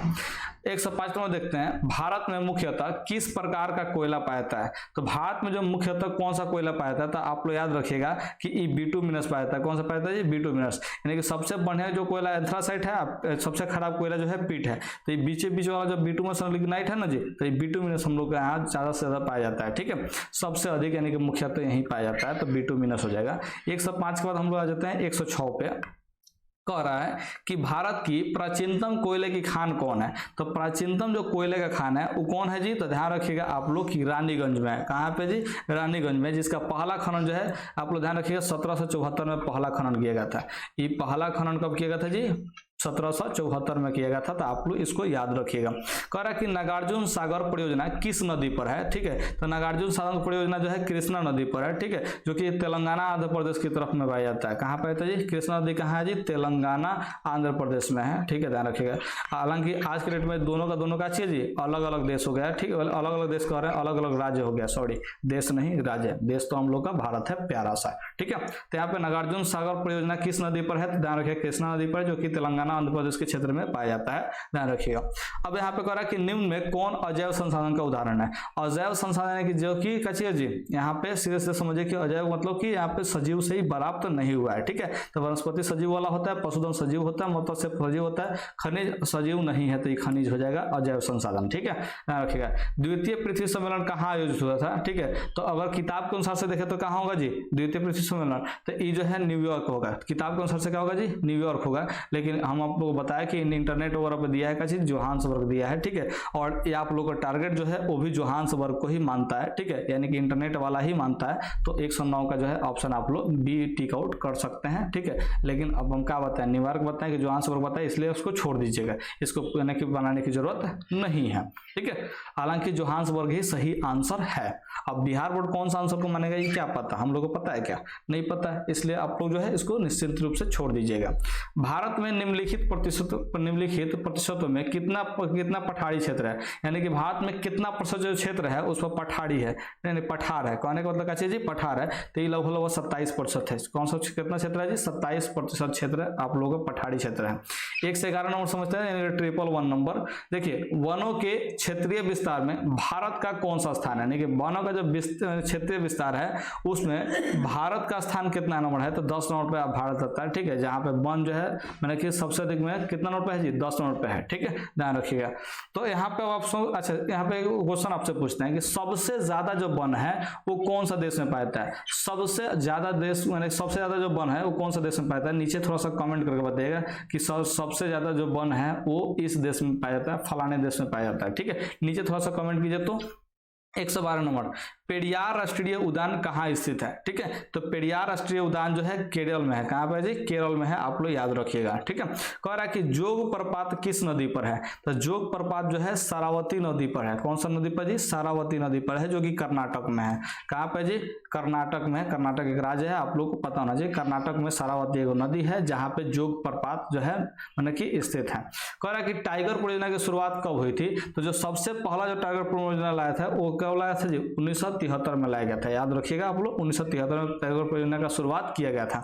105 नंबर देखते हैं, भारत में मुख्यतः किस प्रकार का कोयला पाया जाता है। तो भारत में जो मुख्यतः कौन सा कोयला पाया जाता है, तो आप लोग याद रखिएगा कि ये बिटुमिनस पाया जाता है। कौन सा पाया जाता है जी, बिटुमिनस, यानी कि सबसे बढ़िया जो कोयला एंथ्रासाइट है, सबसे खराब कोयला जो है पीट है। तो ये बीच वाला जो बिटुमिनस लिग्नाइट है ना जी, तो ये बिटुमिनस हम लोग के यहाँ ज्यादा से ज्यादा पाया जाता है, ठीक है, सबसे अधिक यानी कि मुख्यतः यही पाया जाता है, तो बिटुमिनस हो जाएगा। 105 के बाद हम लोग आ जाते हैं 106 पे। कह रहा है कि भारत की प्राचीनतम कोयले की खान कौन है। तो प्राचीनतम जो कोयले का खान है वो कौन है जी, तो ध्यान रखिएगा आप लोग की रानीगंज में है। कहाँ पे जी, रानीगंज में, जिसका पहला खनन जो है आप लोग ध्यान रखिएगा 1774 में पहला खनन किया गया था। ये पहला खनन कब किया गया था जी, 1774 में किया गया था। तो आप लोग इसको याद रखिएगा। कह रहा है कि नागार्जुन सागर परियोजना किस नदी पर है, ठीक है। तो नागार्जुन सागर परियोजना जो है कृष्णा नदी पर है, ठीक है, जो कि तेलंगाना आंध्र प्रदेश की तरफ में पाया जाता है। कहाँ पर है जी, कृष्णा नदी कहाँ है जी, तेलंगाना आंध्र प्रदेश में है, ठीक है, ध्यान रखिएगा। हालांकि आज के डेट में दोनों का चाहिए जी, अलग अलग देश हो गया, ठीक है, अलग अलग देश कह रहे हैं, अलग अलग राज्य हो गया, सॉरी देश नहीं राज्य, देश तो हम लोग का भारत है प्यारा सा, ठीक है। तो यहाँ पे नागार्जुन सागर परियोजना किस नदी पर है, तो ध्यान रखिए कृष्णा नदी पर, जो कि तेलंगाना आंध्र प्रदेश के क्षेत्र में पाया जाता है, ध्यान रखिएगा। अब यहाँ पे कह रहा है कि निम्न में कौन अजैव संसाधन का उदाहरण है। अजैव संसाधन है कि जो कि कचिए जी, यहाँ पे सीधे सीधे समझिए कि अजैव मतलब कि यहाँ पे सजीव से ही प्राप्त नहीं हुआ है, ठीक है। तो वनस्पति सजीव वाला होता है, पशुधन सजीव होता है, मत्स्य सजीव होता है, खनिज सजीव नहीं है, तो ये खनिज हो जाएगा अजैव संसाधन, ठीक है, ध्यान रखिएगा। द्वितीय पृथ्वी सम्मेलन कहाँ आयोजित हुआ था, ठीक है। तो अगर किताब के अनुसार से देखें तो कहाँ होगा जी, द्वितीय पृथ्वी सम्मेलन, तो ये जो है न्यूयॉर्क होगा। किताब के अनुसार से क्या होगा जी, न्यूयॉर्क होगा, लेकिन हम आप लोग बताया कि इंटरनेट वगैरह पे दिया है का चीज जोहान्सबर्ग दिया है, ठीक है। और ये आप लोग का टारगेट जो है वो भी जोहान्सबर्ग को ही मानता है, ठीक है, यानी कि इंटरनेट वाला ही मानता है। तो 109 का जो है ऑप्शन आप लोग बी टिक आउट कर सकते हैं, ठीक है। लेकिन अब हम क्या बताएं, न्यूयॉर्क बताएं कि जोहान्सबर्ग बताएं, इसलिए उसको छोड़ दीजिएगा, इसको बनाने की जरूरत नहीं है, ठीक है। हालांकि जोहान्सबर्ग ही सही आंसर है। अब बिहार बोर्ड कौन सा आंसर को मानेगा ये क्या पता, हम लोग को पता है क्या, नहीं पता है, इसलिए आप लोग जो है इसको निश्चित रूप से छोड़ दीजिएगा। भारत में निम्नलिखित प्रतिशतों में कितना पठारी क्षेत्र है, यानी कि भारत में कितना प्रतिशत जो क्षेत्र है उस पर पठारी है, यानी पठार है। कहने का मतलब क्या जी, पठार है। तो ये लगभग 27% है। कौन सा कितना क्षेत्र है जी, 27% क्षेत्र आप लोगों का पठारी क्षेत्र है। 1 से 11 नंबर समझते हैं, यानी 111 नंबर। देखिए वनों के क्षेत्रीय विस्तार में भारत का कौन सा स्थान है, यानी कि वनों का जो क्षेत्रीय विस्तार है उसमें भारत का स्थान कितना नंबर है, तो 10 नंबर पे भारत आता है, ठीक है। जहां पे वन जो है मैंने कि सबसे अधिक में कितना नंबर पे है जी, 10 नंबर पे है, ठीक है, ध्यान रखिएगा। तो यहाँ पे ऑप्शन, अच्छा यहाँ पे क्वेश्चन आपसे पूछते हैं कि सबसे ज्यादा जो वन है वो कौन सा देश में पाया जाता है। सबसे ज्यादा देश मैंने सबसे ज्यादा जो वन है वो कौन सा देश में पाया जाता है, नीचे थोड़ा सा कमेंट करके बताइएगा कि सबसे ज्यादा जो वन है वो इस देश में पाया जाता है, फलाने देश में पाया जाता है, ठीक है। नीचे थोड़ा सा कमेंट कीजिए। तो 112 नंबर, पेरियार राष्ट्रीय उद्यान कहाँ स्थित है, ठीक है। तो पेरियार राष्ट्रीय उद्यान जो है केरल में है। कहाँ पर जी, केरल में है, आप लोग याद रखिएगा, ठीक है। कह रहा है कि जोग प्रपात किस नदी पर है, तो जोग प्रपात जो है सारावती नदी पर है। कौन सा नदी पर जी, सारावती नदी पर है, जो कि कर्नाटक में है। कहाँ पे जी, कर्नाटक में। कर्नाटक एक राज्य है, आप लोग को पता होना चाहिए। कर्नाटक में सारावती एक नदी है जहाँ पे जोग प्रपात जो है मैंने कि स्थित है। कह रहा है कि टाइगर परियोजना की शुरुआत कब हुई थी, तो जो सबसे पहला जो टाइगर परियोजना लाया था वो कब लाया था जी, 1973 में लाया गया था, याद रखिएगा आप लोग। 1973 में टाइगर परियोजना का शुरुआत किया गया था।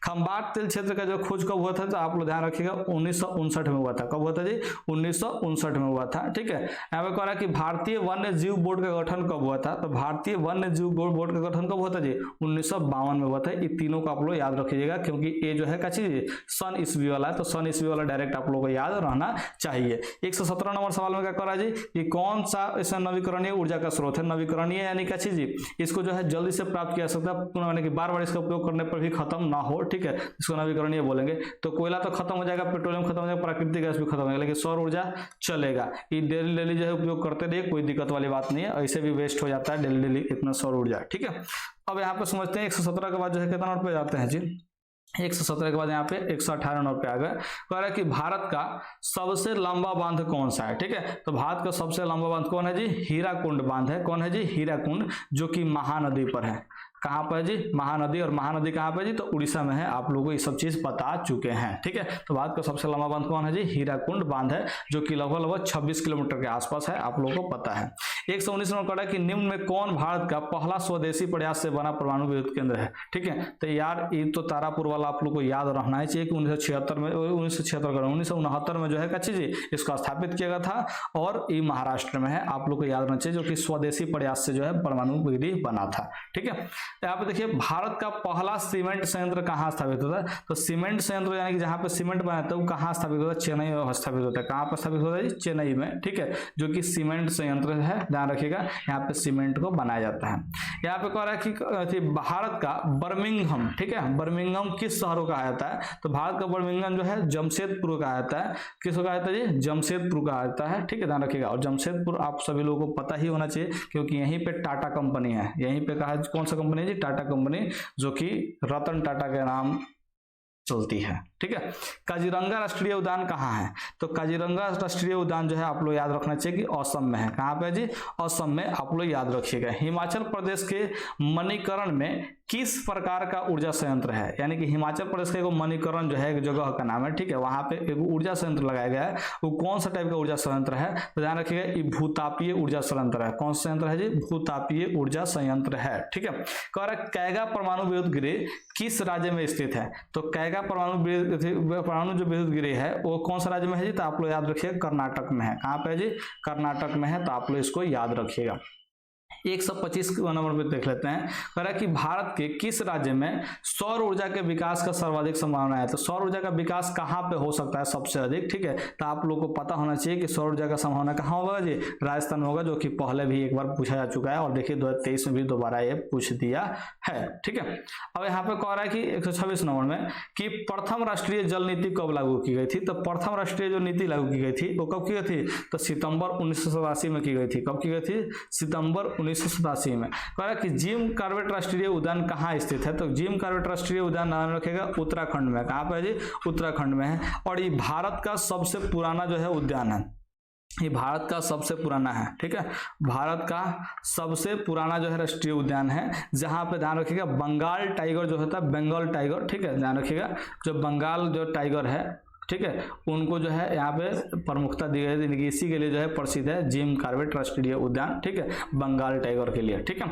खंबाट तेल क्षेत्र का जो खोज कब हुआ था, तो आप लोग ध्यान रखिएगा 1959 में हुआ था। कब हुआ था जी, 1959 में हुआ था, ठीक है। यहाँ पे कह रहा है कि भारतीय वन्य जीव बोर्ड का गठन कब हुआ था, तो भारतीय वन्य जीव बोर्ड का गठन कब हुआ था जी, 1952 में हुआ था। ये तीनों को आप लोग याद रखिएगा, क्योंकि ये जो है क्या चीज सन ईस्वी वाला है, तो सन ईस्वी वाला डायरेक्ट आप लोगों को याद रहना चाहिए। 117 नंबर सवाल में क्या कह रहा है जी, कि कौन सा इसमें नवीकरणीय ऊर्जा का स्रोत स्रोत है, नवीकरणीय यानी क्या चीज, इसको जो है जल्दी से प्राप्त किया जा सकता है, यानी कि बार बार इसका उपयोग करने पर भी खत्म ना हो, ठीक है, इसको नवीकरणीय बोलेंगे। तो कोयला तो खत्म हो जाएगा, पेट्रोलियम खत्म हो जाएगा, प्राकृतिक गैस भी खत्म हो जाएगा, लेकिन सौर ऊर्जा चलेगा। ये डेली डेली जो है उपयोग करते रहिए, कोई दिक्कत वाली बात नहीं है, ऐसे भी वेस्ट हो जाता है डेली डेली इतना सौर ऊर्जा, ठीक है। अब यहाँ पे समझते हैं 117 के बाद जो है कितना नंबर पे जाते हैं जी, 117 के बाद यहाँ पे 118 नंबर पे आ गए। कह रहा है कि भारत का सबसे लंबा बांध कौन सा है, ठीक है। तो भारत का सबसे लंबा बांध कौन है जी, हीराकुंड बांध है। कौन है जी, हीराकुंड, जो कि महानदी पर है। कहाँ पर है जी, महानदी। और महानदी कहाँ पे जी, तो उड़ीसा में है। आप लोगों को ये सब चीज बता चुके हैं, ठीक है। तो भारत का सबसे लंबा बांध कौन है जी, हीराकुंड बांध है, जो कि लगभग 26 किलोमीटर के आसपास है, आप लोगों को पता है। 119 नंबर कहा कि निम्न में कौन भारत का पहला स्वदेशी प्रयास से बना परमाणु विद्युत केंद्र है, ठीक है। तो यार ये तो तारापुर वाला आप लोग को याद रखना है चाहिए कि 1969 में जो है क्या चीज इसको स्थापित किया गया था, और ये महाराष्ट्र में है, आप लोग को याद रखना चाहिए, जो कि स्वदेशी प्रयास से जो है परमाणु विद्युत बना था, ठीक है। यहाँ पे देखिए भारत का पहला सीमेंट संयंत्र कहाँ स्थापित होता है, तो सीमेंट संयंत्र यानी कि जहाँ पे सीमेंट बनाता है वो कहाँ स्थापित होता है, चेन्नई में स्थापित होता है। कहाँ पर स्थापित होता है, चेन्नई में, ठीक है, जो कि सीमेंट संयंत्र है, ध्यान रखिएगा, यहाँ पे सीमेंट को बनाया जाता है। यहाँ पे कह रहा है कि भारत का बर्मिंघम, ठीक है, बर्मिंघम किस शहर को कहा जाता है, तो भारत का बर्मिंघम जो है जमशेदपुर कहा जाता है। किसको कहा जाता है जी, जमशेदपुर कहा जाता है, ठीक है, ध्यान रखिएगा। और जमशेदपुर आप सभी लोगों को पता ही होना चाहिए, क्योंकि यहीं पे टाटा कंपनी है, यहीं पे कहा कौन सा कंपनी है जी, टाटा कंपनी, जो कि रतन टाटा के नाम चलती है, ठीक है। काजीरंगा राष्ट्रीय उद्यान कहाँ है, तो काजीरंगा राष्ट्रीय उद्यान जो है आप लोग याद रखना चाहिए कि असम में है। कहाँ पे जी, असम में, आप लोग याद रखिएगा। हिमाचल प्रदेश के मणिकरण में किस प्रकार का ऊर्जा संयंत्र है, यानी कि हिमाचल प्रदेश का एक मणिकरण जो है एक जगह का नाम है, ठीक है, वहां पे एक ऊर्जा संयंत्र लगाया गया है। वो कौन सा टाइप का ऊर्जा संयंत्र है, तो ध्यान रखिएगा ये भूतापीय ऊर्जा संयंत्र है। कौन सा संयंत्र है जी, भूतापीय ऊर्जा संयंत्र है, ठीक है। कह रहा है कैगा परमाणु विद्युत गृह किस राज्य में स्थित है, तो कैगा परमाणु जो विद्युत गृह है वो कौन सा राज्य में है जी, तो आप लोग याद रखिएगा कर्नाटक में है। कहाँ पे है जी, कर्नाटक में है, तो आप लोग इसको याद रखिएगा। 125 नंबर पे देख लेते हैं। कह रहा है कि भारत के किस राज्य में सौर ऊर्जा के विकास का सर्वाधिक संभावना है, तो सौर ऊर्जा का विकास कहाँ पे हो सकता है सबसे अधिक, ठीक है। तो आप लोग को पता होना चाहिए कि सौर ऊर्जा का संभावना कहाँ होगा जी, राजस्थान में होगा, जो कि पहले भी एक बार पूछा जा चुका है, और देखिए 2023 में भी दोबारा ये पूछ दिया है, ठीक है। अब यहाँ पे कह रहा है कि 126 नंबर में कि प्रथम राष्ट्रीय जल नीति कब लागू की गई थी, तो प्रथम राष्ट्रीय जो नीति लागू की गई थी वो कब की गई थी, तो सितंबर 1987 में की गई थी। कब की गई थी, सितंबर 1987 में। कह रहा है कि जिम कॉर्बेट राष्ट्रीय उद्यान कहाँ स्थित है, तो जिम कॉर्बेट राष्ट्रीय उद्यान नाम रखेगा उत्तराखंड में। कहाँ पे है जी, उत्तराखंड में है। और ये भारत का सबसे पुराना जो है उद्यान है, ये भारत का सबसे पुराना है, ठीक है, भारत का सबसे पुराना जो है राष्ट्रीय उद्यान है, जहां पे ध्यान रखिएगा बंगाल टाइगर जो होता है, बंगाल टाइगर, ठीक है, ध्यान रखिएगा, जो बंगाल जो टाइगर है, ठीक है, उनको जो है यहाँ पे प्रमुखता दी गई थी, इसी के लिए जो है प्रसिद्ध है जिम कॉर्बेट राष्ट्रीय उद्यान, ठीक है, बंगाल टाइगर के लिए, ठीक है।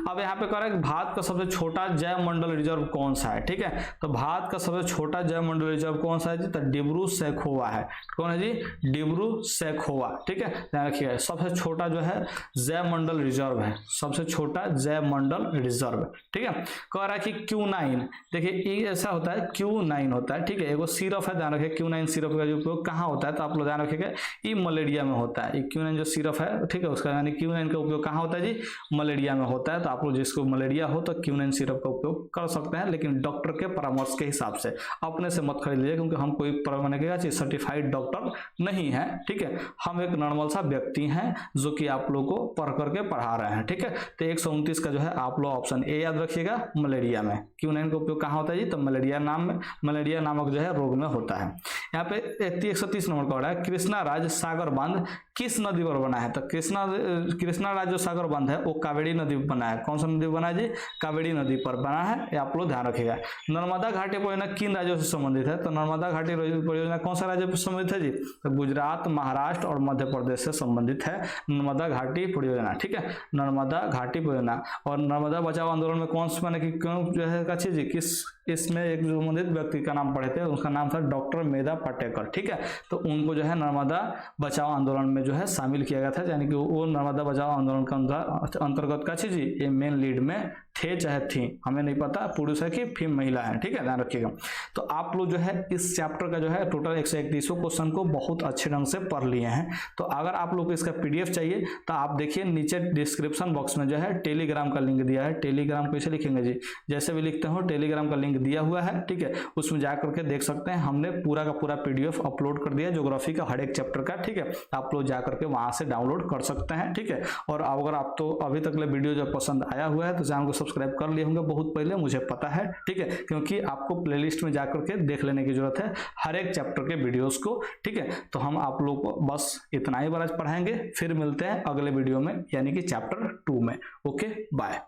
अब यहाँ पे कह रहा है कि भारत का सबसे छोटा जैव मंडल रिजर्व कौन सा है, ठीक है, तो भारत का सबसे छोटा जैव मंडल रिजर्व कौन सा है जी, तो डिब्रू सैखोवा है। कौन है जी, डिब्रू सैखोवा, ठीक है, ध्यान रखिएगा, सबसे छोटा जो है जैव मंडल रिजर्व है, सबसे छोटा जैव मंडल रिजर्व, ठीक है। कह रहा है कि Q9, देखिए ये ऐसा होता है, Q9 होता है, ठीक है, एगो सिरप है, ध्यान रखिए Q9 सिरप का जो उपयोग कहाँ होता है, तो आप लोग ध्यान रखिएगा ये मलेरिया में होता है। Q9 जो सिरप है, ठीक है, उसका यानी Q9 का उपयोग कहाँ होता है जी, मलेरिया में होता है। तो आप लोग जिसको मलेरिया हो तो Q9 सिरप का उपयोग कर सकते हैं, लेकिन डॉक्टर के परामर्श के हिसाब से, अपने से मत खरीद लीजिए, क्योंकि हम कोई सर्टिफाइड डॉक्टर नहीं है, ठीक है, हम एक नॉर्मल सा व्यक्ति हैं जो कि आप लोग को पढ़ करके पढ़ा रहे हैं, ठीक है। तो 129 का जो है आप लोग ऑप्शन ए याद रखिएगा, मलेरिया में। Q9 का उपयोग कहाँ होता है जी, तो मलेरिया नामक जो है रोग में होता है। यहाँ पे 130 नंबर का है, कृष्णा राज सागर बांध किस नदी पर बना है, तो कृष्णा राज जो सागर बांध है वो कावेरी नदी पर बना है। कौन सा नदी बना है जी, कावेरी नदी पर बना है, ये आप लोग ध्यान रखिएगा। नर्मदा घाटी परियोजना किन राज्यों से संबंधित है, तो नर्मदा घाटी परियोजना कौन सा राज्य से संबंधित है जी, तो गुजरात, महाराष्ट्र और मध्य प्रदेश से संबंधित है नर्मदा घाटी परियोजना, ठीक है, नर्मदा घाटी परियोजना। और नर्मदा बचाओ आंदोलन में कौन सा, क्यों जो है का चीज, किस इसमें एक संबंधित व्यक्ति का नाम पढ़े थे, उसका नाम था डॉक्टर फरीदा पाटेकर, ठीक है। तो उनको जो है नर्मदा बचाओ आंदोलन में जो है शामिल किया गया था, यानी कि वो नर्मदा बचाओ आंदोलन के अंतर्गत का चीज ये मेन लीड में थे चाहे थी, हमें नहीं पता पुरुष है कि फीम महिला है, ठीक है, ध्यान रखिएगा। तो आप लोग जो है इस चैप्टर का जो है टोटल 131 क्वेश्चन को बहुत अच्छे ढंग से पढ़ लिए हैं। तो अगर आप लोग को इसका पीडीएफ चाहिए तो आप देखिए नीचे डिस्क्रिप्शन बॉक्स में जो है टेलीग्राम का लिंक दिया है। टेलीग्राम कैसे लिखेंगे जी, जैसे भी लिखते हो टेलीग्राम का लिंक दिया हुआ है, ठीक है, उसमें जा करके देख सकते हैं। हमने पूरा का पूरा पीडीएफ अपलोड कर दिया ज्योग्राफी का हर एक चैप्टर का, ठीक है, आप लोग जा करके वहां से डाउनलोड कर सकते हैं, ठीक है। और अगर आप तो अभी तक वीडियो जो पसंद आया हुआ है तो चैनल को सब्सक्राइब कर लिए होंगे बहुत पहले, मुझे पता है, ठीक है, क्योंकि आपको प्लेलिस्ट में जाकर के देख लेने की जरूरत है हर एक चैप्टर के वीडियोस को, ठीक है। तो हम आप लोग को बस इतना ही बार आज पढ़ाएंगे, फिर मिलते हैं अगले वीडियो में यानी कि चैप्टर 2 में। Okay, bye.